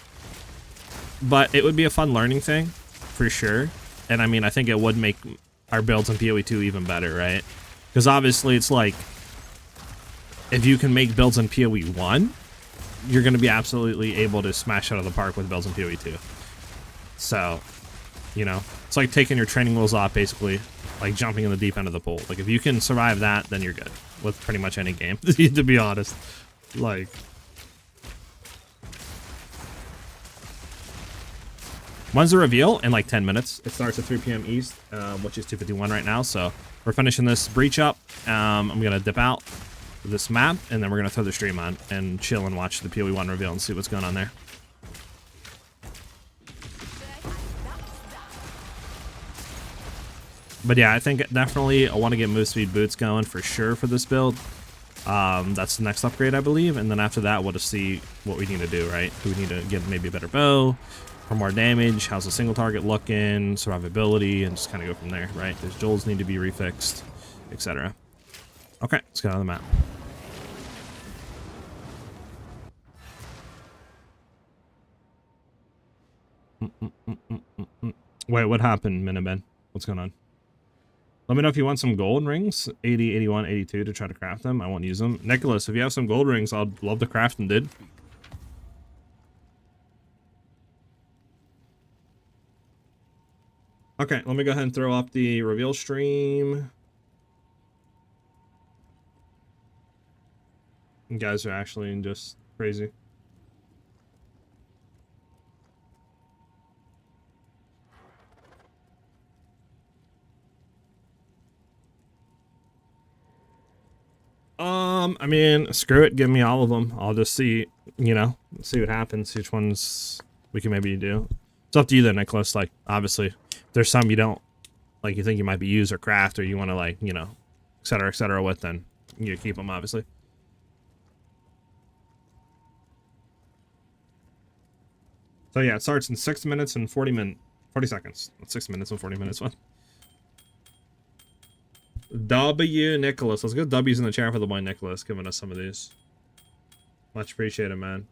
But it would be a fun learning thing, for sure. And, I mean, I think it would make our builds in PoE2 even better, right? Because, obviously, it's like, if you can make builds in PoE1, you're going to be absolutely able to smash out of the park with builds in PoE2. So, you know, it's like taking your training wheels off, basically, like jumping in the deep end of the pool. Like, if you can survive that, then you're good with pretty much any game, to be honest. Like, when's the reveal? In like 10 minutes. It starts at 3 p.m. East, which is 2:51 right now. So we're finishing this breach up. I'm going to dip out of this map, and then we're going to throw the stream on and chill and watch the PoE1 reveal and see what's going on there. But yeah, I think definitely I want to get move speed boots going for sure for this build. That's the next upgrade, I believe. And then after that, we'll just see what we need to do, right? Do we need to get maybe a better bow for more damage? How's the single target looking? Survivability, and just kind of go from there, right? Those jewels need to be refixed, etc. Okay, let's get on the map. Wait, what happened, Miniman? What's going on? Let me know if you want some gold rings, 80, 81, 82, to try to craft them. I won't use them. Nicholas, if you have some gold rings, I'd love to craft them, dude. Okay, let me go ahead and throw up the reveal stream. You guys are actually just crazy. I mean, screw it, give me all of them. I'll just see, you know, see what happens, which ones we can maybe do. It's up to you then, Nicholas. Like, obviously, if there's some you don't, like, you think you might be use or craft, or you want to, like, you know, et cetera, with, then you keep them, obviously. So yeah, it starts in 6 minutes and 40 seconds. 6 minutes and 40 minutes. What? W Nicholas. Let's get W's in the chat for the boy Nicholas giving us some of these. Much appreciated, man.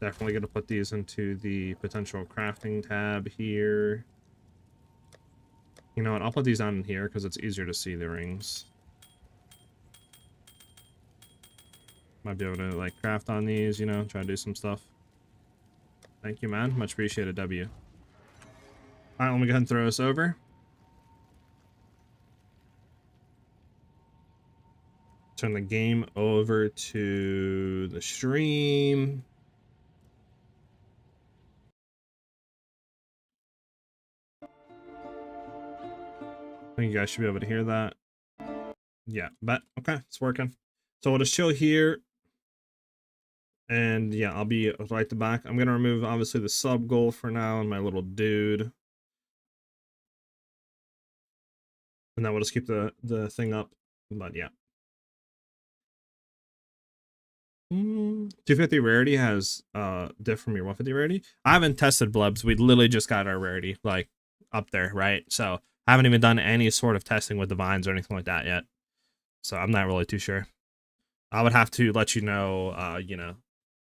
Definitely gonna put these into the potential crafting tab here. You know what? I'll put these down in here because it's easier to see the rings. Might be able to like craft on these, you know, try to do some stuff. Thank you, man. Much appreciated, W. Alright, let me go ahead and throw this over. Turn the game over to the stream. I think you guys should be able to hear that. Yeah, but okay, it's working. So we'll just chill here. And yeah, I'll be right at the back. I'm going to remove, obviously, the sub goal for now and my little dude. And then we'll just keep the thing up. But yeah. 250 rarity has diff from your 150 rarity. I haven't tested blebs. We literally just got our rarity like up there, right? So I haven't even done any sort of testing with divines or anything like that yet. So I'm not really too sure. I would have to let you know,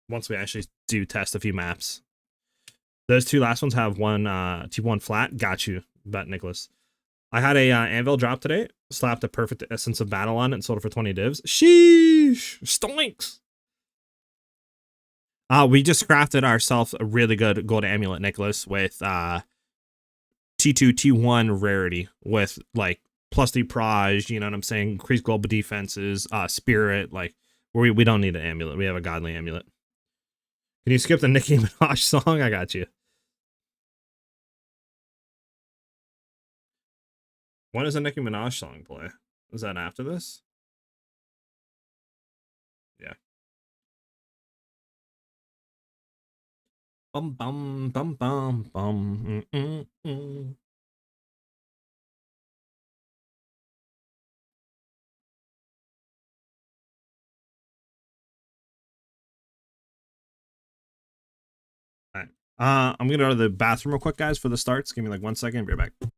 once we actually do test a few maps. Those two last ones have one T1 flat. Got you, bet Nicholas. I had a anvil drop today. Slapped a perfect essence of battle on it and sold it for 20 divs. Sheesh, stonks. We just crafted ourselves a really good gold amulet, Nicholas, with T2, T1 rarity with like plus the proj, you know what I'm saying? Increased global defenses, spirit, like we don't need an amulet. We have a godly amulet. Can you skip the Nicki Minaj song? I got you. When does a Nicki Minaj song play? Is that after this? Yeah. Bum bum bum bum bum. All right. I'm gonna go to the bathroom real quick, guys, for the starts. Give me like 1 second. Be right back.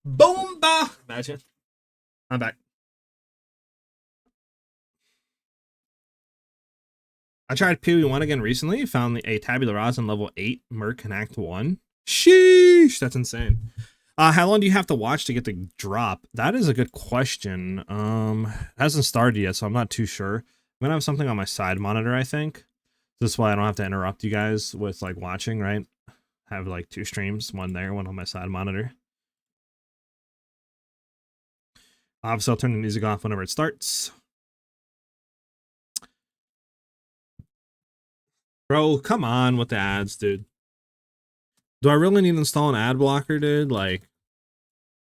Boomba! Imagine. I'm back. I tried PoE 1 again recently. Found a Tabula Rasa in level 8 Merc in Act 1. Sheesh! That's insane. How long do you have to watch to get the drop? That is a good question. Hasn't started yet, so I'm not too sure. I'm gonna have something on my side monitor, I think. This way I don't have to interrupt you guys with like watching, right? Have like 2 streams, one there, one on my side monitor. Obviously, I'll turn the music off whenever it starts. Bro, come on with the ads, dude. Do I really need to install an ad blocker, dude? Like,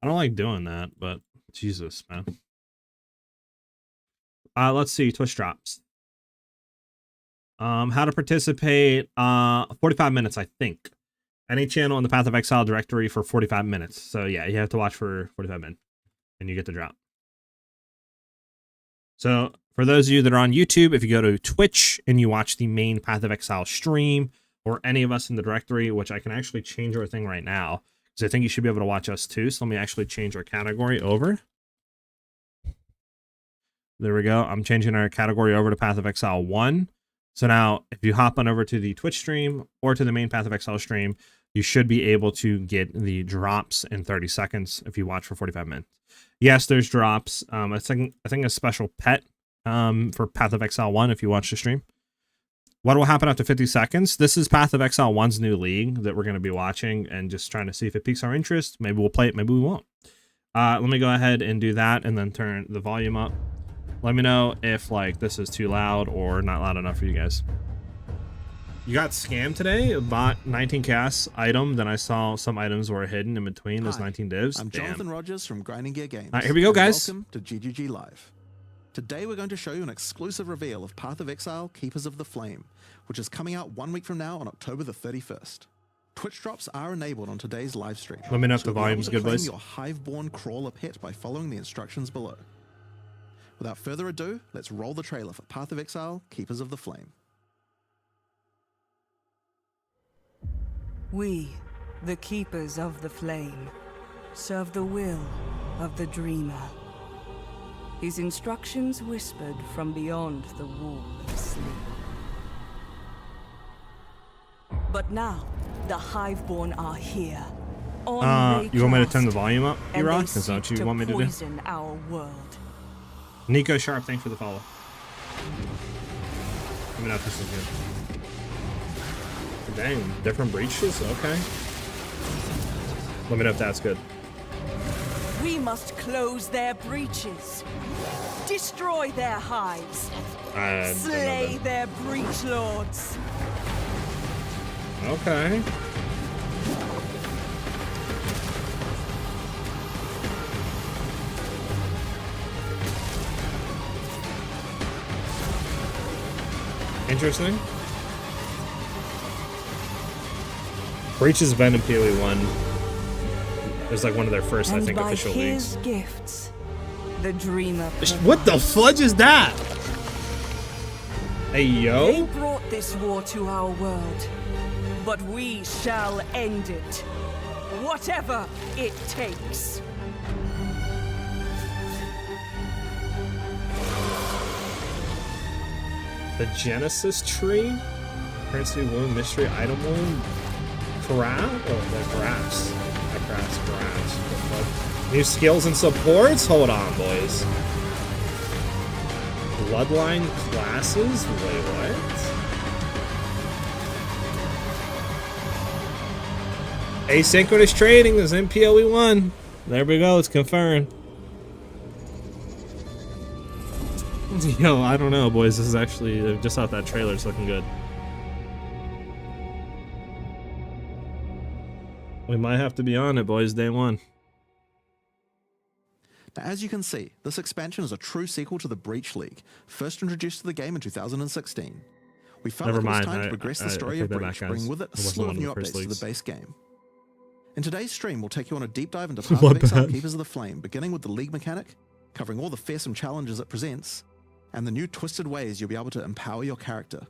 I don't like doing that, but Jesus, man. Let's see, Twitch drops. How to participate, 45 minutes, I think. Any channel in the Path of Exile directory for 45 minutes. So yeah, you have to watch for 45 minutes and you get the drop. So for those of you that are on YouTube, if you go to Twitch and you watch the main Path of Exile stream or any of us in the directory, which I can actually change our thing right now, because I think you should be able to watch us too. So let me actually change our category over. There we go. I'm changing our category over to Path of Exile 1. So now if you hop on over to the Twitch stream or to the main Path of Exile stream, you should be able to get the drops in 30 seconds if you watch for 45 minutes. Yes, there's drops. I think a special pet for Path of Exile 1 if you watch the stream. What will happen after 50 seconds? This is Path of Exile 1's new league that we're going to be watching and just trying to see if it piques our interest. Maybe we'll play it, maybe we won't. Let me go ahead and do that and then turn the volume up. Let me know if like this is too loud or not loud enough for you guys. You got scammed today? Bought 19 cast item, then I saw some items were hidden in between those 19 divs. I'm Jonathan Rogers from Grinding Gear Games. All right, here we go, guys. Welcome to GGG Live. Today we're going to show you an exclusive reveal of Path of Exile, Keepers of the Flame, which is coming out 1 week from now on October the 31st. Twitch drops are enabled on today's live stream. Let me know if the volume's good, boys. Your Hive-born crawler pet by following the instructions below. Without further ado, let's roll the trailer for Path of Exile, Keepers of the Flame. We, the Keepers of the Flame, serve the will of the Dreamer. His instructions whispered from beyond the wall of sleep. But now, the Hiveborn are here. You want me to turn the volume up, Iraq? Is that what you want me to do? Our world. Nico Sharp, thanks for the follow. Let me know if this is good. Dang, different breaches? Okay. Let me know if that's good. We must close their breaches. Destroy their hives. Slay their breach lords. Okay. Interesting. Breaches have been in PoE 1. It was like one of their first, I think, official leagues. Gifts, the Dreamer. What the fudge is that? Hey, yo. They brought this war to our world, but we shall end it, whatever it takes. The Genesis tree? Currency wound, mystery item wound. Grass? Oh, the grass. Grass. New skills and supports? Hold on, boys. Bloodline classes? Wait, what? Asynchronous trading is in PoE 1. There we go, it's confirmed. Yo, I don't know, boys. This is actually just off that trailer. It's looking good. We might have to be on it, boys. Day one. Now, as you can see, this expansion is a true sequel to the Breach League, first introduced to the game in 2016. We felt like it was time to progress the story of Breach, bringing with it a slew of new updates to the base game. In today's stream, we'll take you on a deep dive into Path of Exile, Keepers of the Flame, beginning with the league mechanic, covering all the fearsome challenges it presents, and the new twisted ways you'll be able to empower your character.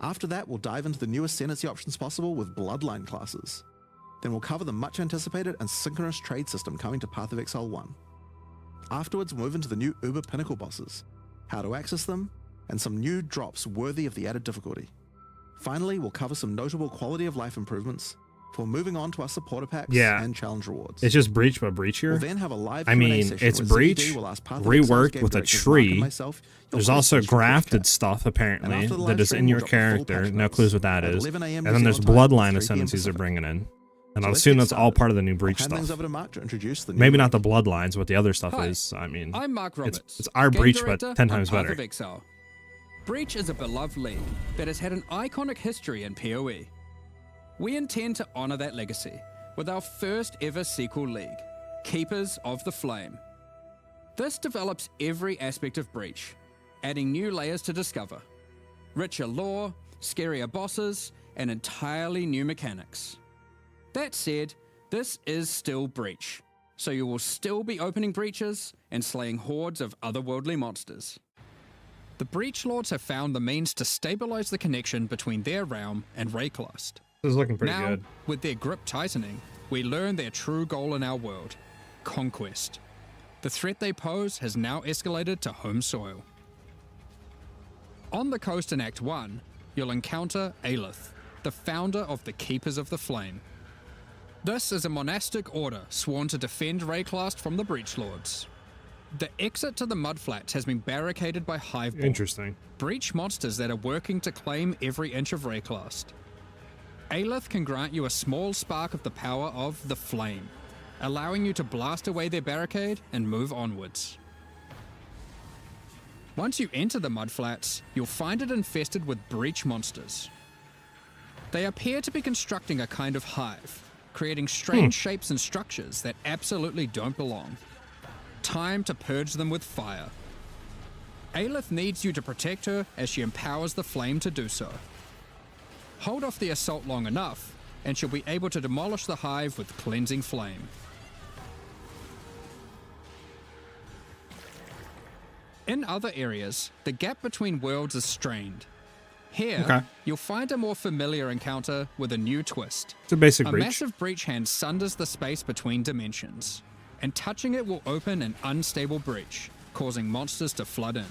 After that, we'll dive into the new ascendancy options possible with Bloodline classes. Then we'll cover the much anticipated and synchronous trade system coming to Path of Exile 1. Afterwards, we'll move into the new Uber Pinnacle bosses, how to access them, and some new drops worthy of the added difficulty. Finally, we'll cover some notable quality of life improvements before moving on to our supporter packs and challenge rewards. It's just Breach, but Breachier. We'll then have a live it's Breach reworked with a tree. There's also grafted stuff, apparently, that is in your character. No clues what that is. And then there's Bloodline ascendancies they're bringing in. And I'll assume that's all part of the new Breach stuff. Maybe not the Bloodlines, what the other stuff is. I mean, I'm Mark Roberts, it's our Breach, but 10 times better. Path of Exile. Breach is a beloved league that has had an iconic history in PoE. We intend to honor that legacy with our first ever sequel league, Keepers of the Flame. This develops every aspect of Breach, adding new layers to discover, richer lore, scarier bosses, and entirely new mechanics. That said, this is still Breach, so you will still be opening breaches and slaying hordes of otherworldly monsters. The Breach Lords have found the means to stabilize the connection between their realm and Rayclust. This is looking pretty now, good. With their grip tightening, we learn their true goal in our world, conquest. The threat they pose has now escalated to home soil. On the coast in Act 1, you'll encounter Aelith, the founder of the Keepers of the Flame. This is a monastic order sworn to defend Rayclust from the Breach Lords. The exit to the mudflats has been barricaded by Hiveborn. Interesting. Breach monsters that are working to claim every inch of Rayclast. Aelith can grant you a small spark of the power of the Flame, allowing you to blast away their barricade and move onwards. Once you enter the mudflats, you'll find it infested with breach monsters. They appear to be constructing a kind of hive, creating strange shapes and structures that absolutely don't belong. Time to purge them with fire. Aelith needs you to protect her as she empowers the Flame to do so. Hold off the assault long enough, and she'll be able to demolish the hive with Cleansing Flame. In other areas, the gap between worlds is strained. Here, you'll find a more familiar encounter with a new twist. It's a basic breach. A massive breach hand sunders the space between dimensions, and touching it will open an unstable breach, causing monsters to flood in.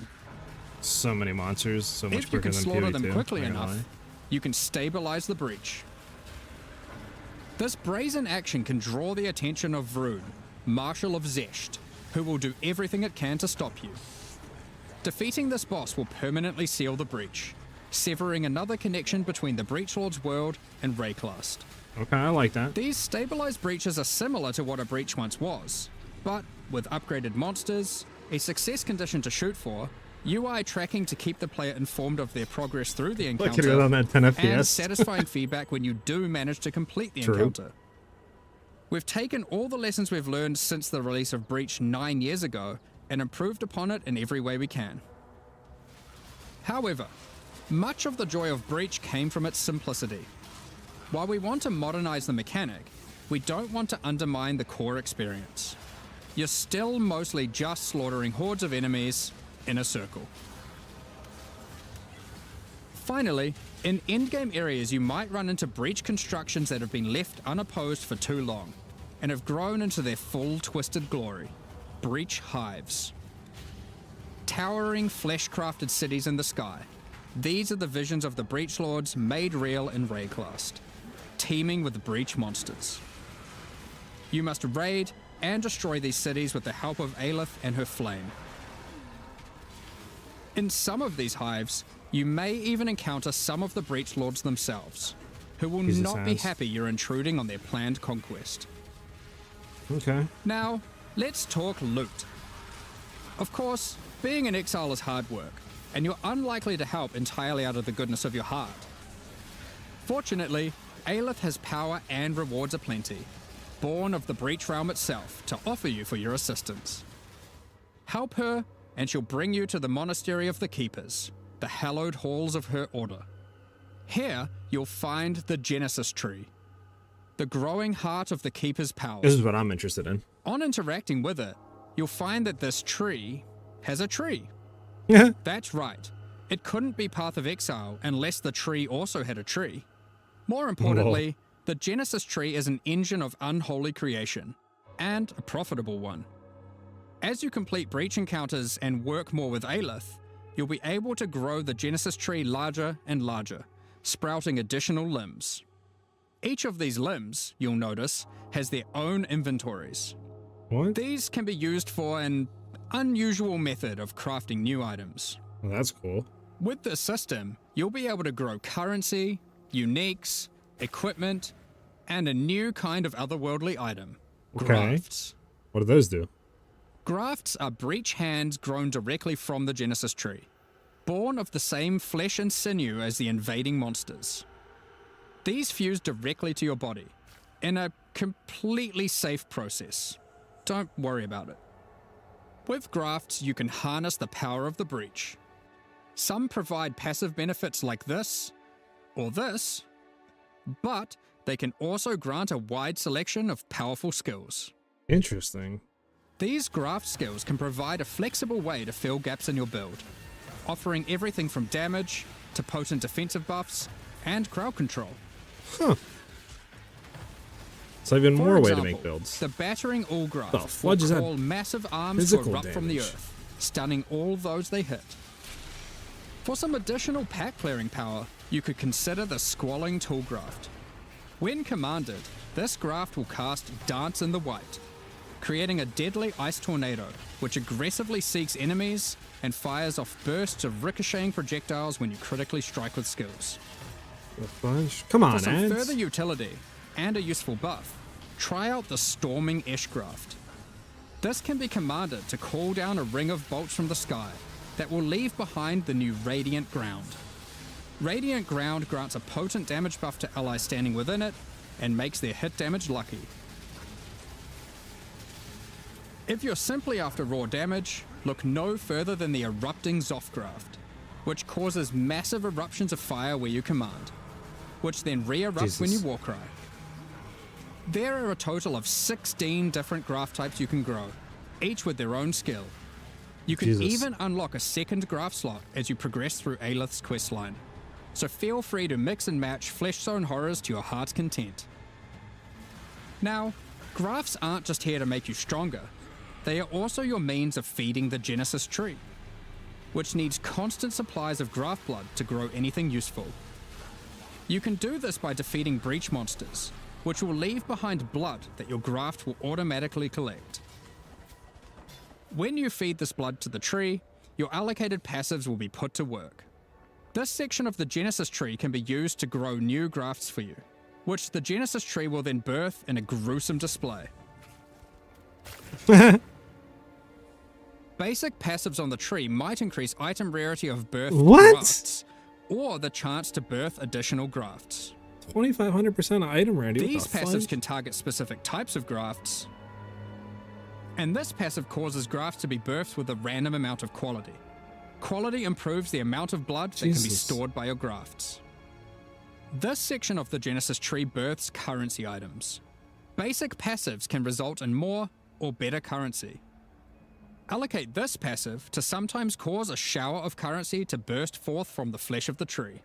So many monsters, so much if you quicker can than slaughter PoE them 2, quickly not gonna enough, lie. you can stabilize the breach. This brazen action can draw the attention of Vroon, Marshal of Zesht, who will do everything it can to stop you. Defeating this boss will permanently seal the breach, severing another connection between the Breachlord's world and Rayclast. Okay, I like that. These stabilized breaches are similar to what a breach once was, but with upgraded monsters, a success condition to shoot for, UI tracking to keep the player informed of their progress through the encounter, Look at it on that 10 FPS. and satisfying feedback when you do manage to complete the encounter. We've taken all the lessons we've learned since the release of Breach 9 years ago and improved upon it in every way we can. However, much of the joy of Breach came from its simplicity. While we want to modernize the mechanic, we don't want to undermine the core experience. You're still mostly just slaughtering hordes of enemies in a circle. Finally, in endgame areas you might run into breach constructions that have been left unopposed for too long and have grown into their full twisted glory. Breach hives. Towering flesh-crafted cities in the sky. These are the visions of the Breachlords made real in Rayclast, teeming with breach monsters. You must raid and destroy these cities with the help of Aelith and her Flame. In some of these hives, you may even encounter some of the Breachlords themselves, who will not be happy you're intruding on their planned conquest. Okay. Now, let's talk loot. Of course, being an exile is hard work, and you're unlikely to help entirely out of the goodness of your heart. Fortunately, Aelith has power and rewards aplenty, born of the Breach Realm itself, to offer you for your assistance. Help her, and she'll bring you to the Monastery of the Keepers, the hallowed halls of her order. Here, you'll find the Genesis Tree, the growing heart of the Keeper's power. This is what I'm interested in. On interacting with it, you'll find that this tree has a tree. That's right. It couldn't be Path of Exile unless the tree also had a tree. More importantly, the Genesis Tree is an engine of unholy creation, and a profitable one. As you complete breach encounters and work more with Aelith, you'll be able to grow the Genesis Tree larger and larger, sprouting additional limbs. Each of these limbs, you'll notice, has their own inventories. What? These can be used for an unusual method of crafting new items. Well, that's cool. With this system, you'll be able to grow currency, uniques, equipment, and a new kind of otherworldly item. Okay. Grafts. What do those do? Grafts are breach hands grown directly from the Genesis Tree, born of the same flesh and sinew as the invading monsters. These fuse directly to your body, in a completely safe process. Don't worry about it. With grafts, you can harness the power of the breach. Some provide passive benefits like this, or this, but they can also grant a wide selection of powerful skills. Interesting. These graft skills can provide a flexible way to fill gaps in your build, offering everything from damage to potent defensive buffs and crowd control. Huh. So even more way to make example, builds. The battering all The graft fudge is will that call massive arms to physical erupt from the damage? earth, stunning all those they hit. For some additional pack clearing power, you could consider the Squalling Tool Graft. When commanded, this graft will cast Dance in the White, creating a deadly ice tornado, which aggressively seeks enemies and fires off bursts of ricocheting projectiles when you critically strike with skills. Come on, For some Eds. further utility and a useful buff, try out the Storming Eshgraft. This can be commanded to call down a ring of bolts from the sky that will leave behind the new Radiant Ground. Radiant Ground grants a potent damage buff to allies standing within it and makes their hit damage lucky. If you're simply after raw damage, look no further than the Erupting Zothgraft, which causes massive eruptions of fire where you command, which then re-erupt when you Warcry. There are a total of 16 different graft types you can grow, each with their own skill. You can even unlock a second graft slot as you progress through Aelith's questline, so feel free to mix and match Fleshzone horrors to your heart's content. Now, grafts aren't just here to make you stronger, they are also your means of feeding the Genesis tree, which needs constant supplies of graft blood to grow anything useful. You can do this by defeating breach monsters, which will leave behind blood that your graft will automatically collect. When you feed this blood to the tree, your allocated passives will be put to work. This section of the Genesis tree can be used to grow new grafts for you, which the Genesis tree will then birth in a gruesome display. Basic passives on the tree might increase item rarity of birth grafts, or the chance to birth additional grafts. 2,500% item rarity. These passives can target specific types of grafts, and this passive causes grafts to be birthed with a random amount of quality. Quality improves the amount of blood that can be stored by your grafts. This section of the Genesis tree births currency items. Basic passives can result in more or better currency. Allocate this passive to sometimes cause a shower of currency to burst forth from the flesh of the tree.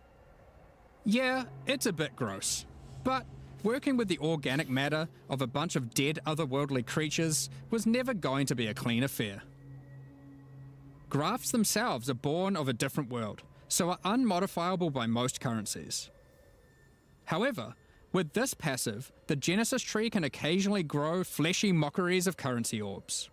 Yeah, it's a bit gross, but working with the organic matter of a bunch of dead otherworldly creatures was never going to be a clean affair. Grafts themselves are born of a different world, so are unmodifiable by most currencies. However, with this passive, the Genesis tree can occasionally grow fleshy mockeries of currency orbs.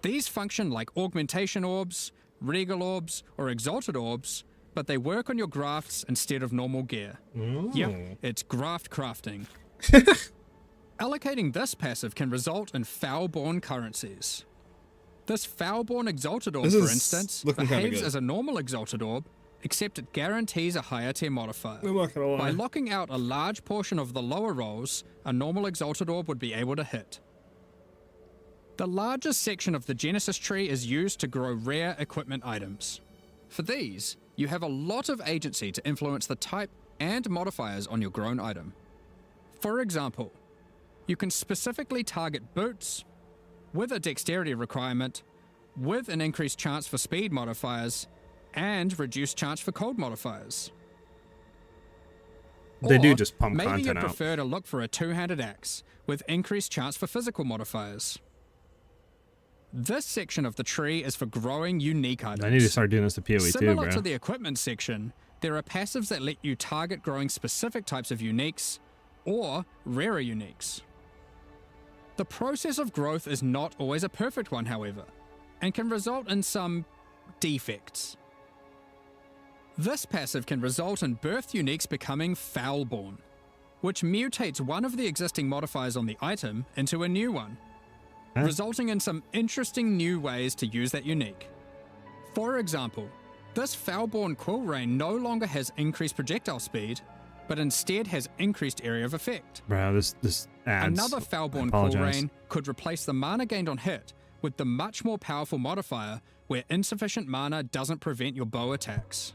These function like augmentation orbs, regal orbs, or exalted orbs, but they work on your grafts instead of normal gear. Yep, it's graft crafting. Allocating this passive can result in Foulborn currencies. This Foulborn Exalted Orb, for instance, behaves as a normal Exalted Orb, except it guarantees a higher tier modifier. By locking out a large portion of the lower rolls, a normal Exalted Orb would be able to hit. The largest section of the Genesis tree is used to grow rare equipment items. For these, you have a lot of agency to influence the type and modifiers on your grown item. For example, you can specifically target boots with a dexterity requirement, with an increased chance for speed modifiers, and reduced chance for cold modifiers. They do just pump content out. Maybe you prefer to look for a two-handed axe with increased chance for physical modifiers. This section of the tree is for growing unique items. I need to start doing this to PoE too, bro. Similar to the equipment section, there are passives that let you target growing specific types of uniques or rarer uniques. The process of growth is not always a perfect one, however, and can result in some defects. This passive can result in birthed uniques becoming Foulborn, which mutates one of the existing modifiers on the item into a new one, resulting in some interesting new ways to use that unique. For example, this Foulborn Quill Rain no longer has increased projectile speed, but instead has increased area of effect. Bro, this adds. Another Foulborn Quill Rain could replace the mana gained on hit with the much more powerful modifier where insufficient mana doesn't prevent your bow attacks.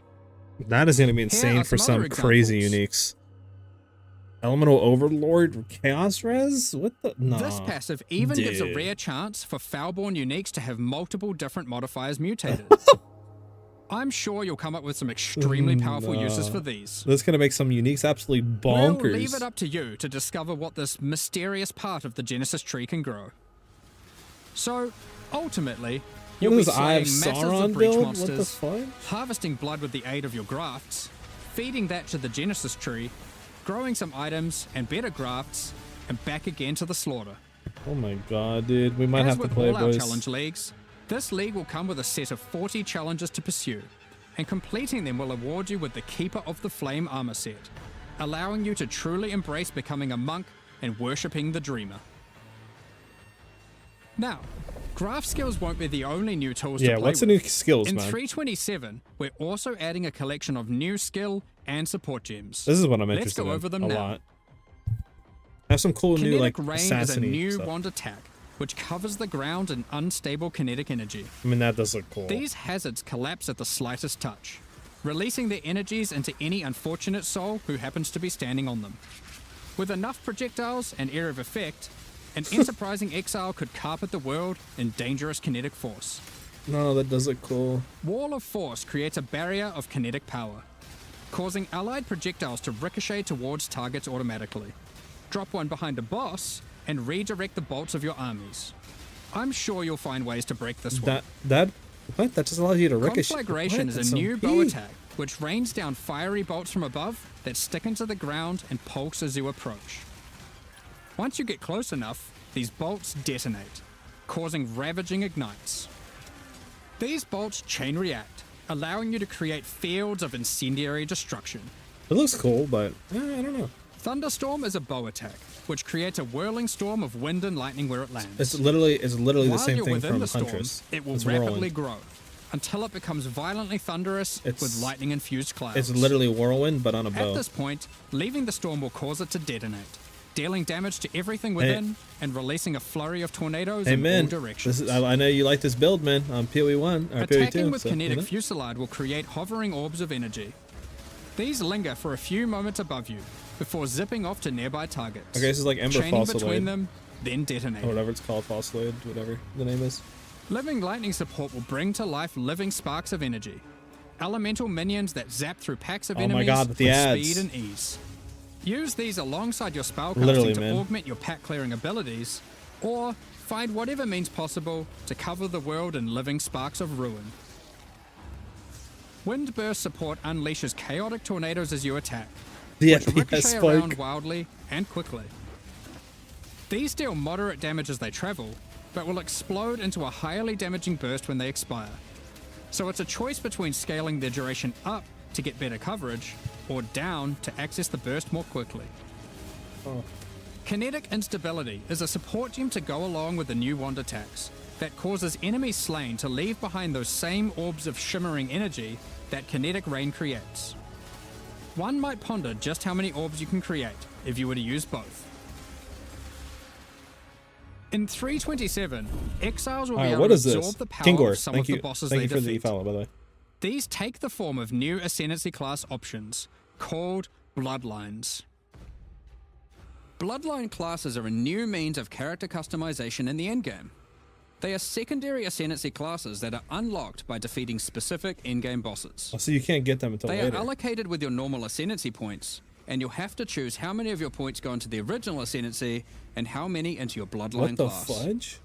That is going to be insane for some crazy uniques. Elemental Overlord Chaos Res? What the? No. This passive even gives a rare chance for Foulborn uniques to have multiple different modifiers mutated. I'm sure you'll come up with some extremely powerful uses for these. That's going to make some uniques absolutely bonkers. We'll leave it up to you to discover what this mysterious part of the Genesis tree can grow. So, ultimately, you'll be slaying masses of breach monsters, harvesting blood with the aid of your grafts, feeding that to the Genesis tree, growing some items and better grafts, and back again to the slaughter. Oh my god, dude. We might As have to with play, all our boys. challenge leagues, this league will come with a set of 40 challenges to pursue, and completing them will award you with the Keeper of the Flame armor set, allowing you to truly embrace becoming a monk and worshipping the Dreamer. Now, graph skills won't be the only new tools to play what's the with. new skills, In man? 327, we're also adding a collection of new skill and support gems. This is what I'm Let's interested go in over them a now. lot. Have some cool new like Kinetic Rain is a assassin-y new stuff. wand attack, which covers the ground in unstable kinetic energy. I mean, that does look cool. These hazards collapse at the slightest touch, releasing their energies into any unfortunate soul who happens to be standing on them. With enough projectiles and area of effect, an enterprising exile could carpet the world in dangerous kinetic force. No, that does look cool. Wall of Force creates a barrier of kinetic power, causing allied projectiles to ricochet towards targets automatically. Drop one behind a boss and redirect the bolts of your armies. I'm sure you'll find ways to break this one. What? That just allows you to ricochet. Conflagration What? is a new bow attack, which rains down fiery bolts from above that stick into the ground and pulse as you approach. Once you get close enough, these bolts detonate, causing ravaging ignites. These bolts chain react, allowing you to create fields of incendiary destruction. It looks cool, but I don't know. Thunderstorm is a bow attack, which creates a whirling storm of wind and lightning where it lands. It's literally the While same you're thing within from the storm, Huntress. it will It's rapidly whirlwind. grow until it becomes violently thunderous with lightning-infused clouds. It's literally whirlwind, but on a bow. At this point, leaving the storm will cause it to detonate, dealing damage to everything within and releasing a flurry of tornadoes in all directions. I know you like this build, man, on PoE 1 or PoE 2. Attacking with so, kinetic you know? fusillade will create hovering orbs of energy. These linger for a few moments above you before zipping off to nearby targets. Okay, this is like Ember chaining Fossilade. between them, then detonate. Or whatever it's called, Fossilade, whatever the name is. Living lightning support will bring to life living sparks of energy. Elemental minions that zap through packs of enemies with the ads. speed and ease. Use these alongside your Literally, spellcasting to man. augment your pack clearing abilities, or find whatever means possible to cover the world in living sparks of ruin. Windburst support unleashes chaotic tornadoes as you attack, The which FPS ricochet around spike. wildly and quickly. These deal moderate damage as they travel, but will explode into a highly damaging burst when they expire. So it's a choice between scaling their duration up to get better coverage, or down to access the burst more quickly. Kinetic Instability is a support gem to go along with the new wand attacks that causes enemies slain to leave behind those same orbs of shimmering energy that Kinetic Rain creates. One might ponder just how many orbs you can create if you were to use both. In 327, Exiles will be able what to is this? absorb the power Kingor, of some thank of you. the bosses Thank they you for the defeat. follow, by the way. These take the form of new Ascendancy class options, called Bloodlines. Bloodline classes are a new means of character customization in the endgame. They are secondary Ascendancy classes that are unlocked by defeating specific endgame bosses. Oh, so you can't get them until They later. are allocated with your normal Ascendancy points, and you'll have to choose how many of your points go into the original Ascendancy and how many into your Bloodline What the class. fudge?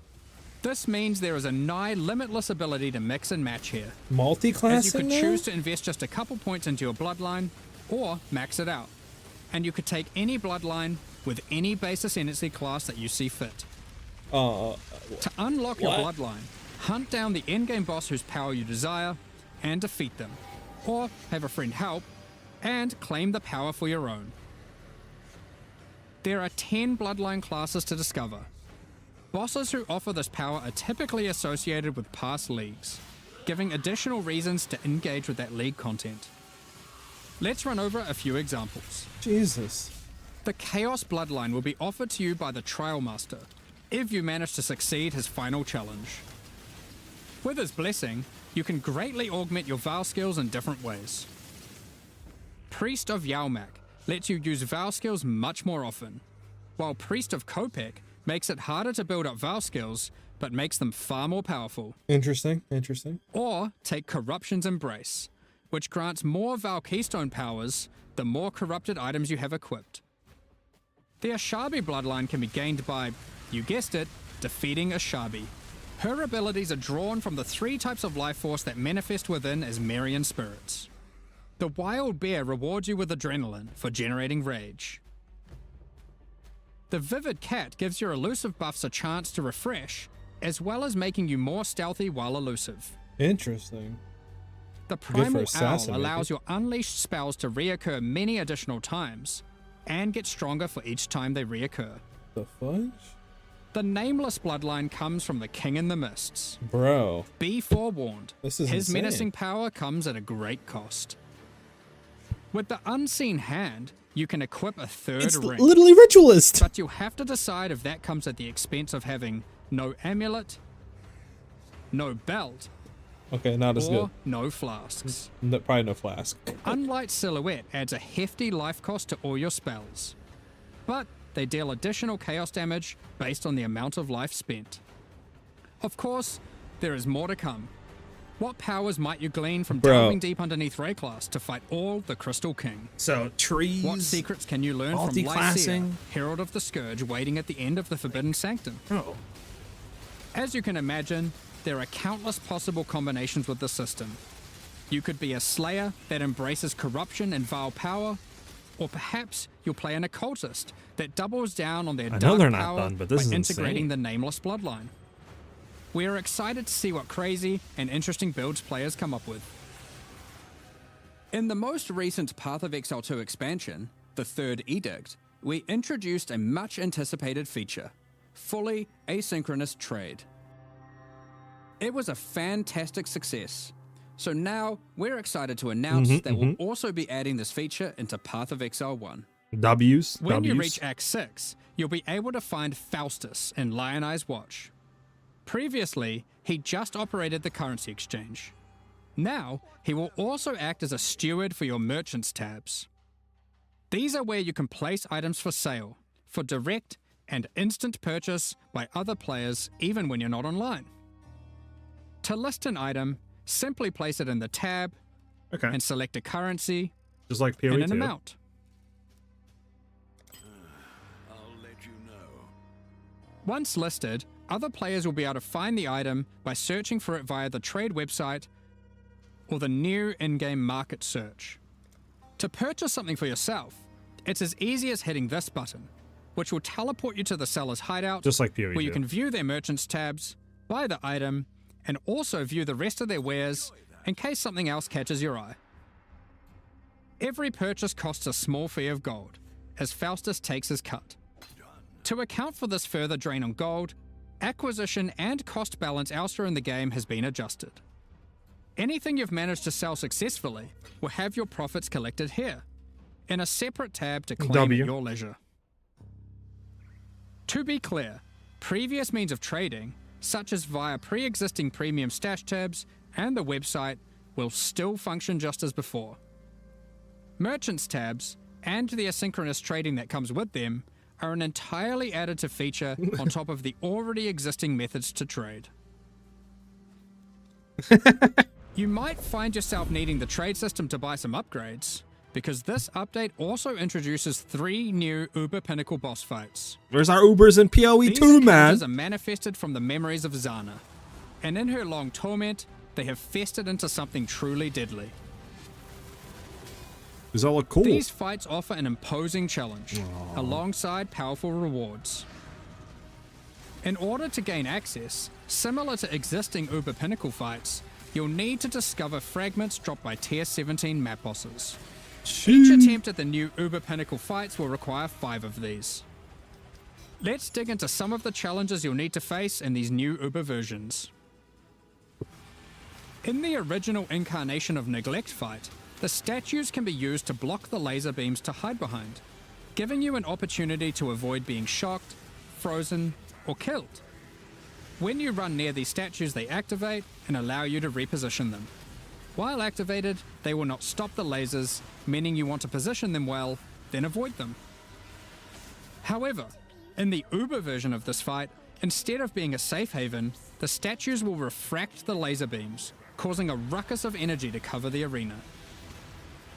This means there is a nigh limitless ability to mix and match here, Multi-classing as you could now? choose to invest just a couple points into your Bloodline, or max it out. And you could take any Bloodline with any base Ascendancy class that you see fit. To unlock your what? Bloodline, hunt down the endgame boss whose power you desire, and defeat them. Or have a friend help, and claim the power for your own. There are 10 Bloodline classes to discover. Bosses who offer this power are typically associated with past leagues, giving additional reasons to engage with that league content. Let's run over a few examples. Jesus. The Chaos Bloodline will be offered to you by the Trial Master, if you manage to succeed his final challenge. With his blessing, you can greatly augment your Vow skills in different ways. Priest of Yalmak lets you use Vow skills much more often, while Priest of Kopek makes it harder to build up Vow skills, but makes them far more powerful. Interesting, interesting. Or take Corruption's Embrace, which grants more Vow Keystone powers the more corrupted items you have equipped. The Ashabi bloodline can be gained by, you guessed it, defeating Ashabi. Her abilities are drawn from the 3 types of life force that manifest within as Marian spirits. The Wild Bear rewards you with adrenaline for generating rage. The Vivid Cat gives your elusive buffs a chance to refresh, as well as making you more stealthy while elusive. Interesting. The Primal Owl assassin, allows your unleashed spells to reoccur many additional times, and get stronger for each time they reoccur. The fudge? The Nameless bloodline comes from the King in the Mists. Bro. Be forewarned, This is his insane. menacing power comes at a great cost. With the Unseen Hand, you can equip a third It's ring. literally Ritualist. But you'll have to decide if that comes at the expense of having no amulet, no belt, Okay, not as or good. no flasks. No, probably no flask. Unlight Silhouette adds a hefty life cost to all your spells, but they deal additional chaos damage based on the amount of life spent. Of course, there is more to come. What powers might you glean from delving deep underneath Rayclass to fight all the Crystal King? So trees. What secrets can you learn from multi-classing. Lycia, Herald of the Scourge, waiting at the end of the Forbidden Sanctum? Oh. As you can imagine, there are countless possible combinations with the system. You could be a Slayer that embraces corruption and vile power, or perhaps you'll play an Occultist that doubles down on their I know dark they're not power done, but this by is integrating insane. the Nameless bloodline. We are excited to see what crazy and interesting builds players come up with. In the most recent Path of Exile 2 expansion, the Third Edict, we introduced a much anticipated feature, fully asynchronous trade. It was a fantastic success, so now we're excited to announce that we'll also be adding this feature into Path of Exile 1. W's. When you reach Act 6, you'll be able to find Faustus in Lion Eye's Watch. Previously, he just operated the currency exchange. Now, he will also act as a steward for your merchants tabs. These are where you can place items for sale, for direct and instant purchase by other players even when you're not online. To list an item, simply place it in the tab and select a currency Just like PoE and an 2. amount. I'll let you know. Once listed, other players will be able to find the item by searching for it via the trade website or the new in-game market search. To purchase something for yourself, it's as easy as hitting this button, which will teleport you to the seller's hideout, Just like PoE where you 2. can view their merchants tabs, buy the item, and also view the rest of their wares in case something else catches your eye. Every purchase costs a small fee of gold, as Faustus takes his cut. To account for this further drain on gold, acquisition and cost balance elsewhere in the game has been adjusted. Anything you've managed to sell successfully will have your profits collected here, in a separate tab to claim at your leisure. To be clear, previous means of trading, such as via pre-existing premium stash tabs and the website, will still function just as before. Merchants tabs, and the asynchronous trading that comes with them, are an entirely additive feature on top of the already existing methods to trade. You might find yourself needing the trade system to buy some upgrades, because this update also introduces 3 new Uber Pinnacle boss fights. Where's our Ubers in PoE These 2, man? encounters are manifested from the memories of Zana, and in her long torment, they have festered into something truly deadly. These all look cool. These fights offer an imposing challenge, alongside powerful rewards. In order to gain access, similar to existing Uber Pinnacle fights, you'll need to discover fragments dropped by Tier 17 map bosses. Each attempt at the new Uber Pinnacle fights will require 5 of these. Let's dig into some of the challenges you'll need to face in these new Uber versions. In the original incarnation of Neglect fight, the statues can be used to block the laser beams to hide behind, giving you an opportunity to avoid being shocked, frozen, or killed. When you run near these statues, they activate and allow you to reposition them. While activated, they will not stop the lasers, meaning you want to position them well, then avoid them. However, in the Uber version of this fight, instead of being a safe haven, the statues will refract the laser beams, causing a ruckus of energy to cover the arena.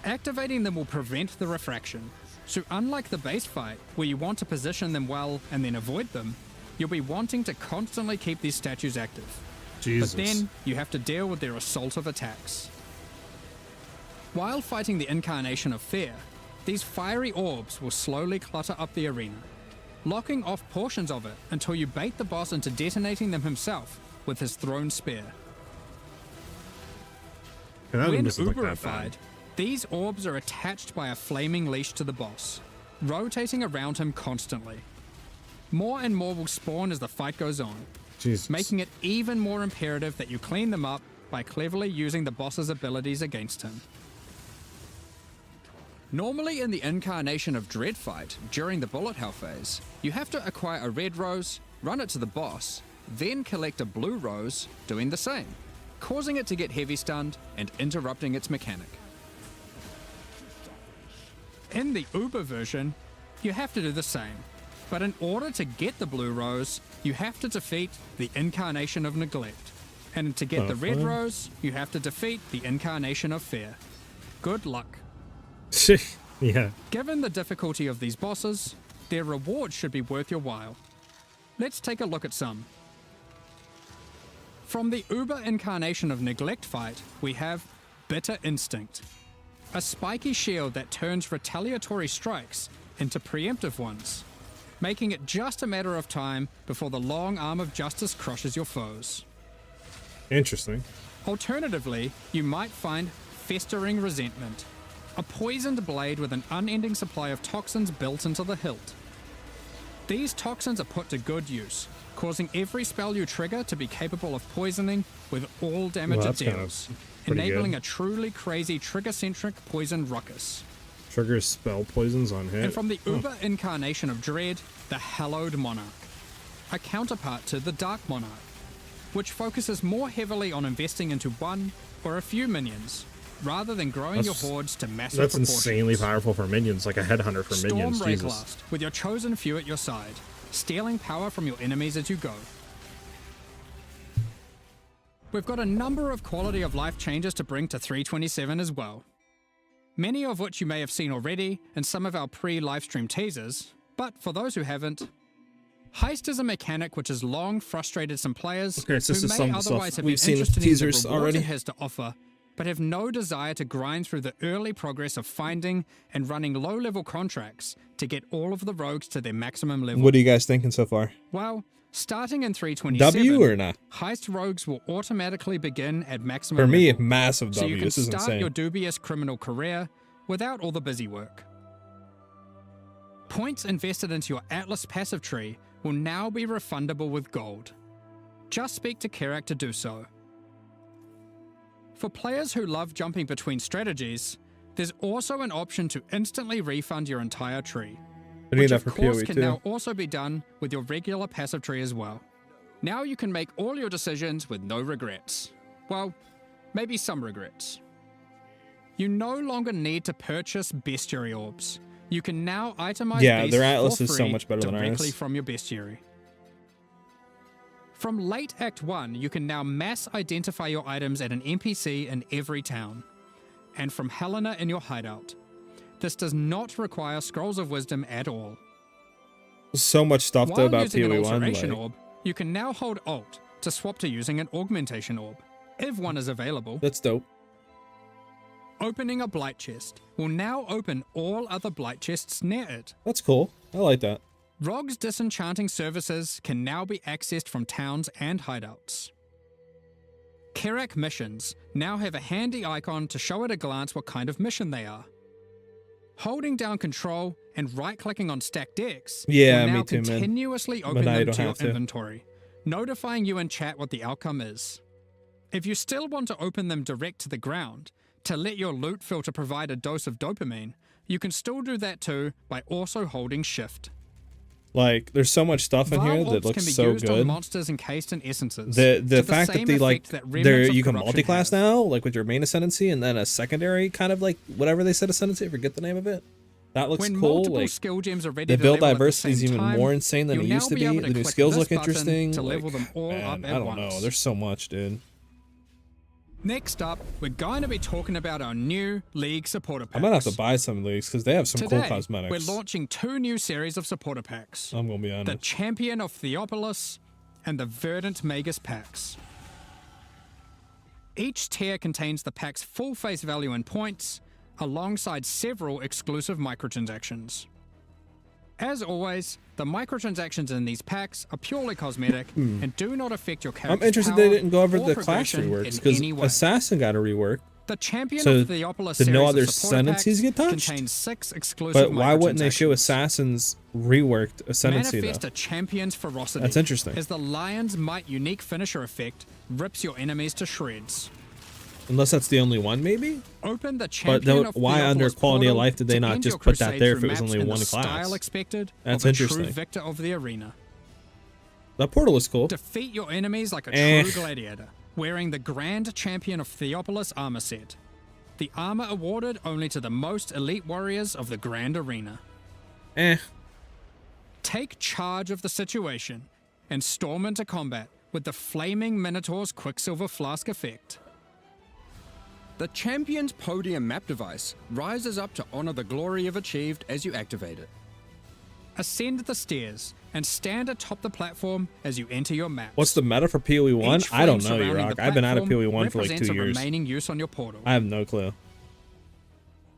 Activating them will prevent the refraction, so unlike the base fight, where you want to position them well and then avoid them, you'll be wanting to constantly keep these statues active. Jesus. But then, you have to deal with their assault of attacks. While fighting the incarnation of fear, these fiery orbs will slowly clutter up the arena. locking off portions of it until you bait the boss into detonating them himself with his thrown spear. When uberified, these orbs are attached by a flaming leash to the boss, rotating around him constantly. More and more will spawn as the fight goes on, making it even more imperative that you clean them up by cleverly using the boss's abilities against him. Normally in the Incarnation of Dread fight, during the bullet hell phase, you have to acquire a red rose, run it to the boss, then collect a blue rose, doing the same, causing it to get heavy stunned and interrupting its mechanic. In the Uber version, you have to do the same, but in order to get the blue rose, you have to defeat the Incarnation of Neglect, and to get the red rose, you have to defeat the Incarnation of Fear. Good luck. Yeah. Given the difficulty of these bosses, their rewards should be worth your while. Let's take a look at some. From the Uber Incarnation of Neglect fight, we have Bitter Instinct, a spiky shield that turns retaliatory strikes into preemptive ones, making it just a matter of time before the long arm of justice crushes your foes. Interesting. Alternatively, you might find Festering Resentment, a poisoned blade with an unending supply of toxins built into the hilt. These toxins are put to good use, causing every spell you trigger to be capable of poisoning with all damage it deals, enabling a truly crazy trigger-centric poison ruckus. Triggers spell poisons on hit. And from the Uber Incarnation of Dread, the Hallowed Monarch, a counterpart to the Dark Monarch, which focuses more heavily on investing into one or a few minions, rather than growing your hordes to massive proportions. That's insanely powerful for minions, like a headhunter for minions. Storm Rayclast, with your chosen few at your side, stealing power from your enemies as you go. We've got a number of quality of life changes to bring to 327 as well. Many of which you may have seen already in some of our pre-livestream teasers, but for those who haven't, Heist is a mechanic which has long frustrated some players who may otherwise have been interested in the rewards it has to offer, but have no desire to grind through the early progress of finding and running low-level contracts to get all of the rogues to their maximum level. What are you guys thinking so far? Well, starting in 327, W or not? Heist rogues will automatically begin at maximum For me, level, massive so W. you can This is start insane. your dubious criminal career without all the busy work. Points invested into your Atlas passive tree will now be refundable with gold. Just speak to Kerak to do so. For players who love jumping between strategies, there's also an option to instantly refund your entire tree, which of course can now also be done with your regular passive tree as well. Now you can make all your decisions with no regrets. Well, maybe some regrets. You no longer need to purchase bestiary orbs. You can now itemize beasts their Atlas for is so free much better than directly ours. from your bestiary. From late Act 1, you can now mass identify your items at an NPC in every town, and from Helena in your hideout. This does not require Scrolls of Wisdom at all. So much stuff though about using an PoE 1. Alteration Orb, you can now hold Alt to swap to using an Augmentation Orb, if one is available. That's dope. Opening a Blight Chest will now open all other Blight Chests near it. That's cool. I like that. Rogue's disenchanting services can now be accessed from towns and hideouts. Kerak missions now have a handy icon to show at a glance what kind of mission they are. Holding down Control and right-clicking on stacked decks will now continuously open them to your inventory, notifying you in chat what the outcome is. If you still want to open them direct to the ground, to let your loot filter provide a dose of dopamine, you can still do that too by also holding Shift. Like, there's so much stuff in here that looks so good. On monsters encased in essences. The fact that you can multi-class now, like with your main ascendancy and then a secondary kind of like whatever they said ascendancy, I forget the name of it. That looks cool. Like, skill gems are ready the build diversity is even more insane than it used to be. The new skills look interesting. To level them all up at I don't know. There's so much, dude. Next up, we're going to be talking about our new League supporter packs. I might have to buy some of these because they have some cool cosmetics. We're launching 2 new series of supporter packs. I'm going to be honest. The Champion of Theopolis and the Verdant Magus packs. Each tier contains the pack's full face value in points, alongside several exclusive microtransactions. As always, the microtransactions in these packs are purely cosmetic and do not affect your character's I'm interested power they didn't go over or the class progression reworks, in because any way. Assassin got a rework. The Champion So of Theopolis did no series other of supporter ascendancies packs get touched? contains 6 exclusive But why wouldn't they show microtransactions. Assassin's reworked ascendancy Manifest though? a champion's ferocity. That's interesting. As the Lion's Might unique finisher effect rips your enemies to shreds. Unless that's the only one, maybe? Open the But Champion of why under Theopolis quality of portal life did they to not end just your put that crusade there if through it was maps only in one the class? Style expected That's of a interesting. true victor of the arena. That portal is cool. Defeat your enemies like a true gladiator, wearing the Grand Champion of Theopolis armor set. The armor awarded only to the most elite warriors of the Grand Arena. Take charge of the situation and storm into combat with the Flaming Minotaur's Quicksilver Flask effect. The Champion's Podium map device rises up to honor the glory you've achieved as you activate it. Ascend the stairs and stand atop the platform as you enter your map. What's the meta for PoE 1? Each I don't flame know, surrounding Yurok. the I've been out of platform PoE 1 for like 2 represents a years. remaining use on your portal. I have no clue.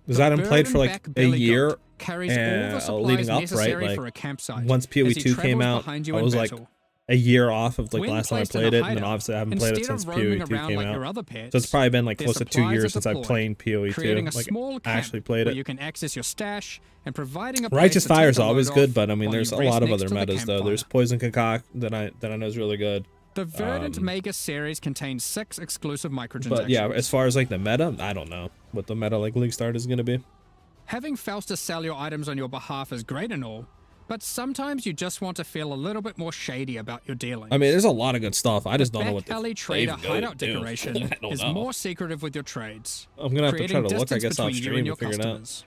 Because The I hadn't played for like burden-back a belly year goat carries all the supplies leading up, right? necessary Like for a campsite once PoE as he 2 came travels out, behind you I in was like battle. a year off of like When last time I placed in a played it, and then hideout, obviously I haven't played it instead since of PoE roaming 2 around came like out. your other pets, So it's probably been like their close to 2 supplies years are since I deployed, played PoE 2. creating a Like small camp actually played where it. you can access your stash and providing a place Righteous to take Fire is a always load good, off but I mean, while there's you a rest lot of next other to the metas though. campfire. There's Poison Concoct that I know is really good. The Verdant Magus series contains 6 exclusive microtransactions. But yeah, as far as like the meta, I don't know what the meta like League Start is gonna be. Having Faustus sell your items on your behalf is great and all, but sometimes you just want to feel a little bit more shady about your dealings. I mean, there's a lot of good stuff. I just don't know what Back the alley trader they've hideout do. decoration I don't is know. more secretive with your trades. I'm gonna have to try creating to look, I distance guess, off between you stream and your to figure it out. customers.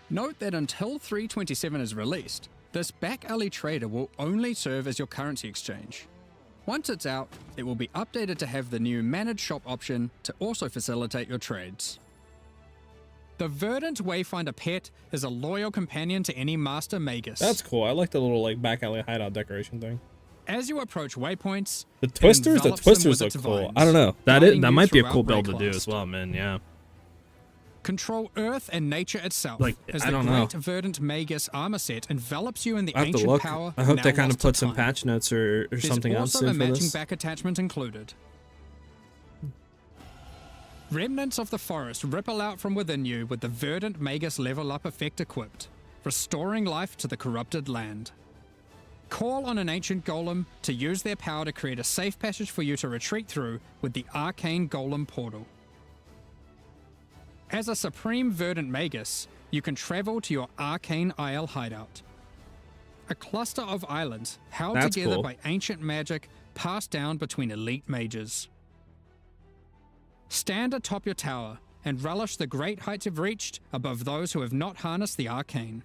Note that until 327 is released, this back alley trader will only serve as your currency exchange. Once it's out, it will be updated to have the new managed shop option to also facilitate your trades. The Verdant Wayfinder pet is a loyal companion to any Master Magus. That's cool. I like the little like back alley hideout decoration thing. As you approach waypoints, The twisters look look cool. I don't know. That might be a cool build to do Breaklast. as well, man. Yeah. Control Earth and nature itself. Like, as I the don't know. Great Verdant Magus armor set envelops you in the I have to ancient look. power. I hope now they kind of lost to put some time. patch notes or There's something else also in a for matching this. back attachment included. Remnants of the forest ripple out from within you with the Verdant Magus level up effect equipped, restoring life to the corrupted land. Call on an ancient golem to use their power to create a safe passage for you to retreat through with the Arcane Golem portal. As a Supreme Verdant Magus, you can travel to your Arcane Isle hideout. A cluster of islands held That's together cool. by ancient magic passed down between elite mages. Stand atop your tower and relish the great heights you've reached above those who have not harnessed the arcane.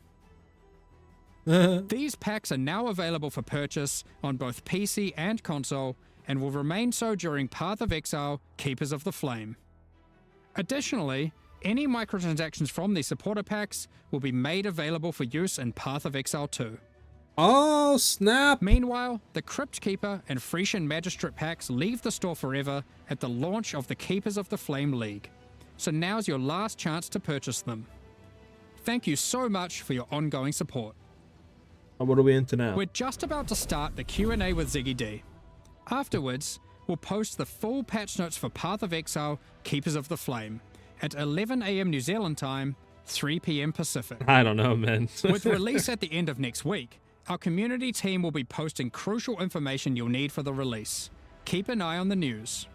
These packs are now available for purchase on both PC and console and will remain so during Path of Exile, Keepers of the Flame. Additionally, any microtransactions from these supporter packs will be made available for use in Path of Exile 2. Oh, snap. Meanwhile, the Crypt Keeper and Frisian Magistrate packs leave the store forever at the launch of the Keepers of the Flame League, so now's your last chance to purchase them. Thank you so much for your ongoing support. What are we into now? We're just about to start the Q&A with Ziggy D. Afterwards, we'll post the full patch notes for Path of Exile, Keepers of the Flame, at 11 AM New Zealand time, 3 PM Pacific. I don't know, man. With release at the end of next week, our community team will be posting crucial information you'll need for the release. Keep an eye on the news.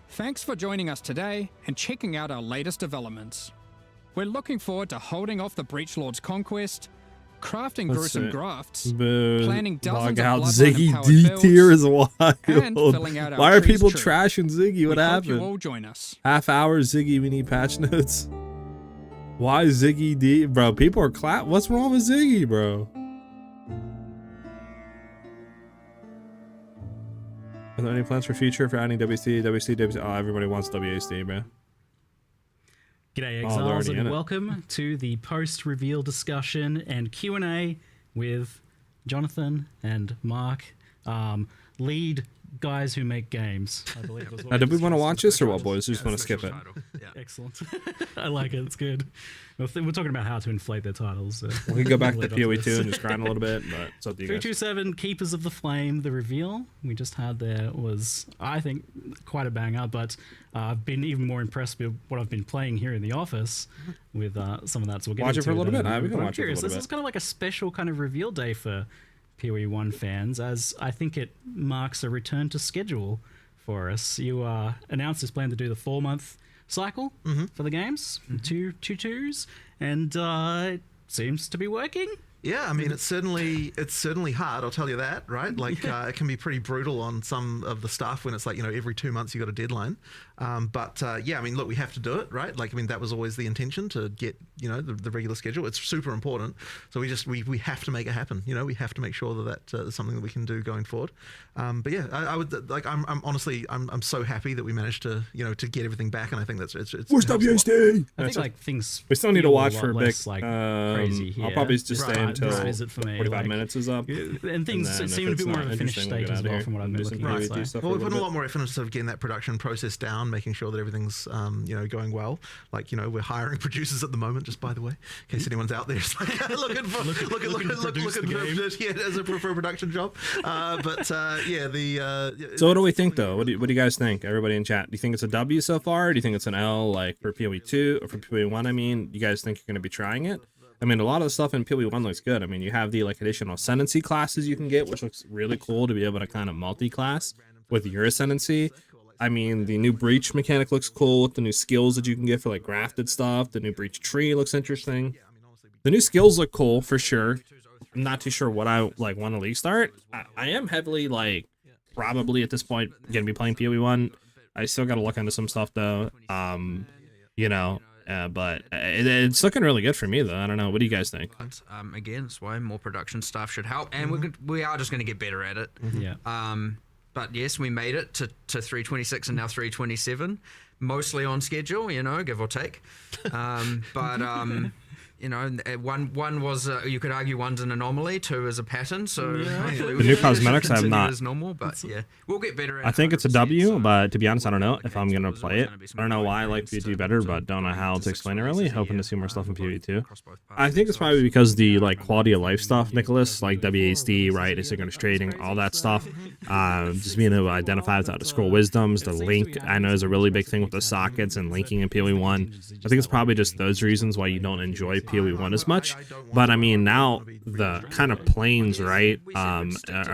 Thanks for joining us today and checking out our latest developments. We're looking forward to holding off the Breachlord's conquest, crafting gruesome grafts, planning dozens of out Bloodline Ziggy empowered D builds, tier is wild. and filling out our Why are trees people tree. trashing Ziggy? What We hope happened? you all join us. Half hour Ziggy, we need patch notes. Why Ziggy D? Bro, people are what's wrong with Ziggy, bro? Are there any plans for future for adding WC? Oh, everybody wants WASD, man. G'day Oh, they're Exiles already in and it. welcome to the post-reveal discussion and Q&A with Jonathan and Mark lead guys who make games, I believe. Was Now, did we want to watch this or what, boys? We just want to skip it. Yeah. Excellent. I like it. It's good. We're talking about how to inflate their titles. So we can go back to PoE 2 and just grind a little bit, but it's up to you guys. 327 Keepers of the Flame, the reveal we just had there was, I think, quite a banger, but I've been even more impressed with what I've been playing here in the office with some of that. So we'll get watch it for a little bit. I'm we can watch curious. it for a little This is kind of like a special kind of reveal day for PoE 1 fans, as I think it marks a return to schedule for us. You announced this plan to do the 4-month cycle for the games, two twos, and it seems to be working. Yeah, I mean, it's certainly hard, I'll tell you that, right? Like, it can be pretty brutal on some of the stuff when it's like, every 2 months you got a deadline. But yeah, I mean, look, we have to do it, right? Like, I mean, that was always the intention, to get, the regular schedule. It's super important. So we have to make it happen. We have to make sure that is something that we can do going forward. But yeah, I would, like, I'm honestly, I'm so happy that we managed to, to get everything back. And I think it's where's WSD? I think like things we still need to watch for a bit. Like crazy here. I'll probably just stay until visit for me, 45 minutes is up. And things seem to be more of a finished state as well from what I've been looking at. Well, we're putting a lot more effort into sort of getting that production process down, making sure that everything's, going well. Like, we're hiring producers at the moment, just by the way, in case anyone's out there looking as a for a production job. But yeah, so what do we think though? What do you guys think? Everybody in chat, do you think it's a W so far? Or do you think it's an L, like for PoE 2 or for PoE 1? I mean, you guys think you're going to be trying it? I mean, a lot of the stuff in PoE 1 looks good. I mean, you have the additional ascendancy classes you can get, which looks really cool to be able to kind of multi-class with your ascendancy. I mean, the new breach mechanic looks cool with the new skills that you can get for like grafted stuff. The new breach tree looks interesting. The new skills look cool for sure. I'm not too sure what I want to league start. I am heavily probably at this point gonna be playing PoE 1. I still got to look into some stuff though. But it's looking really good for me though. I don't know. What do you guys think? Again, that's why more production staff should help, and we are just going to get better at it. Yeah. But yes, we made it to 326 and now 327, mostly on schedule, give or take. One was you could argue one's an anomaly, 2 is a pattern. So the new cosmetics I have not. As normal, but yeah, we'll get better at it. I think it's a W, but to be honest, I don't know if I'm gonna play it. I don't know why I like PoE better, but don't know how to explain it really. Hoping to see more stuff in PoE 2. I think it's probably because the quality of life stuff, Nicholas, like WASD, right, asynchronous trading, all that stuff. Just being able to identify without the scroll wisdoms, the link I know is a really big thing with the sockets and linking in PoE 1. I think it's probably just those reasons why you don't enjoy PoE 1 as much. But I mean, now the kind of planes, right, are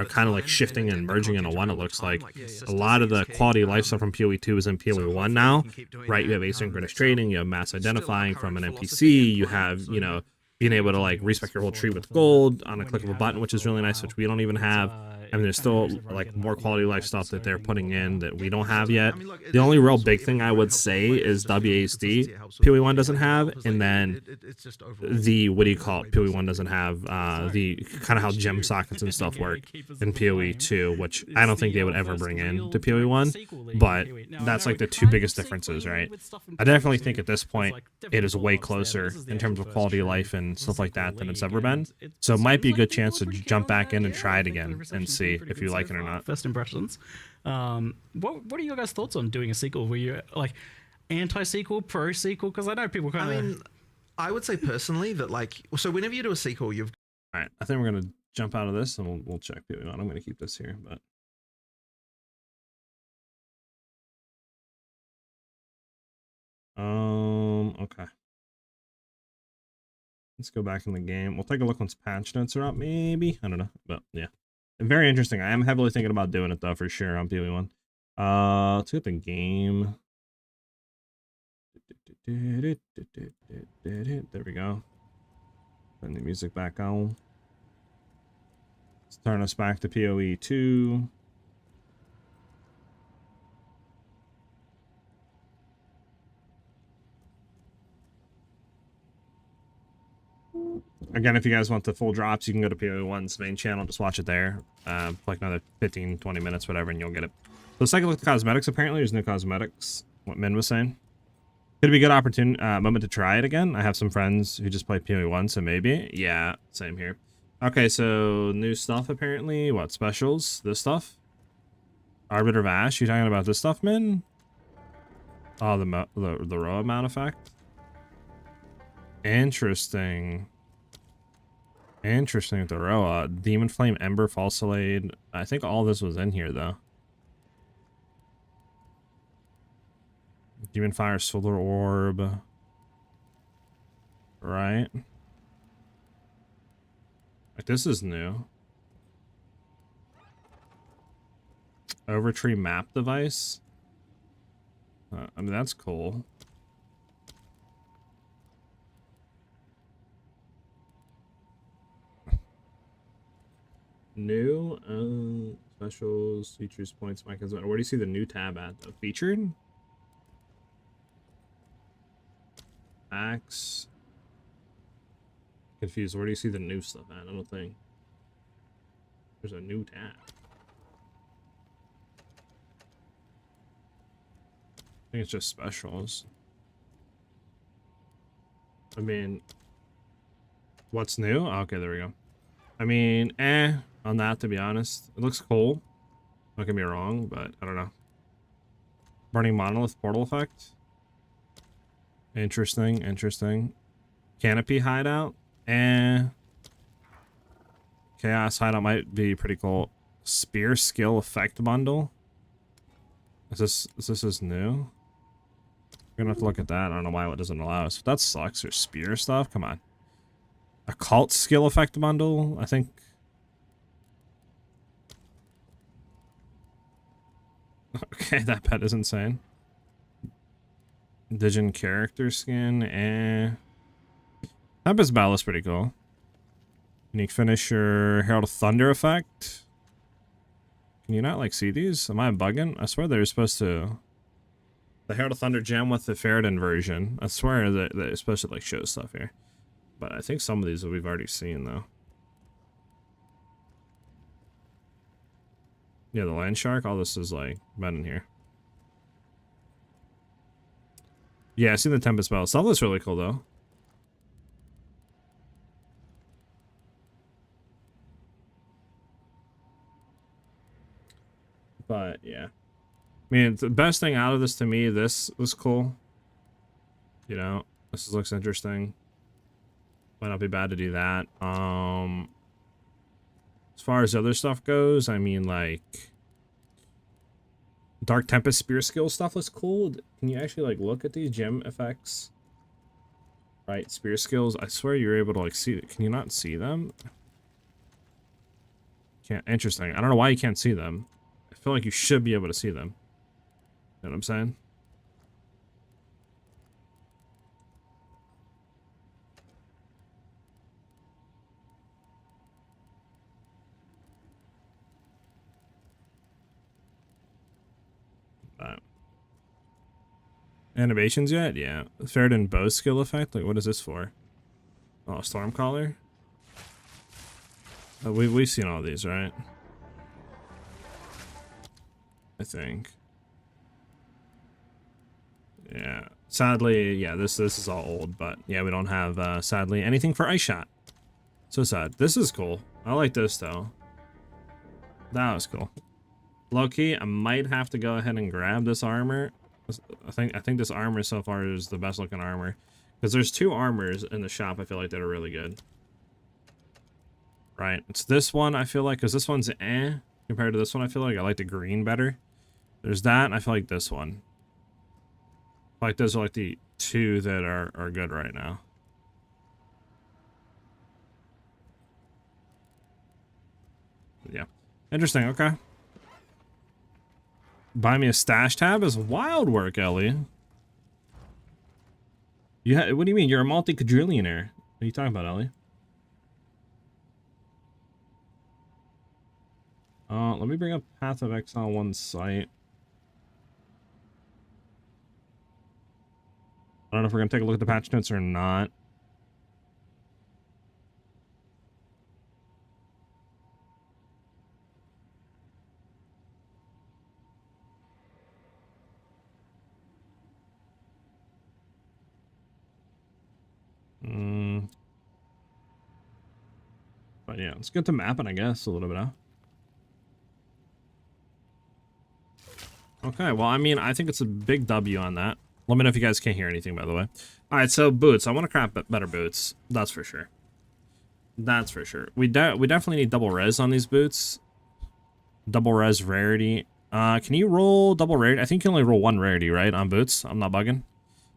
kind of like shifting and merging into one. It looks like a lot of the quality of life stuff from PoE 2 is in PoE 1 now, right? You have asynchronous trading, you have mass identifying from an NPC, you have being able to respec your whole tree with gold on a click of a button, which is really nice, which we don't even have. I mean, there's still more quality of life stuff that they're putting in that we don't have yet. The only real big thing I would say is WASD. PoE 1 doesn't have, and then the PoE 1 doesn't have the kind of how gem sockets and stuff work in PoE 2, which I don't think they would ever bring in to PoE 1. But that's the 2 biggest differences, right? I definitely think at this point it is way closer in terms of quality of life and stuff like that than it's ever been. So it might be a good chance to jump back in and try it again and see if you like it or not. First impressions. What are your guys' thoughts on doing a sequel? Were you anti-sequel, pro-sequel? Because I know people kind of... I mean, I would say personally that so whenever you do a sequel, you've... All right, I think we're going to jump out of this and we'll check PoE 1. I'm going to keep this here, but... Okay. Let's go back in the game. We'll take a look once patch notes are up, maybe. I don't know, but yeah. Very interesting. I am heavily thinking about doing it though, for sure, on PoE 1. Let's get the game. There we go. Turn the music back on. Let's turn us back to PoE 2. Again, if you guys want the full drops, you can go to PoE 1's main channel, just watch it there. Like another 15-20 minutes, whatever, and you'll get it. So let's take a look at the cosmetics. Apparently, there's new cosmetics. What Min was saying. Could be a good opportunity, moment to try it again. I have some friends who just play PoE 1, so maybe. Yeah, same here. Okay, so new stuff apparently. What specials? This stuff? Arbiter of Ash. You talking about this stuff, man? Oh, the row amount effect. Interesting. Interesting with the Roa. Demon Flame, Ember, Falsilade. I think all this was in here, though. Demon Fire, Solar Orb. Right. Like, this is new. Overtree map device. I mean, that's cool. New specials, features, points, mechanism. Where do you see the new tab at? Featured? Axe. Confused. Where do you see the new stuff at? I don't think there's a new tab. I think it's just specials. I mean, what's new? Okay, there we go. I mean, on that, to be honest. It looks cool. Don't get me wrong, but I don't know. Burning Monolith portal effect. Interesting, interesting. Canopy hideout. Chaos hideout might be pretty cool. Spear skill effect bundle. Is this new? We're gonna have to look at that. I don't know why it doesn't allow us. That sucks. Or spear stuff. Come on. Occult skill effect bundle. I think. Okay, that pet is insane. Digin character skin. Tempest Battle is pretty cool. Unique finisher. Herald of Thunder effect. Can you not like see these? Am I bugging? I swear they're supposed to. The Herald of Thunder gem with the Ferrodin version. I swear that they're supposed to like show stuff here. But I think some of these we've already seen though. Yeah, the Land Shark. All this is like been in here. Yeah, I see the Tempest Battle. Some of this really cool though. But yeah, I mean, the best thing out of this to me, this was cool. You know, this looks interesting. Might not be bad to do that. As far as other stuff goes, I mean, like Dark Tempest Spear skill stuff looks cool. Can you actually like look at these gem effects? Right, spear skills. I swear you're able to like see it. Can you not see them? Can't. Interesting. I don't know why you can't see them. I feel like you should be able to see them. You know what I'm saying? Animations yet? Yeah. Ferrodin bow skill effect? Like, what is this for? Oh, Stormcaller? Oh, we've seen all these, right? I think. Yeah. Sadly, yeah, this is all old, but yeah, we don't have, sadly, anything for Iceshot. So sad. This is cool. I like this, though. That was cool. Low-key, I might have to go ahead and grab this armor. I think this armor so far is the best looking armor. Because there's two armors in the shop I feel like that are really good. Right. It's this one I feel like, because this one's compared to this one I feel like. I like the green better. There's that, and I feel like this one. I feel like those are like the two that are good right now. Yeah. Interesting, okay. Buy me a stash tab is wild work, Ellie. Yeah, what do you mean? You're a multi-quadrillionaire. What are you talking about, Ellie? Let me bring up Path of Exile 1 site. I don't know if we're gonna take a look at the patch notes or not. But yeah, let's get to mapping, I guess, a little bit, huh? Okay, well, I mean, I think it's a big W on that. Let me know if you guys can't hear anything, by the way. All right, so boots. I want to craft better boots. That's for sure. That's for sure. We definitely need double res on these boots. Double res rarity. Can you roll double rarity? I think you can only roll 1 rarity, right, on boots? I'm not bugging.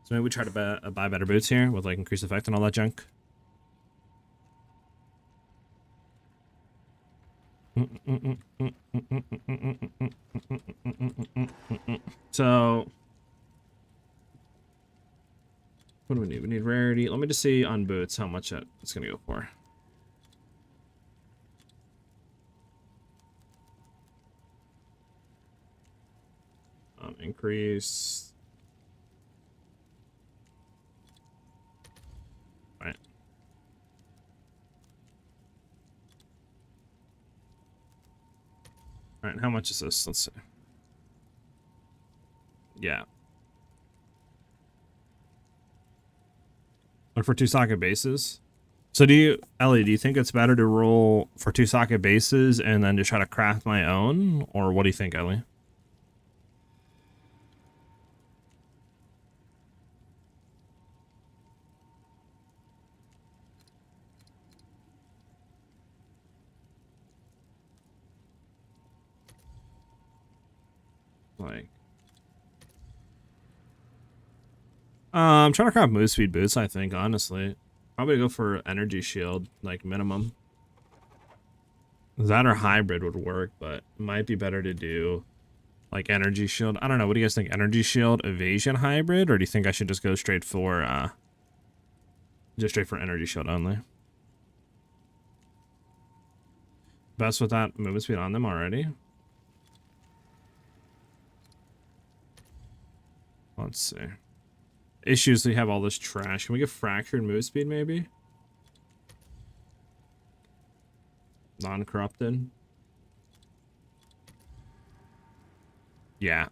So maybe we try to buy better boots here with like increased effect and all that junk. So what do we need? We need rarity. Let me just see on boots how much it's gonna go for. Increase. Right. All right, how much is this? Let's see. Yeah. Look for 2 socket bases. So Ellie, do you think it's better to roll for 2 socket bases and then just try to craft my own? Or what do you think, Ellie? Like, I'm trying to craft move speed boots, I think, honestly. Probably go for energy shield, like minimum. That or hybrid would work, but it might be better to do like energy shield. I don't know. What do you guys think? Energy shield, evasion, hybrid, or do you think I should just go straight for energy shield only? Best with that movement speed on them already. Let's see. Issues, we have all this trash. Can we get fractured move speed maybe? Non-corrupted. Yeah.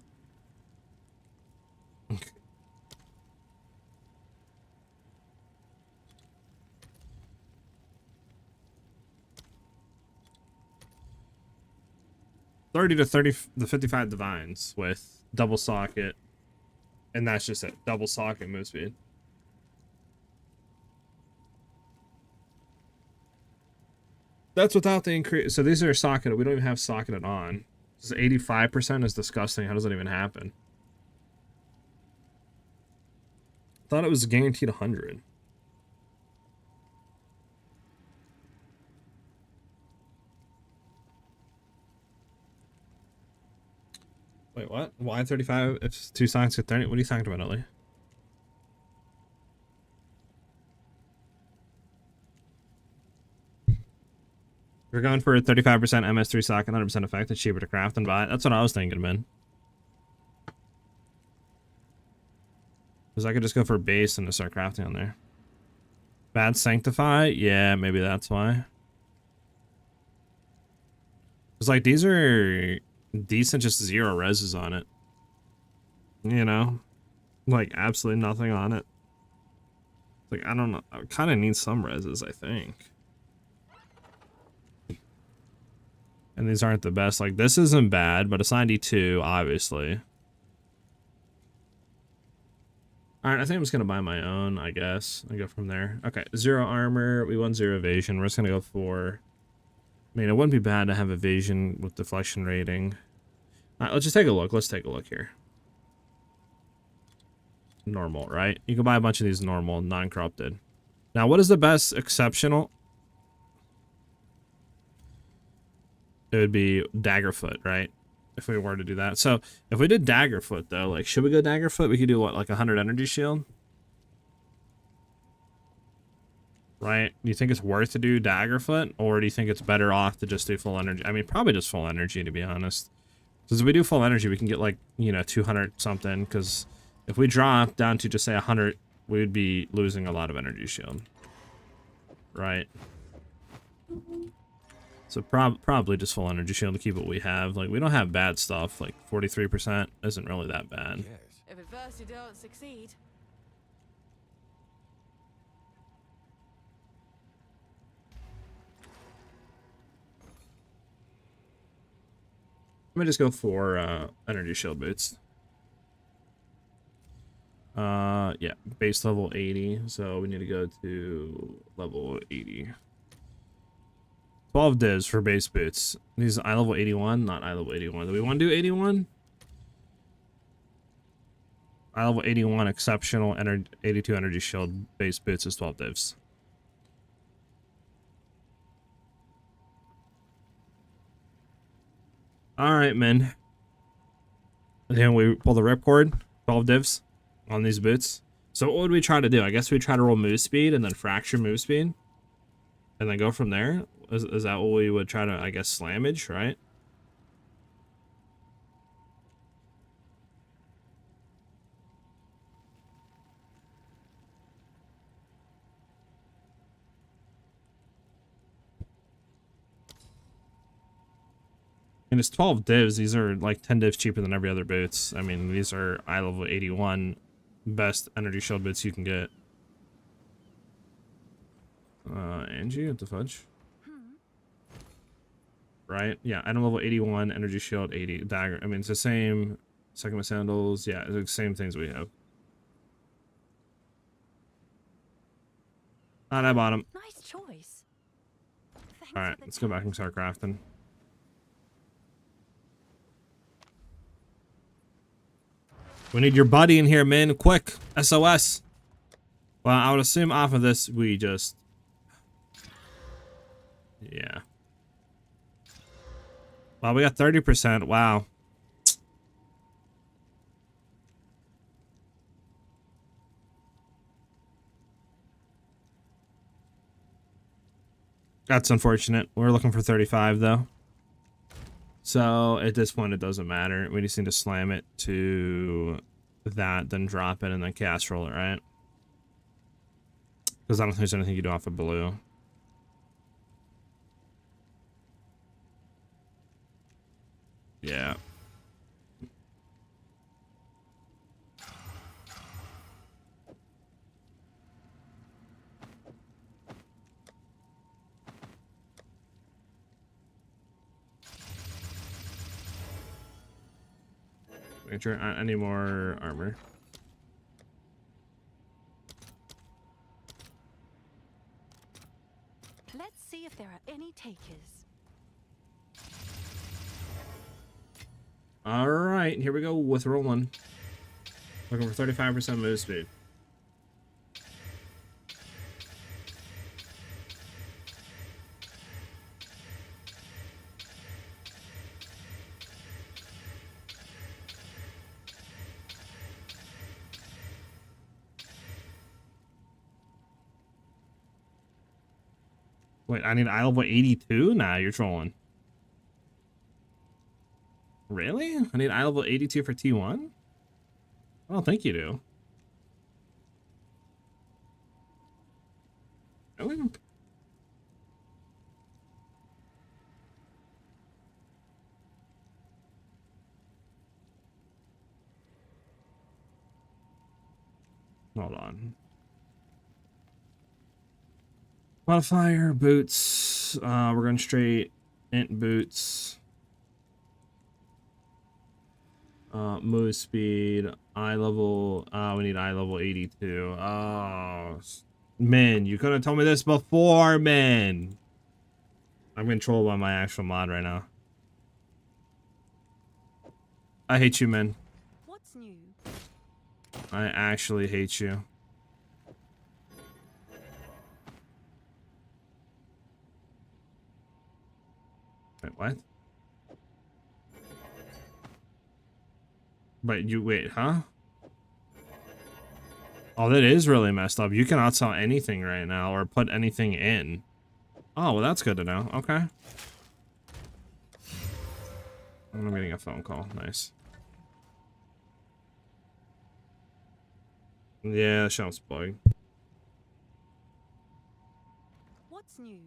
30 to 55 divines with double socket. And that's just it. Double socket move speed. That's without the increase. So these are socketed. We don't even have socketed on. This is 85% is disgusting. How does that even happen? Thought it was guaranteed 100. Wait, what? Why 35 if 2 sockets get 30? What are you talking about, Ellie? We're going for a 35% MS3 socket, 100% effect. It's cheaper to craft and buy. That's what I was thinking, man. Because I could just go for base and just start crafting on there. Bad Sanctify? Yeah, maybe that's why. It's like, these are decent, just 0 reses on it. You know? Like, absolutely nothing on it. Like, I don't know. I kind of need some reses, I think. And these aren't the best. Like, this isn't bad, but it's 92, obviously. Alright, I think I'm just going to buy my own, I guess. I go from there. Okay, 0 armor. We want 0 evasion. We're just going to go for... I mean, it wouldn't be bad to have evasion with deflection rating. Alright, let's just take a look. Let's take a look here. Normal, right? You can buy a bunch of these normal, non-corrupted. Now, what is the best exceptional? It would be Daggerfoot, right? If we were to do that. So, if we did Daggerfoot, though, like, should we go Daggerfoot? We could do, what, like 100 energy shield? Right? Do you think it's worth to do Daggerfoot? Or do you think it's better off to just do full energy? I mean, probably just full energy, to be honest. Because if we do full energy, we can get, like, you know, 200 something. Because if we drop down to, just say, 100, we would be losing a lot of energy shield. Right? So probably just full energy shield to keep what we have. Like, we don't have bad stuff. Like, 43% isn't really that bad. Yes. If at first you don't succeed. me just go for energy shield boots. Yeah, base level 80, so we need to go to level 80. 12 divs for base boots. These eye level 81, not eye level 81. Do we want to do 81? Eye level 81 exceptional 82 energy shield base boots is 12 divs. All right, man. Then we pull the ripcord, 12 divs on these boots. So what would we try to do? I guess we try to roll move speed and then fracture move speed and then go from there. Is that what we would try to, I guess, slammage, right? And it's 12 divs. These are like 10 divs cheaper than every other boots. I mean, these are eye level 81 best energy shield boots you can get. Angie, what the fudge? Right? Yeah, item level 81, energy shield 80, dagger. I mean, it's the same. Second with sandals. Yeah, it's the same things we have. Alright, I bought them. Nice choice. Alright, let's go back and start crafting. We need your buddy in here, man. Quick. SOS. Well, I would assume off of this, we just... Yeah. Well, we got 30%. Wow. That's unfortunate. We're looking for 35, though. So, at this point, it doesn't matter. We just need to slam it to that, then drop it, and then cast roll it, right? Because I don't think there's anything you do off of blue. Yeah. Make sure I need more armor. Let's see if there are any takers. All right, here we go with rolling. Looking for 35% move speed. Wait, I need eye level 82? Nah, you're trolling. Really? I need eye level 82 for T1? I don't think you do. Really? Hold on. Modifier, boots. We're going straight int boots. Move speed, eye level. We need eye level 82. Oh, man, you could have told me this before, man. I'm controlled by my actual mod right now. I hate you, man. What's new? I actually hate you. Wait, what? But you wait, huh? Oh, that is really messed up. You cannot sell anything right now or put anything in. Oh, well, that's good to know. Okay. I'm getting a phone call. Nice. Yeah, the shelf's bugged. What's new?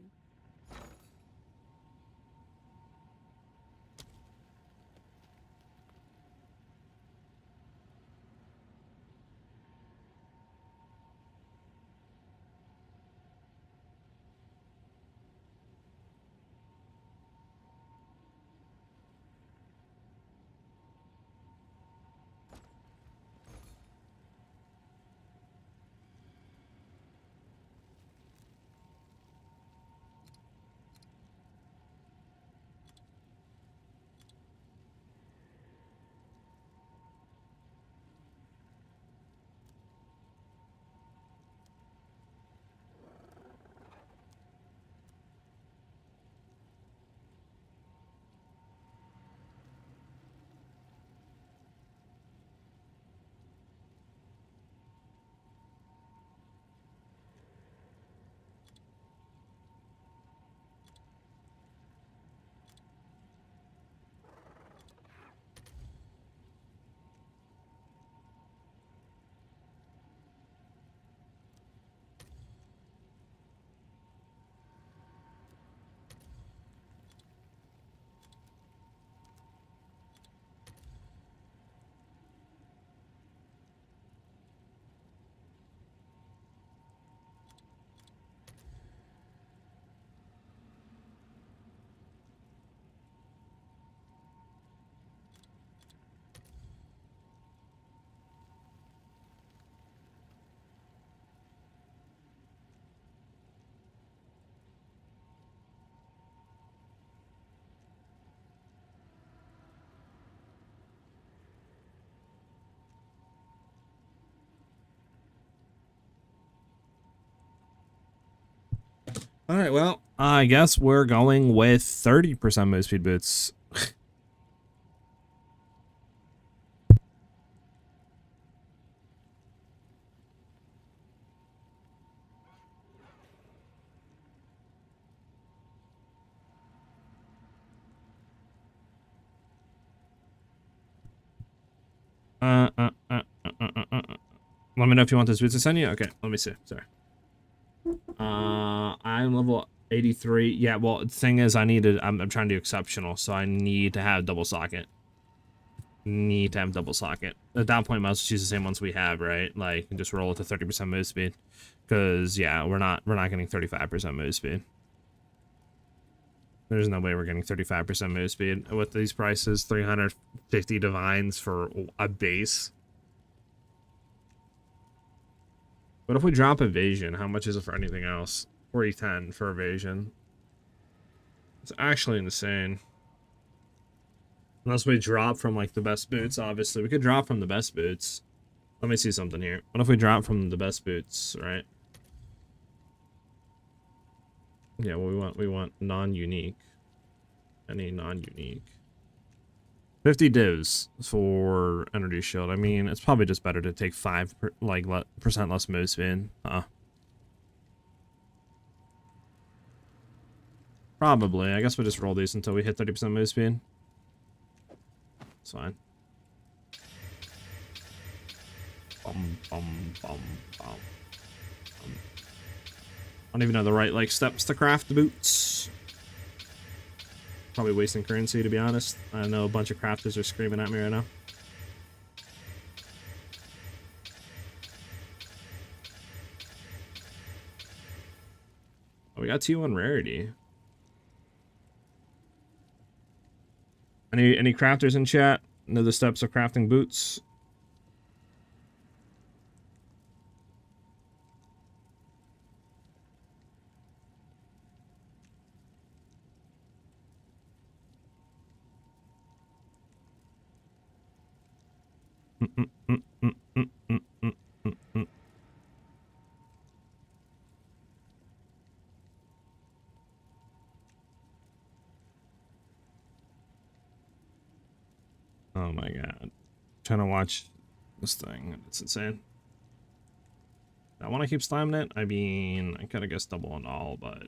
All right, well, I guess we're going with 30% move speed boots. Let me know if you want those boots to send you. Okay, let me see. Sorry. I'm level 83. Yeah, well, the thing is, I'm trying to do exceptional, so I need to have double socket. At that point, might as well choose the same ones we have, right? Like, and just roll it to 30% move speed. Because, yeah, we're not getting 35% move speed. There's no way we're getting 35% move speed with these prices. 350 divines for a base. What if we drop evasion? How much is it for anything else? 4010 for evasion. It's actually insane. Unless we drop from like the best boots, obviously. We could drop from the best boots. Let me see something here. What if we drop from the best boots, right? Yeah, well, we want non-unique. Any non-unique. 50 divs for energy shield. I mean, it's probably just better to take 5% less move speed. Probably. I guess we'll just roll these until we hit 30% move speed. It's fine. I don't even know the right like steps to craft the boots. Probably wasting currency, to be honest. I know a bunch of crafters are screaming at me right now. Oh, we got T1 rarity. Any crafters in chat? Know the steps of crafting boots? Oh my god. I'm trying to watch this thing. It's insane. I want to keep slamming it. I mean, I could have guessed double and all, but...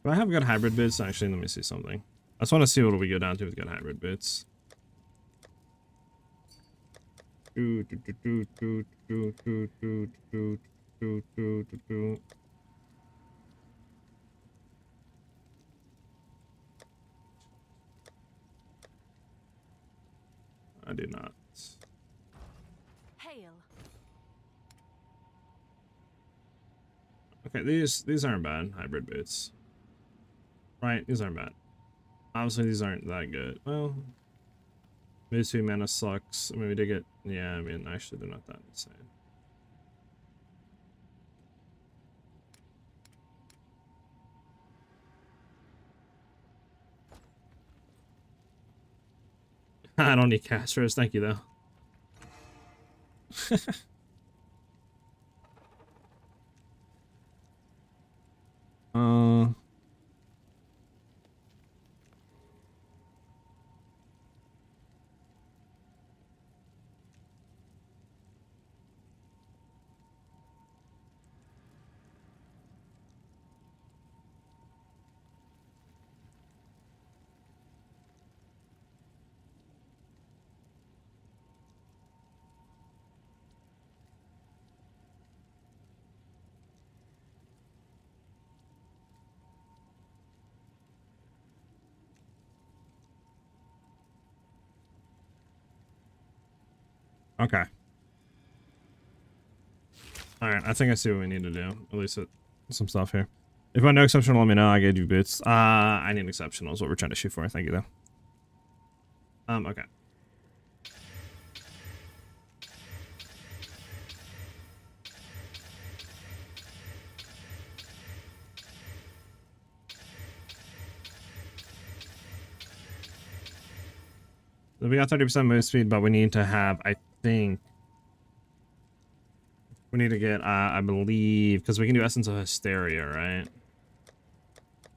Do I have good hybrid boots? Actually, let me see something. I just want to see what we go down to with good hybrid boots. I do not. Hail. Okay, these aren't bad hybrid boots. Right, these aren't bad. Obviously, these aren't that good. Well, maybe 2 mana sucks. I mean, we did get... Yeah, I mean, actually, they're not that insane. I don't need casters. Thank you, though. Okay. Alright, I think I see what we need to do. At least some stuff here. If I know exceptional, let me know. I gave you boots. I need exceptional is what we're trying to shoot for. Thank you, though. Okay. So we got 30% move speed, but we need to have, I think, we need to get, I believe, because we can do Essence of Hysteria, right?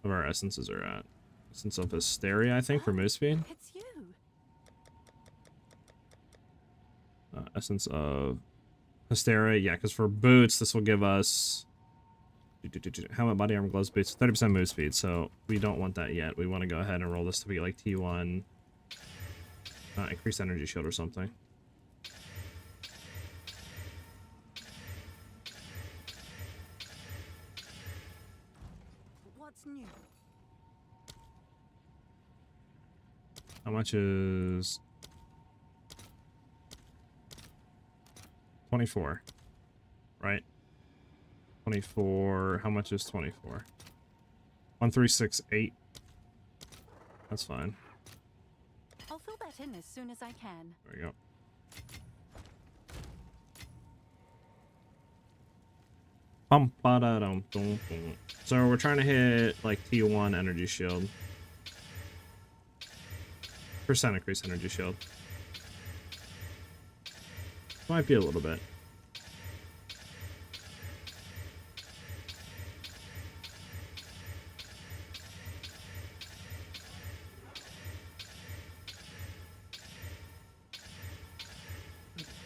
What our essences are at. Essence of Hysteria, I think, for move speed. It's you. Essence of Hysteria, yeah, because for boots, this will give us helmet, body armor, gloves, boots, 30% move speed, so we don't want that yet. We want to go ahead and roll this to be like T1, increased energy shield or something. What's new? How much is 24, right? 24, how much is 24? 1368. That's fine. I'll fill that in as soon as I can. There we go. So we're trying to hit like T1 energy shield. Percent increase energy shield. Might be a little bit.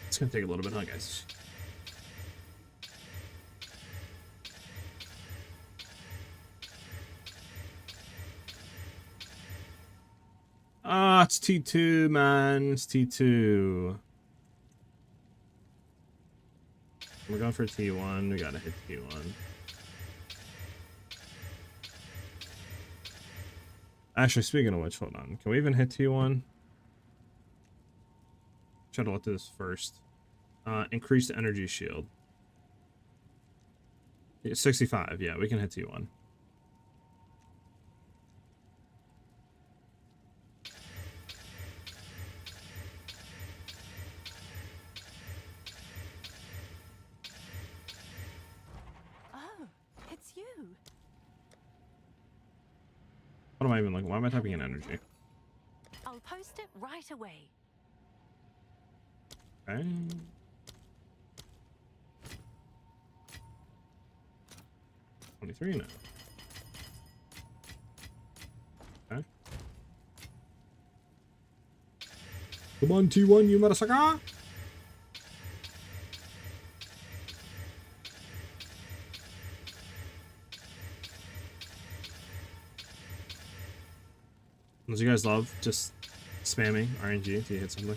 It's gonna take a little bit, huh, guys? Ah, it's T2, man. It's T2. We're going for T1. We gotta hit T1. Actually, speaking of which, hold on. Can we even hit T1? Try to let this first. Increased energy shield. Yeah, 65. Yeah, we can hit T1. Oh, it's you. What am I even looking? Why am I typing in energy? I'll post it right away. Okay. $23 now. Okay. Come on, T1, you motherfucker! As you guys love, just spamming RNG to hit something.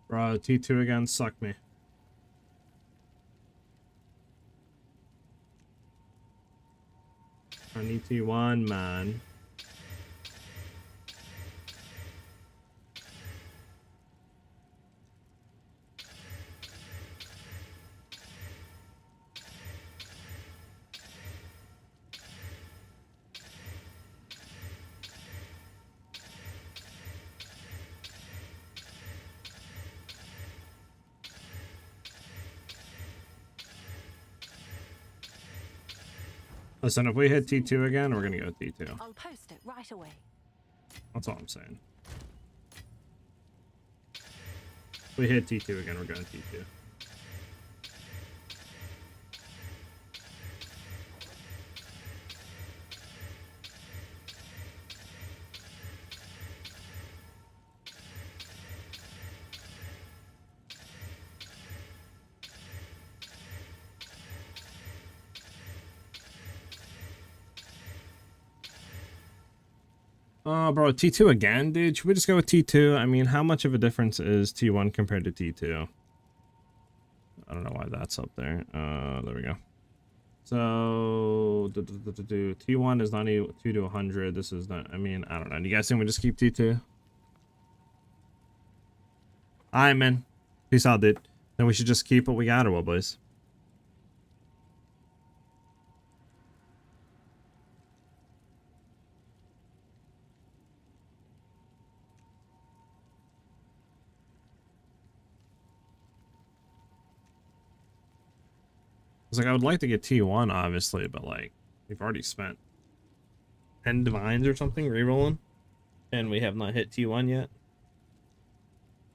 Bro, T2 again, suck me. I need T1, man. Listen, if we hit T2 again, we're gonna go T2. I'll post it right away. That's all I'm saying. If we hit T2 again, we're going T2. Oh, bro, T2 again, dude? Should we just go with T2? I mean, how much of a difference is T1 compared to T2? I don't know why that's up there. There we go. So T1 is 92 to 100. This is not, I mean, I don't know. Do you guys think we just keep T2? Alright, man. Peace out, dude. Then we should just keep what we got, or what, boys? It's like I would like to get T1, obviously, but like we've already spent 10 divines or something rerolling, and we have not hit T1 yet.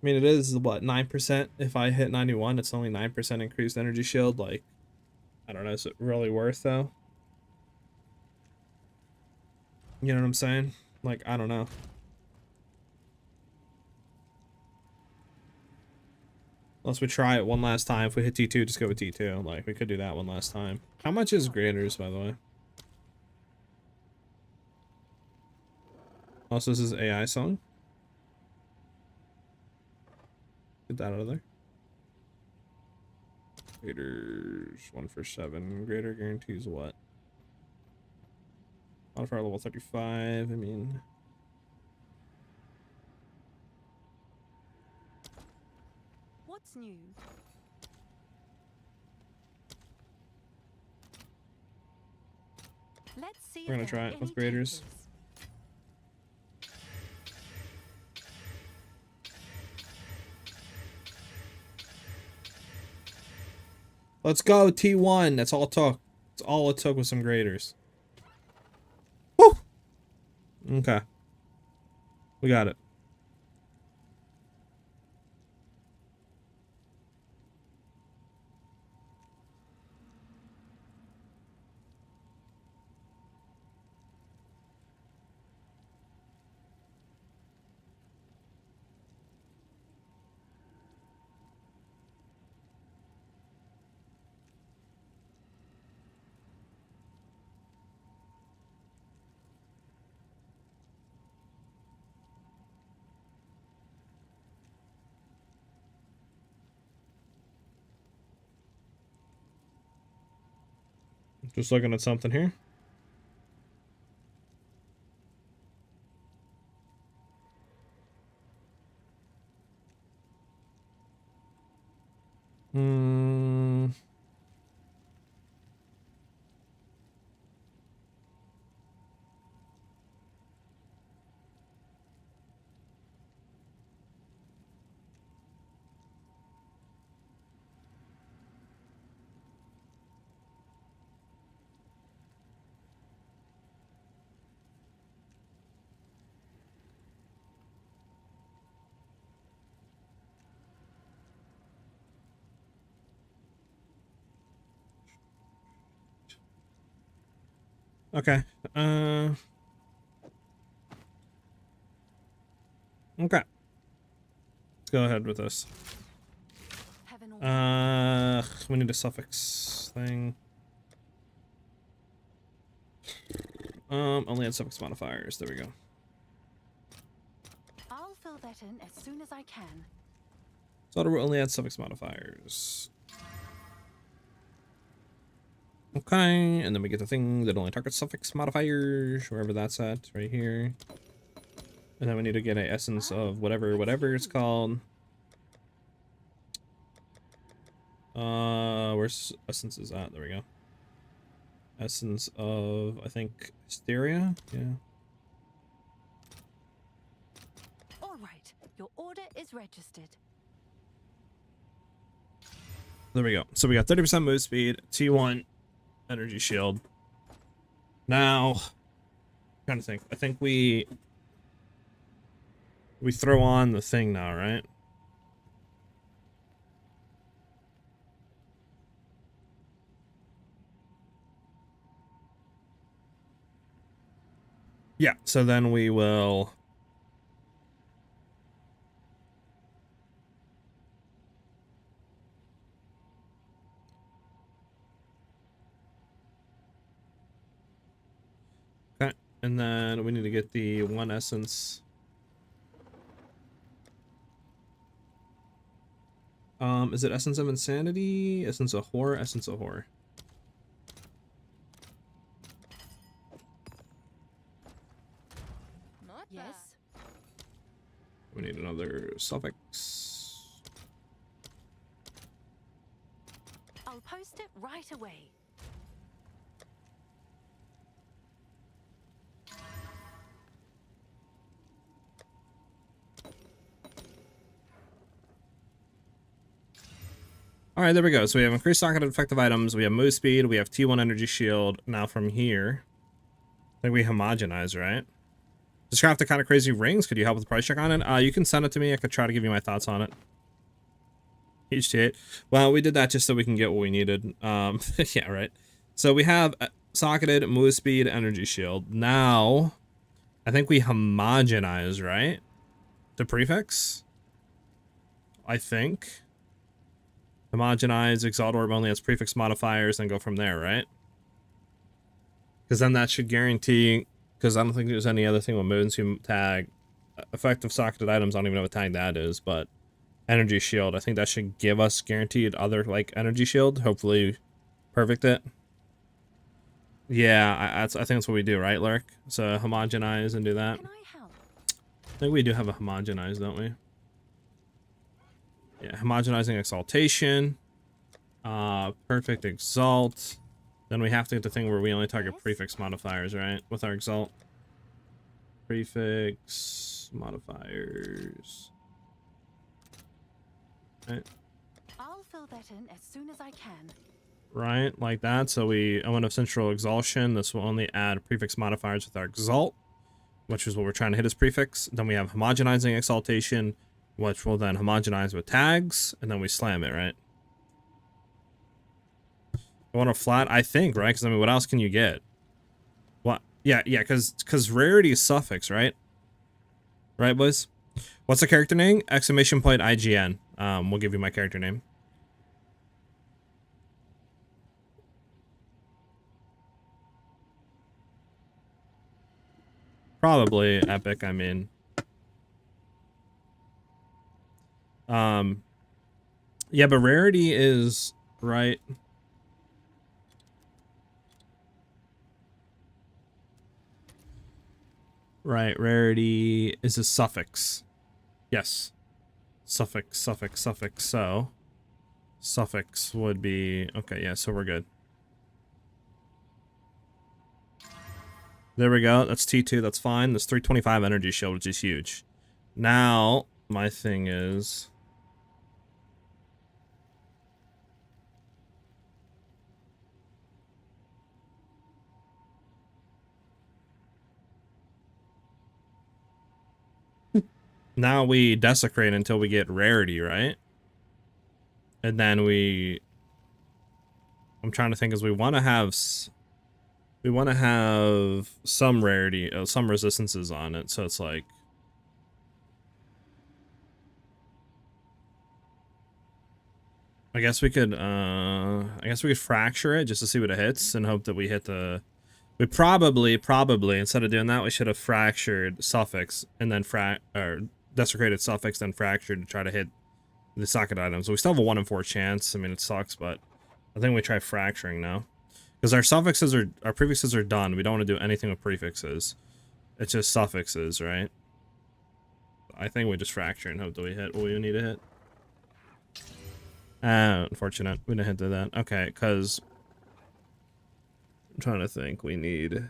I mean, it is what, 9%? If I hit 91, it's only 9% increased energy shield. Like, I don't know, is it really worth though? You know what I'm saying? Like, I don't know. Unless we try it one last time. If we hit T2, just go with T2. Like, we could do that one last time. How much is Graders, by the way? Also, this is AI song. Get that out of there. Graders 1 for 7. Grader guarantees what? Modifier level 35. I mean, what's new? Let's see. We're gonna try it with Graders. Let's go, T1. That's all it took. That's all it took with some Graders. Woo! Okay. We got it. Just looking at something here. Okay. Okay. Let's go ahead with this. We need a suffix thing. Only add suffix modifiers. There we go. I'll fill that in as soon as I can. So to only add suffix modifiers. Okay, and then we get the thing that only targets suffix modifiers, wherever that's at, right here. And then we need to get an essence of whatever it's called. Where's essence is at? There we go. Essence of, I think, hysteria? Yeah. All right, your order is registered. There we go. So we got 30% move speed, T1, energy shield. Now, I'm trying to think. I think we throw on the thing now, right? Yeah, so then we will... Okay, and then we need to get the one essence. Is it Essence of Insanity? Essence of Horror? Essence of Horror. Yes. We need another suffix. I'll post it right away. All right, there we go. So we have increased socket effective items. We have move speed. We have T1 energy shield. Now from here, I think we homogenize, right? Just craft the kind of crazy rings. Could you help with the price check on it? You can send it to me. I could try to give you my thoughts on it. HT8. Well, we did that just so we can get what we needed. Yeah, right. So we have socketed move speed energy shield. Now, I think we homogenize, right? The prefix. I think. Homogenize, Exalt Orb only has prefix modifiers, and go from there, right? Because then that should guarantee, because I don't think there's any other thing with emergency tag. Effective socketed items, I don't even know what tag that is, but energy shield, I think that should give us guaranteed other, like, energy shield. Hopefully perfect it. Yeah, I think that's what we do, right, Lurk? So homogenize and do that. Can I help? I think we do have a homogenize, don't we? Yeah, homogenizing exaltation. Perfect exalt. Then we have to get the thing where we only target prefix modifiers, right? With our exalt. Prefix modifiers. Right. I'll fill that in as soon as I can. Right, like that. So we element of central exaltation. This will only add prefix modifiers with our exalt, which is what we're trying to hit as prefix. Then we have homogenizing exaltation, which will then homogenize with tags, and then we slam it, right? I want a flat, I think, right? Because, I mean, what else can you get? What? Yeah, because rarity is suffix, right? Right, boys? What's the character name? Exclamation point IGN. We'll give you my character name. Probably epic, I mean. Yeah, but rarity is right. Right, rarity is a suffix. Yes. Suffix. So suffix would be okay, yeah, so we're good. There we go. That's T2, that's fine. That's 325 energy shield, which is huge. Now, my thing is now we desecrate until we get rarity, right? And then I'm trying to think, is we want to have some rarity, some resistances on it, so it's like I guess we could fracture it just to see what it hits and hope that we hit the. We probably instead of doing that, we should have fractured suffix and then desecrated suffix, then fractured to try to hit the socket items. So we still have a 1 in 4 chance. I mean, it sucks, but I think we try fracturing now because our prefixes are done. We don't want to do anything with prefixes. It's just suffixes, right? I think we just fracture and hope that we hit what we need to hit. Unfortunate. We didn't hit that. Okay, because I'm trying to think. We need.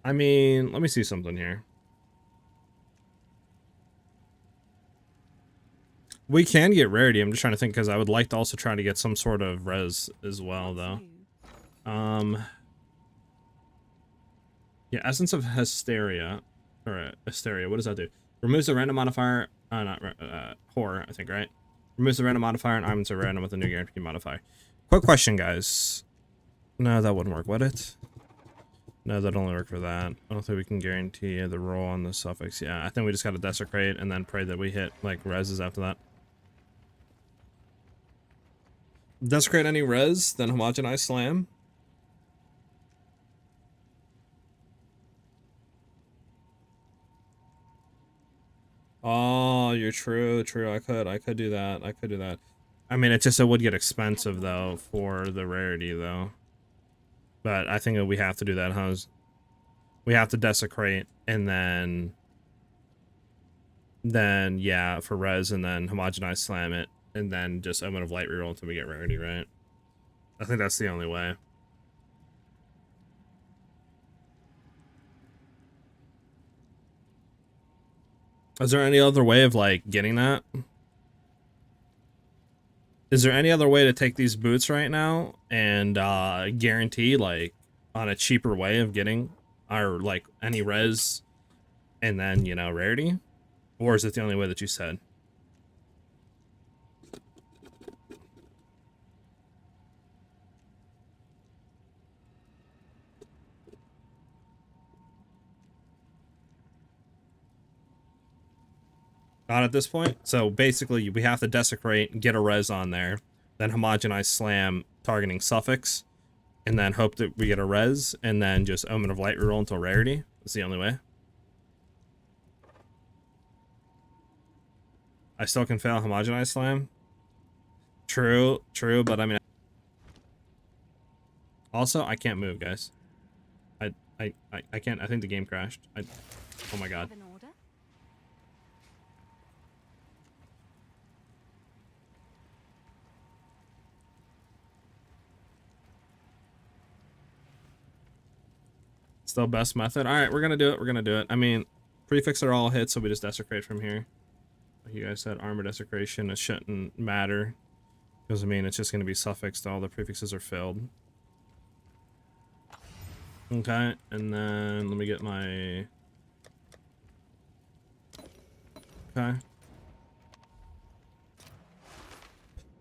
I mean, let me see something here. We can get rarity. I'm just trying to think because I would like to also try to get some sort of res as well, though. Yeah, Essence of Hysteria. Or Hysteria, what does that do? Removes a random modifier, not horror, I think, right? Removes the random modifier and items are random with a new guarantee modifier. Quick question, guys. No, that wouldn't work, would it? No, that'd only work for that. I don't think we can guarantee the roll on the suffix. Yeah, I think we just gotta desecrate and then pray that we hit, like, reses after that. Desecrate any res, then homogenize slam. rarity. True. I could do that. I mean, it would get expensive though for the rarity though. But I think we have to do that, huh? We have to desecrate and then yeah, for res, and then homogenize slam it, and then just Omen of Light reroll until we get rarity, right? I think that's the only way. Is there any other way of like getting that? Is there any other way to take these boots right now and guarantee like on a cheaper way of getting our like any res and then, you know, rarity? Or is it the only way that you said? Not at this point. So basically we have to desecrate, get a res on there, then homogenize slam targeting suffix, and then hope that we get a res, and then just Omen of Light reroll until rarity. That's the only way. I still can fail homogenize slam. True, but I mean, also I can't move, guys. I can't. I think the game crashed. Oh my god. Still best method. All right, we're gonna do it. I mean, prefix are all hits, so we just desecrate from here. Like you guys said, armor desecration. It shouldn't matter because I mean it's just gonna be suffixed. All the prefixes are filled. Okay, and then let me get my. Okay.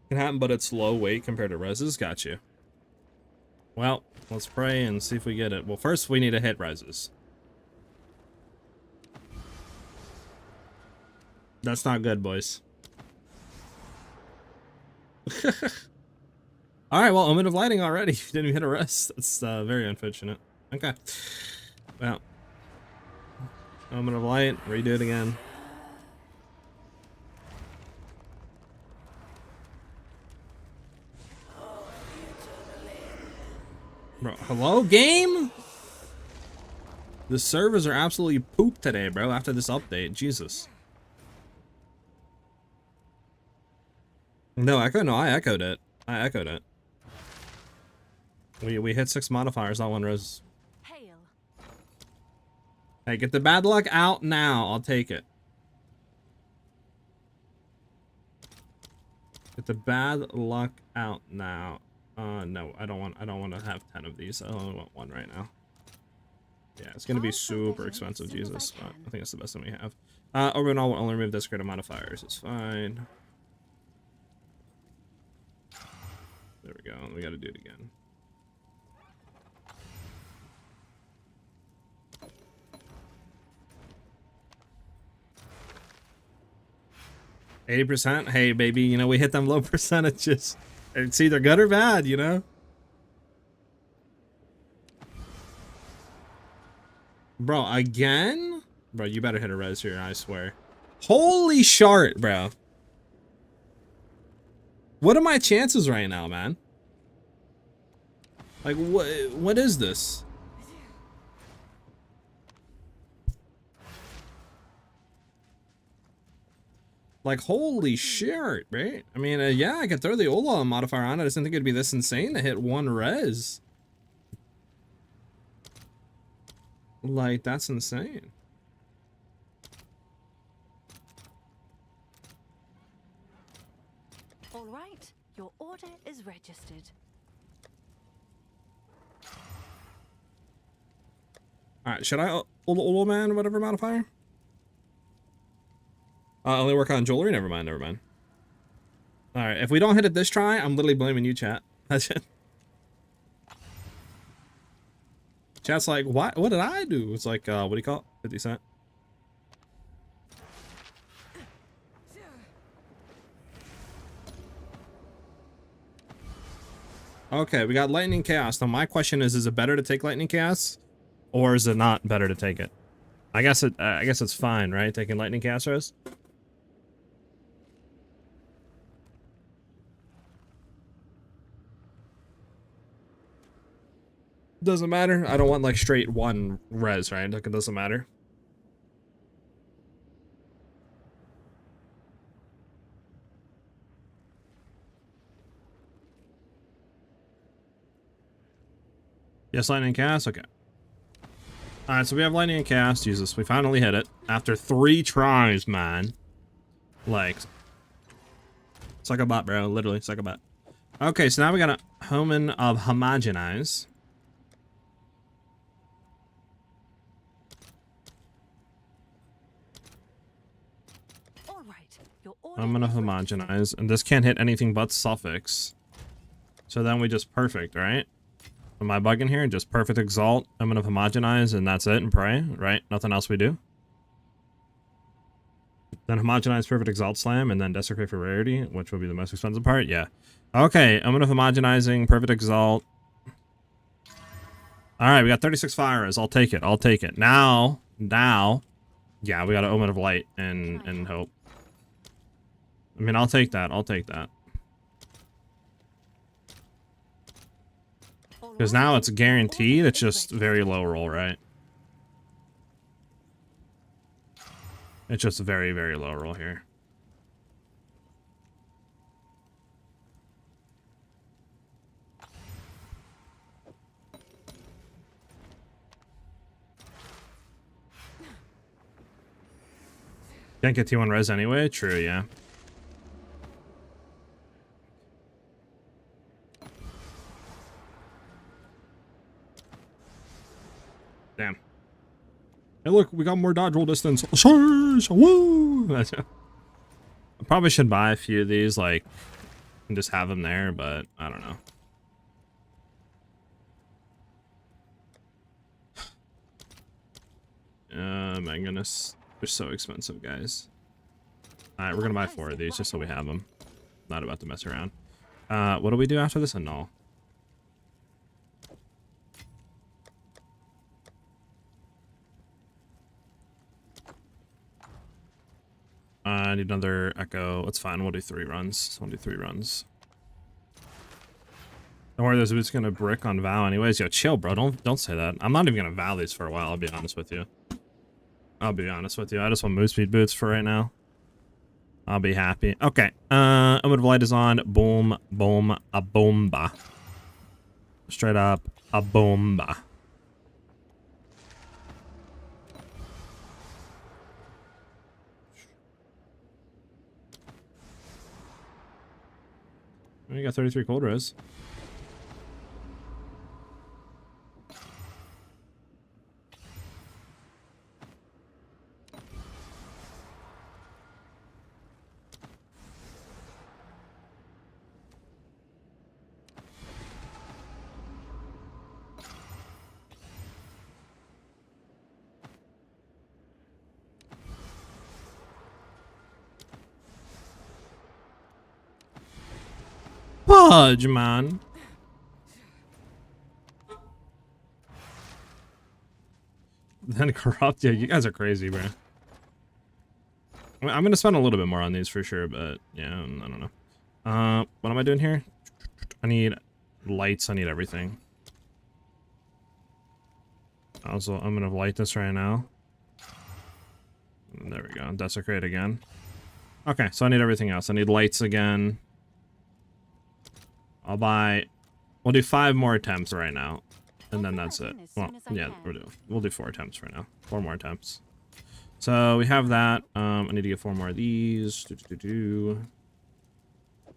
Can happen, but it's low weight compared to reses. Got you. Well, let's pray and see if we get it. Well, first we need to hit reses. That's not good, boys. Alright, well, Omen of Lighting already. Didn't even hit a res. That's very unfortunate. Okay. Well. Omen of Light. Redo it again. Bro, hello, game? The servers are absolutely pooped today, bro, after this update. Jesus. No, echo? No, I echoed it. We hit 6 modifiers, not 1 res. Hey, get the bad luck out now. I'll take it. Get the bad luck out now. No, I don't want to have 10 of these. I only want 1 right now. Yeah, it's gonna be super expensive, Jesus, but I think it's the best thing we have. Overall, we'll only remove desecrated modifiers. It's fine. There we go. We gotta do it again. %. Hey, baby, you know, we hit them low percentages. It's either good or bad, you know? Bro, again? Bro, you better hit a res here, I swear. Holy shart, bro. What are my chances right now, man? Like, what is this? Like, holy shit, right? I mean, yeah, I could throw the Ola modifier on. I just didn't think it'd be this insane to hit 1 res. Like, that's insane. All right, your order is registered. All right, should I Ola man whatever modifier? Only work on jewelry? Never mind. Alright, if we don't hit it this try, I'm literally blaming you, chat. That's it. Chat's like, what did I do? It's like, what do you call it? 50 cent. Okay, we got Lightning Chaos. Now my question is it better to take Lightning Chaos? Or is it not better to take it? I guess it's fine, right? Taking Lightning Chaos Rose? Doesn't matter. I don't want like straight 1 res, right? Like it doesn't matter. Yes, lightning cast. Okay. All right, so we have lightning cast. Jesus, we finally hit it after 3 tries, man. Like, suck a bot, bro. Literally, suck a bot. Okay, so now we got a Omen of Homogenize. All right. Your order I'm gonna is ready. homogenize, and this can't hit anything but suffix. So then we just perfect, right? Am I bugging here? Just perfect exalt. I'm gonna homogenize, and that's it, and pray, right? Nothing else we do. Then homogenize perfect exalt slam, and then desecrate for rarity, which will be the most expensive part. Yeah. Okay, I'm gonna homogenizing perfect exalt. All right, we got 36 fires. I'll take it. I'll take it. Now, yeah, we got an omen of light and hope. I mean, I'll take that. I'll take that. Because now it's guaranteed. It's just very low roll, right? It's just very, very low roll here. Can't get T1 res anyway? True, yeah. Damn. Hey, look, we got more dodge roll distance. Woo! I probably should buy a few of these, like, and just have them there, but I don't know. My goodness. They're so expensive, guys. Alright, we're gonna buy 4 of these just so we have them. Not about to mess around. What do we do after this? Annul. I need another echo. It's fine. We'll do 3 runs. We'll do 3 runs. Don't worry, there's just gonna brick on Vow anyways. Yo, chill, bro. Don't say that. I'm not even gonna Vow these for a while. I'll be honest with you. I just want move speed boots for right now. I'll be happy. Okay. Omen of Light is on. Boom, boom, a bomba. Straight up, a bomba. We got 33 cold res. Pudge, man. Then corrupt. Yeah, you guys are crazy, bro. I'm gonna spend a little bit more on these for sure, but yeah, I don't know. What am I doing here? I need lights. I need everything. Also, I'm gonna light this right now. There we go. Desecrate again. Okay, so I need everything else. I need lights again. We'll do 5 more attempts right now, and then that's it. Well, yeah, we'll do 4 attempts right now. 4 more attempts. So we have that. I need to get 4 more of these.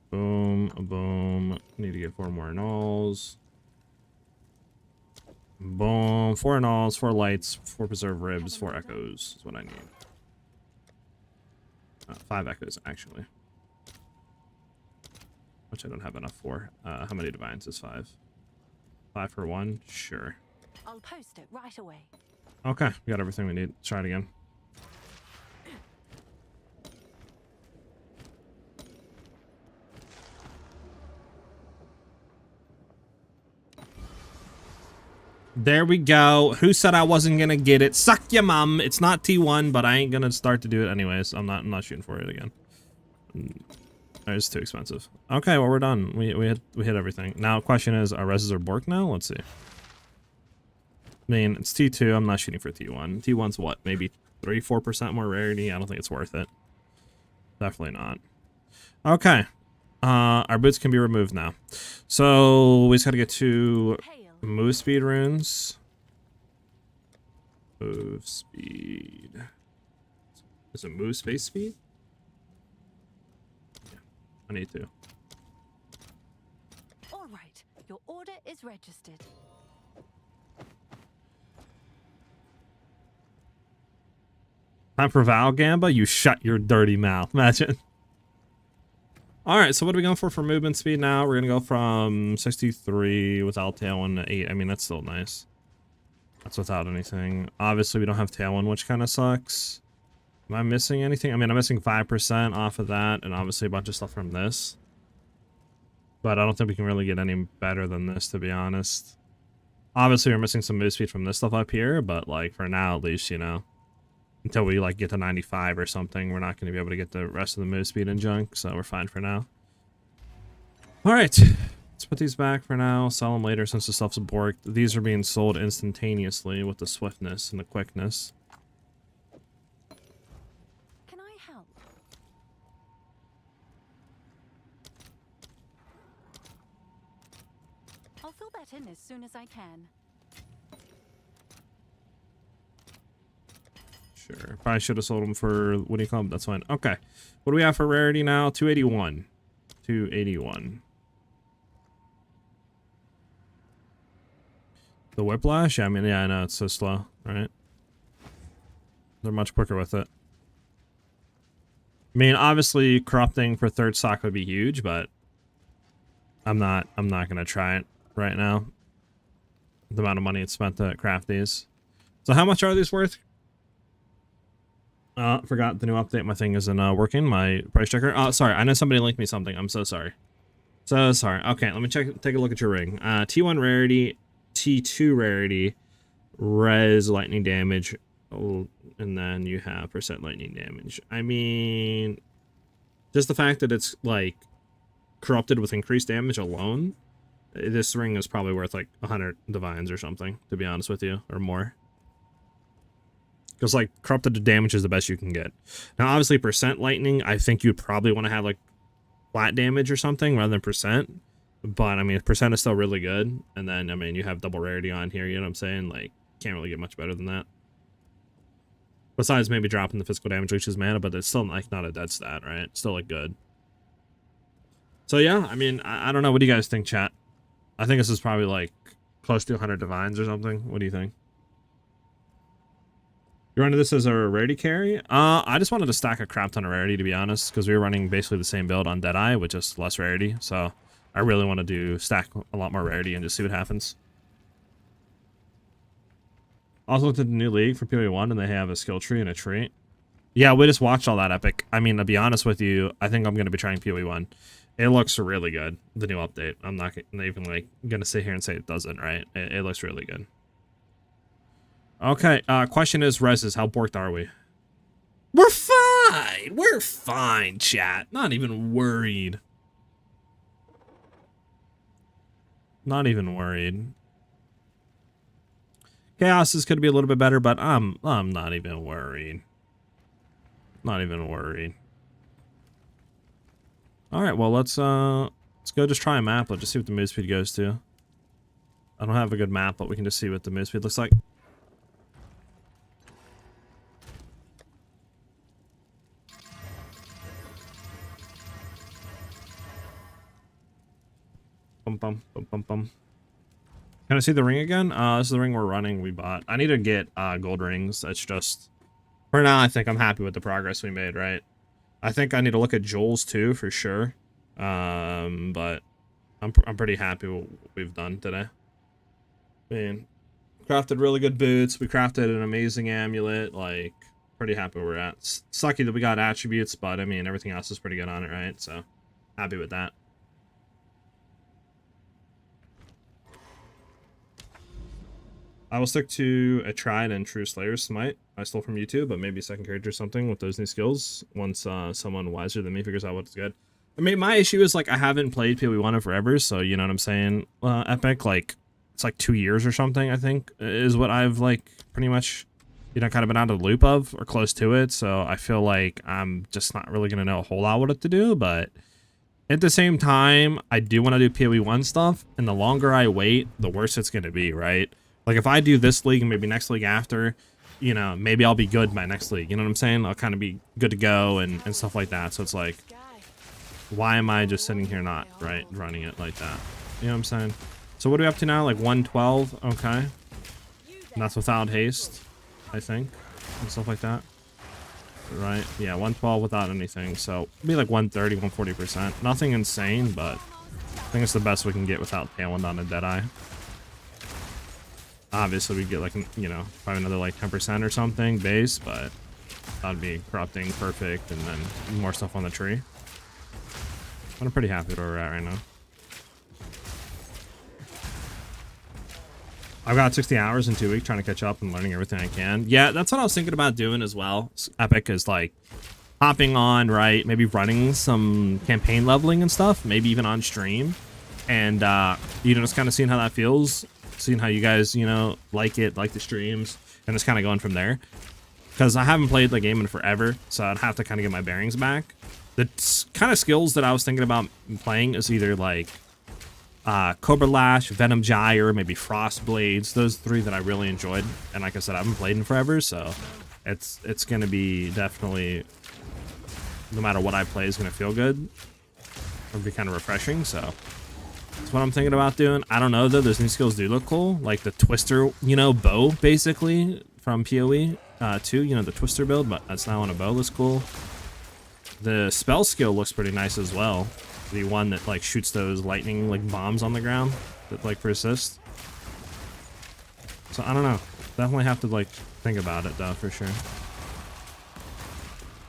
Boom, boom. Need to get 4 more nulls. Boom. 4 nulls, 4 lights, 4 preserved ribs, 4 echoes is what I need. 5 echoes, actually. Which I don't have enough for. How many divines is 5? 5 for 1? Sure. I'll post it right away. Okay, we got everything we need. Let's try it again. There we go. Who said I wasn't gonna get it? Suck ya mum. It's not T1, but I ain't gonna start to do it anyways. I'm not shooting for it again. It's too expensive. Okay, well we're done. We hit everything. Now question is, our reses are borked now? Let's see. mean, it's T2. I'm not shooting for T1. T1's what? Maybe 3-4% more rarity? I don't think it's worth it. Definitely not. Okay. Our boots can be removed now. So we just gotta get 2 move speed runes. Move speed. Is it move space speed? Yeah, I need to. All right, your order is registered. Time for Val Gamba? You shut your dirty mouth. Imagine. Alright, so what are we going for movement speed now? We're going to go from 63 without Tailwind to 8. I mean, that's still nice. That's without anything. Obviously, we don't have Tailwind, which kind of sucks. Am I missing anything? I mean, I'm missing 5% off of that, and obviously a bunch of stuff from this. But I don't think we can really get any better than this, to be honest. Obviously, we're missing some move speed from this stuff up here, but, like, for now, at least, you know. Until we, like, get to 95 or something, we're not going to be able to get the rest of the move speed and junk, so we're fine for now. Alright, let's put these back for now, sell them later since the stuff's borked. These are being sold instantaneously with the swiftness and the quickness. Can I help? I'll fill that in as soon as I can. Sure. Probably should have sold them for, what do you call them? That's fine. Okay. What do we have for rarity now? 281. 281. The Whiplash? Yeah, I mean, yeah, I know. It's so slow, right? They're much quicker with it. I mean, obviously, corrupting for third stock would be huge, but I'm not going to try it right now. The amount of money it's spent to craft these. So how much are these worth? Forgot the new update. My thing isn't working. My price checker. Oh, sorry. I know somebody linked me something. I'm so sorry. So sorry. Okay, let me take a look at your ring. T1 rarity, T2 rarity, res lightning damage, and then you have % lightning damage. I mean, just the fact that it's like corrupted with increased damage alone, this ring is probably worth like 100 divines or something, to be honest with you, or more. Because, like, corrupted damage is the best you can get. Now, obviously, % lightning, I think you'd probably want to have, like, flat damage or something rather than %. But, I mean, % is still really good. And then, I mean, you have double rarity on here, you know what I'm saying? Like, can't really get much better than that. Besides maybe dropping the physical damage leeches mana, but it's still, like, not a dead stat, right? Still, like, good. So, yeah, I mean, I don't know. What do you guys think, chat? I think this is probably, like, close to 100 divines or something. What do you think? You're running this as a rarity carry? I just wanted to stack a crap ton of rarity, to be honest, because we were running basically the same build on Deadeye with just less rarity. So I really want to stack a lot more rarity and just see what happens. Also looked at the new league for PoE 1, and they have a skill tree and a trait. Yeah, we just watched all that epic. I mean, to be honest with you, I think I'm going to be trying PoE 1. It looks really good, the new update. I'm not even like going to sit here and say it doesn't, right? It looks really good. Okay, question is, reses, how borked are we? We're fine! We're fine, chat. Not even worried. Not even worried. Chaos is going to be a little bit better, but I'm not even worried. Not even worried. Alright, well, let's go just try a map. Let's just see what the move speed goes to. I don't have a good map, but we can just see what the move speed looks like. Bum, bum, bum, bum. Can I see the ring again? This is the ring we're running, we bought. I need to get gold rings. That's just... For now, I think I'm happy with the progress we made, right? I think I need to look at Joel's too, for sure. But I'm pretty happy with what we've done today. Man, crafted really good boots. We crafted an amazing amulet. Like, pretty happy where we're at. It's sucky that we got attributes, but I mean, everything else is pretty good on it, right? So, happy with that. I will stick to a tried and true Slayer Smite I stole from YouTube, but maybe second character or something with those new skills once someone wiser than me figures out what's good. I mean, my issue is, like, I haven't played PoE 1 in forever, so you know what I'm saying? Epic, like, it's like 2 years or something, I think, is what I've like pretty much, you know, kind of been out of the loop of, or close to it. So I feel like I'm just not really going to know a whole lot what to do. But at the same time, I do want to do PoE 1 stuff. And the longer I wait, the worse it's going to be, right? Like if I do this league and maybe next league after, you know, maybe I'll be good by next league. You know what I'm saying? I'll kind of be good to go and stuff like that. So it's like, why am I just sitting here not, right, running it like that? You know what I'm saying? So what are we up to now? Like 112? Okay. And that's without haste, I think, and stuff like that. Right? Yeah, 112 without anything. So it'll be like 130, 140%. Nothing insane, but I think it's the best we can get without Tailwind on a Deadeye. Obviously, we get like, you know, probably another like 10% or something base, but that'd be corrupting perfect, and then more stuff on the tree. But I'm pretty happy with where we're at right now. I've got 60 hours in 2 weeks trying to catch up and learning everything I can. Yeah, that's what I was thinking about doing as well. Epic is like hopping on, right? Maybe running some campaign leveling and stuff, maybe even on stream. And, you know, just kind of seeing how that feels, seeing how you guys, you know, like it, like the streams, and just kind of going from there. Because I haven't played the game in forever, so I'd have to kind of get my bearings back. The kind of skills that I was thinking about playing is either like Cobra Lash, Venom Gyre, maybe Frost Blades. Those 3 that I really enjoyed. And like I said, I haven't played in forever, so it's going to be definitely, no matter what I play, is going to feel good. It'll be kind of refreshing, so that's what I'm thinking about doing. I don't know, though. Those new skills do look cool. Like the Twister, you know, bow, basically, from PoE 2. You know, the Twister build, but that's now on a bow. Looks cool. The spell skill looks pretty nice as well. The one that like shoots those lightning like bombs on the ground that like persist. So I don't know. Definitely have to like think about it though, for sure.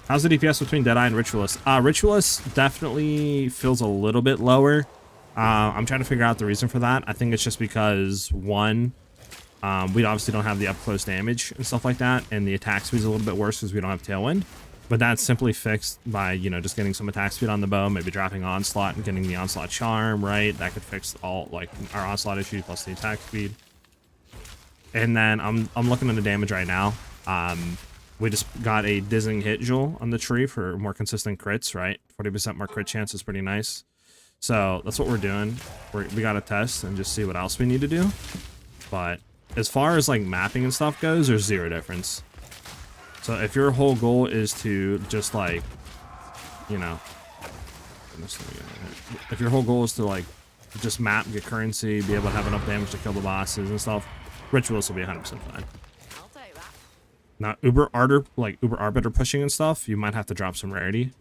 How's the DPS between Deadeye and Ritualist? Ritualist definitely feels a little bit lower. I'm trying to figure out the reason for that. I think it's just because one, we obviously don't have the up close damage and stuff like that, and the attack speed is a little bit worse because we don't have Tailwind. But that's simply fixed by, you know, just getting some attack speed on the bow, maybe dropping Onslaught and getting the Onslaught Charm, right? That could fix all, like, our Onslaught issue plus the attack speed. And then I'm looking at the damage right now. We just got a Dizzying Hit Jewel on the tree for more consistent crits, right? 40% more crit chance is pretty nice. So that's what we're doing. We got to test and just see what else we need to do. But as far as, like, mapping and stuff goes, there's zero difference. So if your whole goal is to just like, you know, if your whole goal is to like just map, get currency, be able to have enough damage to kill the bosses and stuff, Rituals will be 100% fine. I'll take that. Now Uber Arbiter pushing and stuff, you might have to drop some rarity.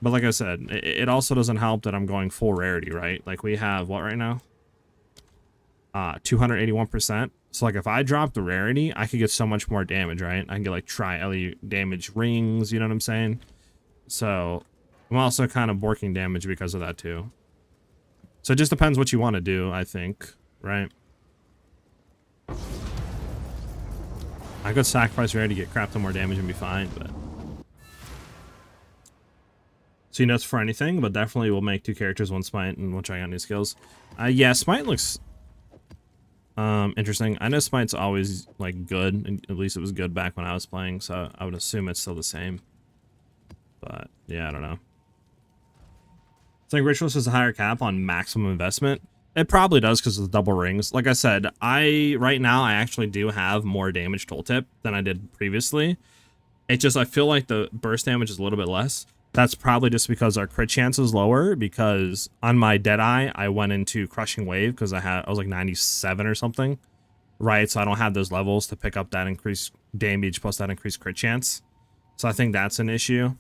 But like I said, it also doesn't help that I'm going full rarity, right? Like we have what right now? 281%. So like if I drop the rarity, I could get so much more damage, right? I can get like tri-LE damage rings, you know what I'm saying? So I'm also kind of borking damage because of that too. So it just depends what you want to do, I think, right? I could sacrifice rarity to get crap to more damage and be fine, but see notes for anything, but definitely we'll make 2 characters, 1 smite, and we'll try out new skills. Yeah, smite looks interesting. I know smite's always like good, and at least it was good back when I was playing, so I would assume it's still the same. But yeah, I don't know. I think Ritualist has a higher cap on maximum investment. It probably does because of the double rings. Like I said, right now I actually do have more damage tooltip than I did previously. It just, I feel like the burst damage is a little bit less. That's probably just because our crit chance is lower, because on my Deadeye, I went into Crushing Wave because I was like 97 or something, right? So I don't have those levels to pick up that increased damage plus that increased crit chance. So I think that's an issue.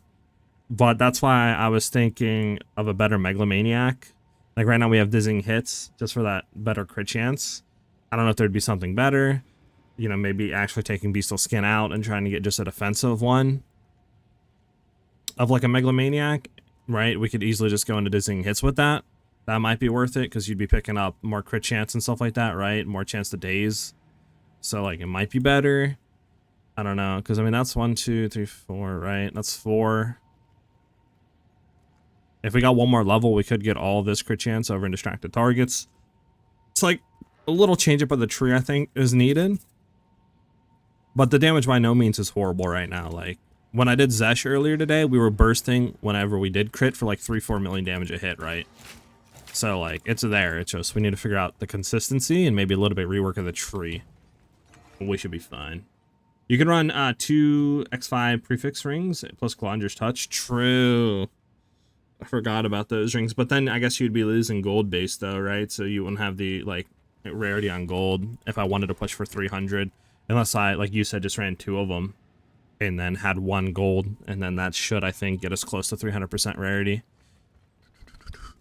But that's why I was thinking of a better Megalomaniac. Like right now we have Dizzying Hits just for that better crit chance. I don't know if there'd be something better. You know, maybe actually taking Beastal Skin out and trying to get just a defensive one of like a Megalomaniac, right? We could easily just go into Dizzying Hits with that. That might be worth it because you'd be picking up more crit chance and stuff like that, right? More chance to daze. So like it might be better. I don't know, because I mean that's 1, 2, 3, 4, right? That's 4. If we got one more level, we could get all of this crit chance over in distracted targets. It's like A little change up of the tree, I think, is needed. But the damage by no means is horrible right now. Like, when I did Zesh earlier today, we were bursting whenever we did crit for like 3-4 million damage a hit, right? So, like, it's there. It's just we need to figure out the consistency and maybe a little bit rework of the tree. We should be fine. You can run 2 X5 prefix rings plus Calandria's Touch. True. I forgot about those rings. But then I guess you'd be losing gold base, though, right? So you wouldn't have the, like, rarity on gold if I wanted to push for 300. Unless I, like you said, just ran 2 of them and then had 1 gold. And then that should, I think, get us close to 300% rarity.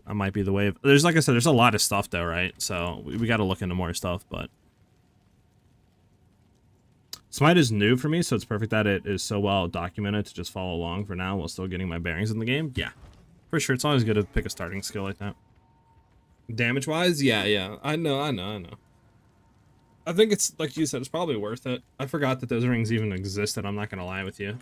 That might be the wave. There's, like I said, there's a lot of stuff, though, right? So we got to look into more stuff, but... Smite is new for me, so it's perfect that it is so well documented to just follow along for now while still getting my bearings in the game. Yeah, for sure. It's always good to pick a starting skill like that. Damage-wise, yeah. I know. I think it's, like you said, it's probably worth it. I forgot that those rings even existed, I'm not going to lie with you.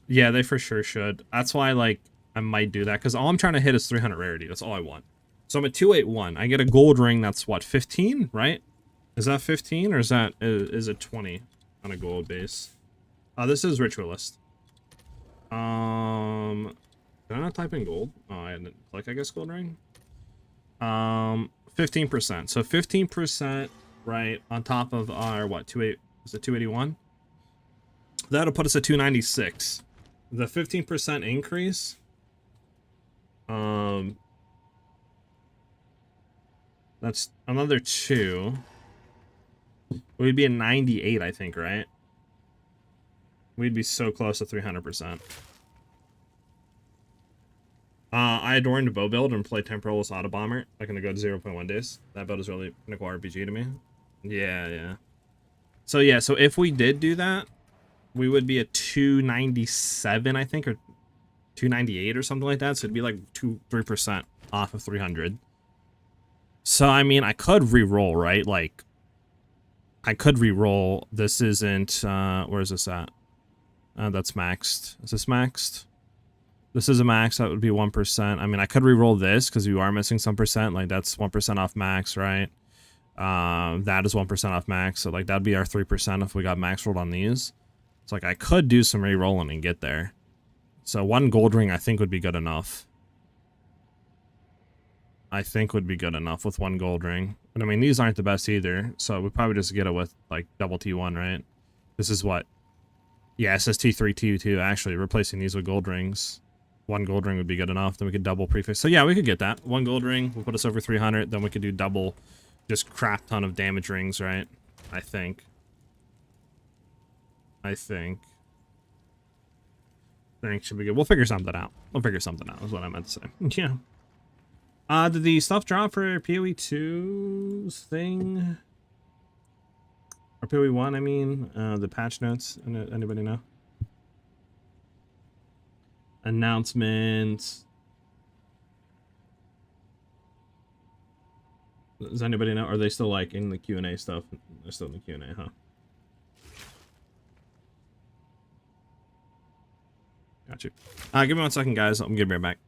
Yeah, they for sure should. That's why, like, I might do that, because all I'm trying to hit is 300 rarity. That's all I want. So I'm at 281. I get a gold ring that's what, 15, right? Is that 15 or is it 20 on a gold base? This is Ritualist. Did I not type in gold? Oh, I didn't click, I guess, gold ring. 15%. So 15%, right, on top of our what, is it 281? That'll put us at 296. The 15% increase. That's another 2. We'd be at 98, I think, right? We'd be so close to 300%. I adorned a bow build and play Temporalist Auto Bomber. Like in the good 0.1 days. That build is really pinnacle RPG to me. Yeah. So yeah, so if we did do that, we would be at 297, I think, or 298 or something like that. So it'd be like 3% off of 300. So, I mean, I could re-roll, right? Like, I could re-roll. This isn't, where is this at? That's maxed. Is this maxed? This is a max. That would be 1%. I mean, I could re-roll this because you are missing some percent. Like, that's 1% off max, right? That is 1% off max. So, like, that'd be our 3% if we got max rolled on these. It's like, I could do some re-rolling and get there. So, 1 gold ring, I think, would be good enough. I think would be good enough with 1 gold ring. But I mean, these aren't the best either, so we probably just get it with like double T1, right? This is what? Yeah, SST 3 T2 actually, replacing these with gold rings. 1 gold ring would be good enough, then we could double prefix. So yeah, we could get that. 1 gold ring will put us over 300, then we could do double, just crap ton of damage rings, right? I think should be good. We'll figure something out. Is what I meant to say. Yeah. Did the stuff drop for PoE 2's thing? Or PoE 1, I mean? The patch notes? Anybody know? Announcements. Does anybody know? Are they still, like, in the Q&A stuff? They're still in the Q&A, huh? Got you. Give me 1 second, guys. I'm gonna be right back.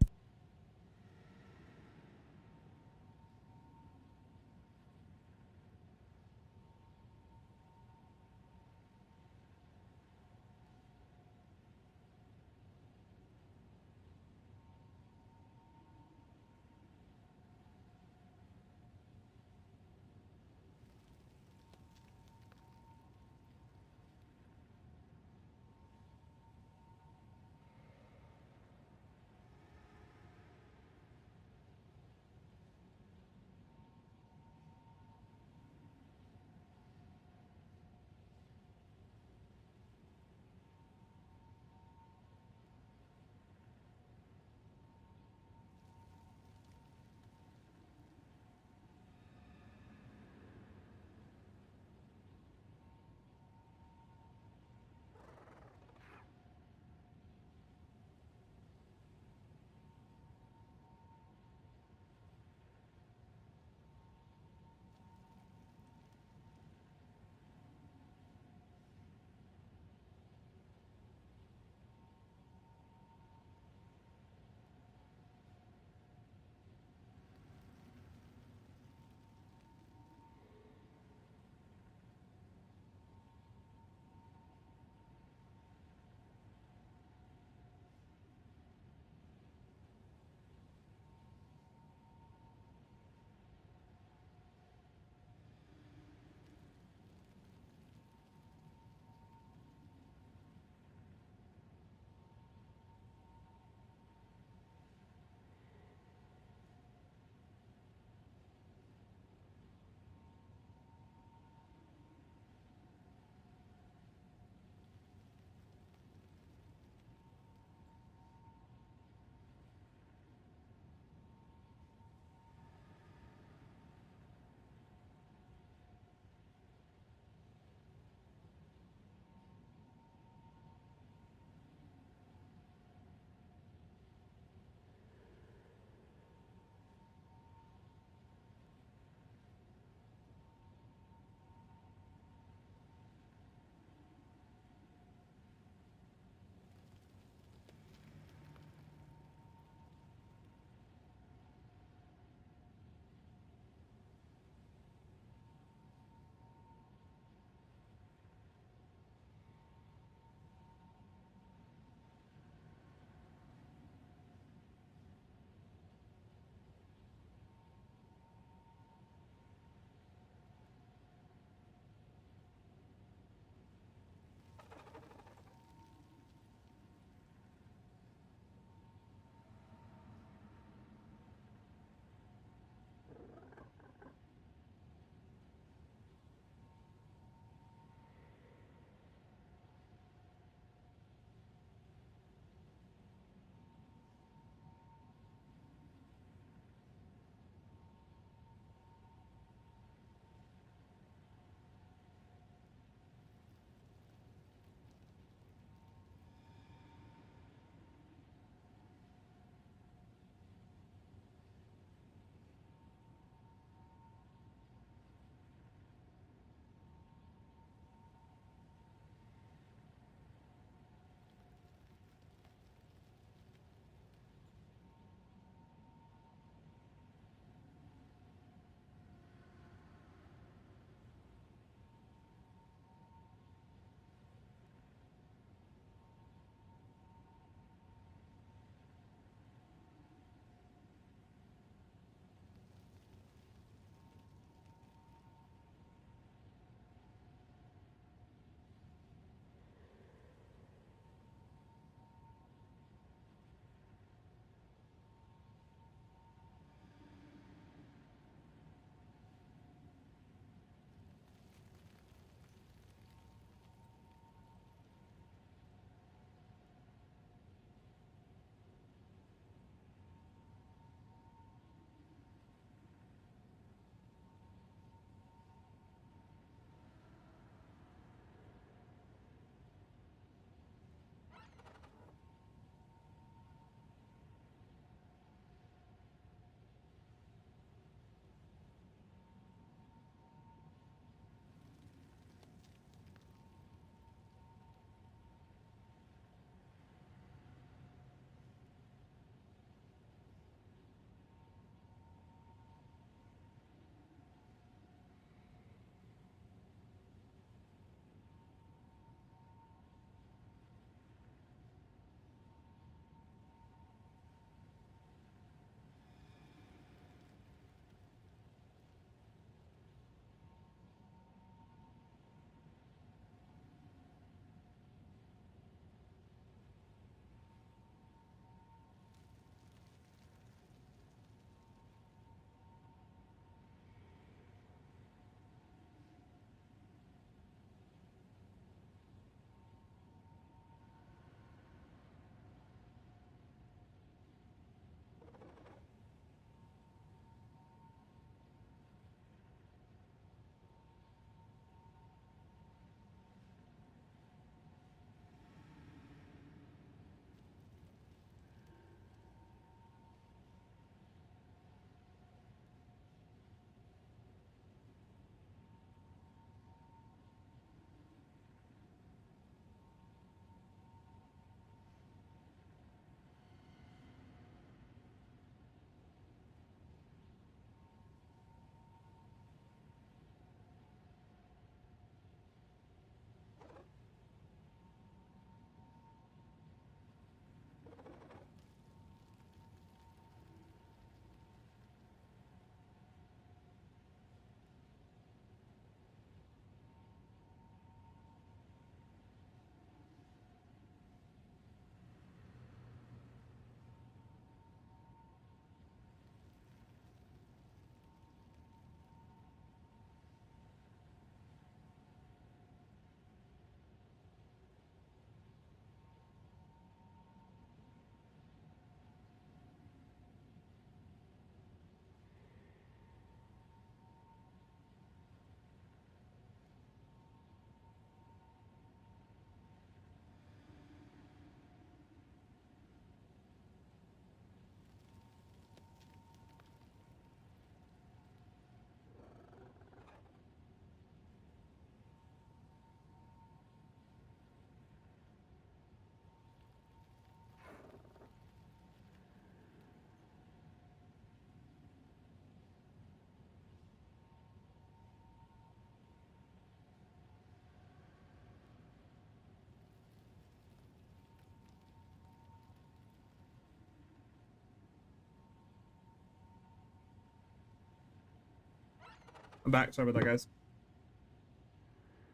I'm back. Sorry about that, guys.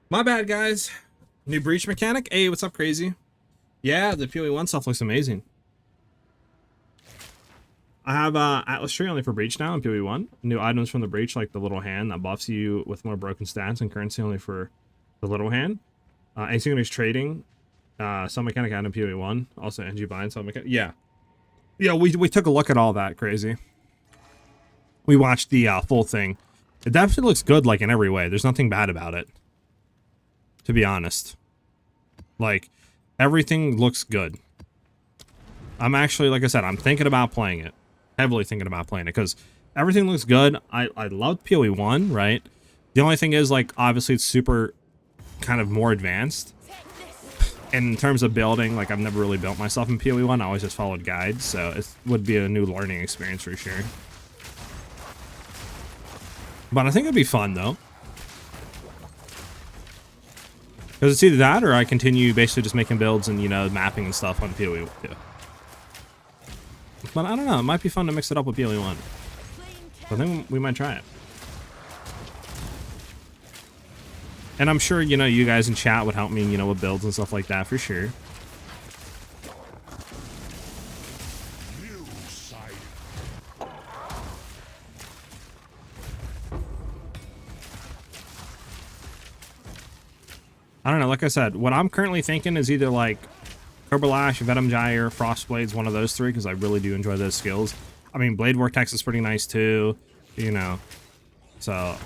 My bad, guys. New breach mechanic. Hey, what's up, crazy? Yeah, the PoE 1 stuff looks amazing. I have Atlas Tree only for breach now in PoE 1. New items from the breach, like the little hand that buffs you with more broken stats, and currency only for the little hand. Asynchronous trading. Some mechanic out in PoE 1. Also NG bind, some mechanic. Yeah. Yeah, we took a look at all that, crazy. We watched the full thing. It definitely looks good, like, in every way. There's nothing bad about it, to be honest. Like, everything looks good. I'm actually, like I said, I'm thinking about playing it. Heavily thinking about playing it, because everything looks good. I love PoE 1, right? The only thing is, like, obviously it's super kind of more advanced. And in terms of building, like, I've never really built myself in PoE 1. I always just followed guides, so it would be a new learning experience for sure. But I think it'd be fun, though. Because it's either that, or I continue basically just making builds and, you know, mapping and stuff on PoE 2. But I don't know, it might be fun to mix it up with PoE 1. So I think we might try it. And I'm sure, you know, you guys in chat would help me, you know, with builds and stuff like that for sure. I don't know, like I said, what I'm currently thinking is either like Cobra Lash, Venom Gyre, Frostblades, one of those three, because I really do enjoy those skills. I mean, Blade Vortex is pretty nice too, you know. So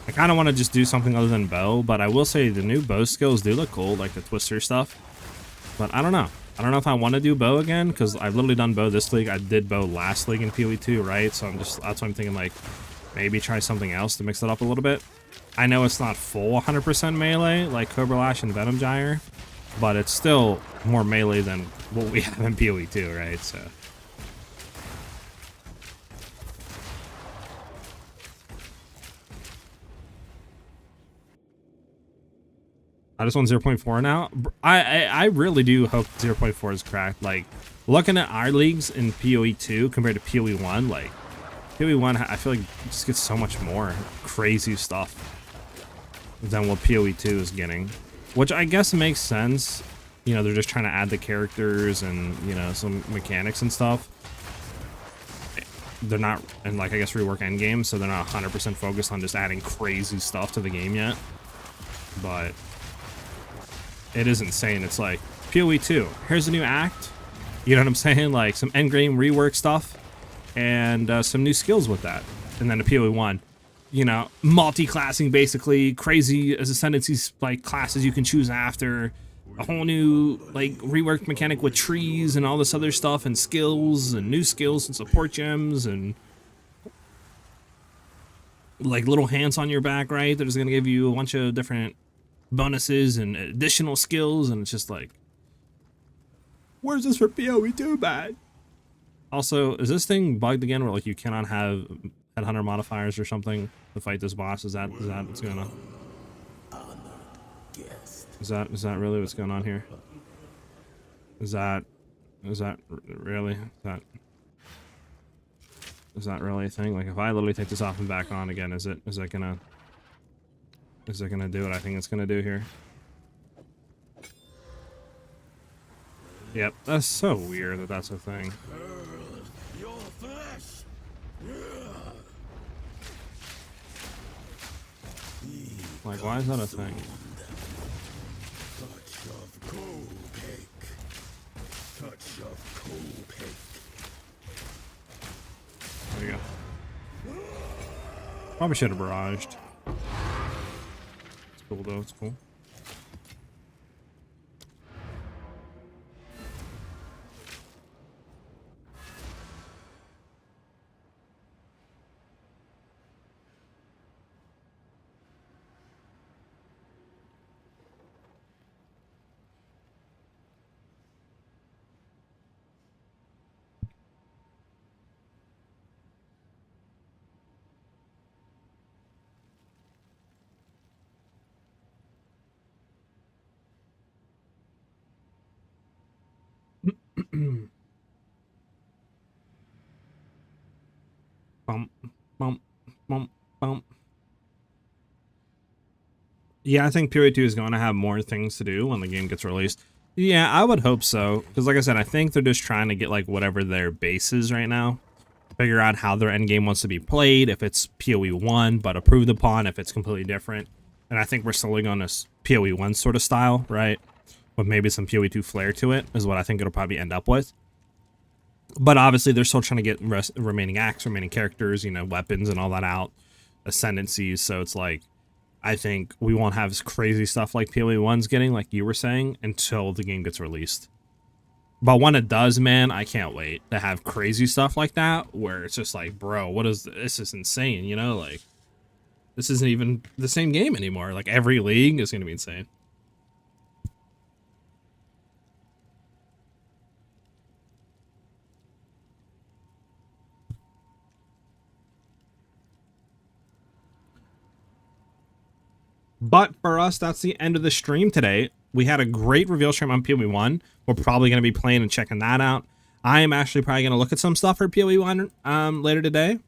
I kind of want to just do something other than bow, but I will say the new bow skills do look cool, like the twister stuff. But I don't know. I don't know if I want to do bow again, because I've literally done bow this league. I did bow last league in PoE 2, right? So that's what I'm thinking, like, maybe try something else to mix it up a little bit. I know it's not full 100% melee, like Cobra Lash and Venom Gyre, but it's still more melee than what we have in PoE 2, right? So I just want 0.4 now. I really do hope 0.4 is cracked. Like, looking at our leagues in PoE 2 compared to PoE 1, like, PoE 1, I feel like it just gets so much more crazy stuff than what PoE 2 is getting. Which I guess makes sense. You know, they're just trying to add the characters and, you know, some mechanics and stuff. They're not, and like, I guess rework endgame, so they're not 100% focused on just adding crazy stuff to the game yet. But it is insane. It's like, PoE 2, here's a new act. You know what I'm saying? Like, some endgame rework stuff. And some new skills with that. And then a PoE 1. You know, multi-classing, basically. Crazy ascendancies, like, classes you can choose after. A whole new, like, reworked mechanic with trees and all this other stuff. And skills and new skills and support gems. And, like, little hands on your back, right? They're just going to give you a bunch of different bonuses and additional skills. And it's just like, where's this for PoE 2, man? Also, is this thing bugged again where, like, you cannot have headhunter modifiers or something to fight this boss? Is that what's going on? Is that really what's going on here? Is that really really a thing? Like, if I literally take this off and back on again, is it gonna do what I think it's gonna do here? Yep, that's so weird that that's a thing. Like, why is that a thing? There you go. Probably should have barraged. It's cool though, it's cool. Bump, bump, bump, Bump. Yeah, I think PoE 2 is going to have more things to do when the game gets released. Yeah, I would hope so. Because like I said, I think they're just trying to get like whatever their base is right now. Figure out how their end game wants to be played. If it's PoE 1, but approved upon. If it's completely different. And I think we're still going this PoE 1 sort of style, right? With maybe some PoE 2 flair to it is what I think it'll probably end up with. But obviously, they're still trying to get remaining acts, remaining characters, you know, weapons and all that out. Ascendancies, so it's like, I think we won't have crazy stuff like PoE 1's getting, like you were saying, until the game gets released. But when it does, man, I can't wait to have crazy stuff like that, where it's just like, bro, what is this? This is insane, you know? Like, this isn't even the same game anymore. Like, every league is going to be insane. But for us, that's the end of the stream today. We had a great reveal stream on PoE 1. We're probably going to be playing and checking that out. I am actually probably going to look at some stuff for PoE 1 later today.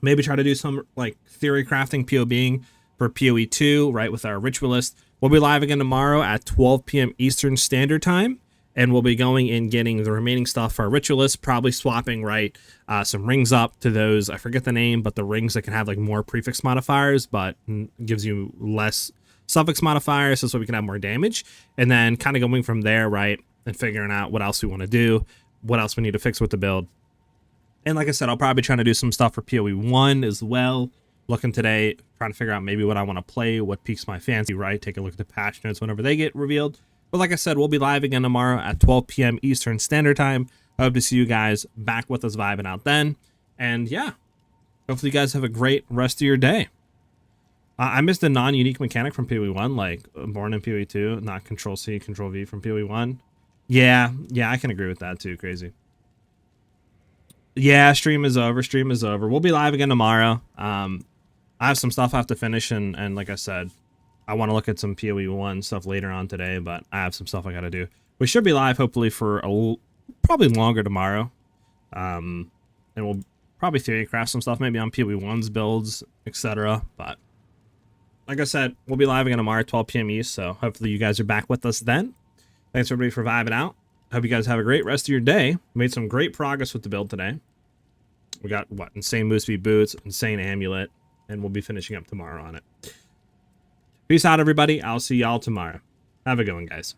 Maybe try to do some like theory crafting PoBing for PoE 2, right, with our Ritualist. We'll be live again tomorrow at 12 p.m. Eastern Standard Time. And we'll be going and getting the remaining stuff for our Ritualist, probably swapping, right, some rings up to those, I forget the name, but the rings that can have, like, more prefix modifiers, but gives you less suffix modifiers, so we can have more damage. And then kind of going from there, right, and figuring out what else we want to do, what else we need to fix with the build. And like I said, I'll probably try to do some stuff for PoE 1 as well. Looking today, trying to figure out maybe what I want to play, what piques my fancy, right, take a look at the patch notes whenever they get revealed. But like I said, we'll be live again tomorrow at 12 p.m. Eastern Standard Time. I hope to see you guys back with us vibing out then. And yeah, hopefully you guys have a great rest of your day. I missed a non-unique mechanic from PoE 1, like Born in PoE 2, not Control-C, Control-V from PoE 1. Yeah, I can agree with that too, crazy. Yeah, stream is over. We'll be live again tomorrow. I have some stuff I have to finish, and like I said, I want to look at some PoE 1 stuff later on today, but I have some stuff I got to do. We should be live, hopefully, for probably longer tomorrow. And we'll probably theory craft some stuff, maybe on PoE 1's builds, etc. But like I said, we'll be live again tomorrow at 12 p.m. East, so hopefully you guys are back with us then. Thanks, everybody, for vibing out. Hope you guys have a great rest of your day. Made some great progress with the build today. We got, what, insane boost speed boots, insane amulet, and we'll be finishing up tomorrow on it. Peace out, everybody. I'll see y'all tomorrow. Have a good one, guys.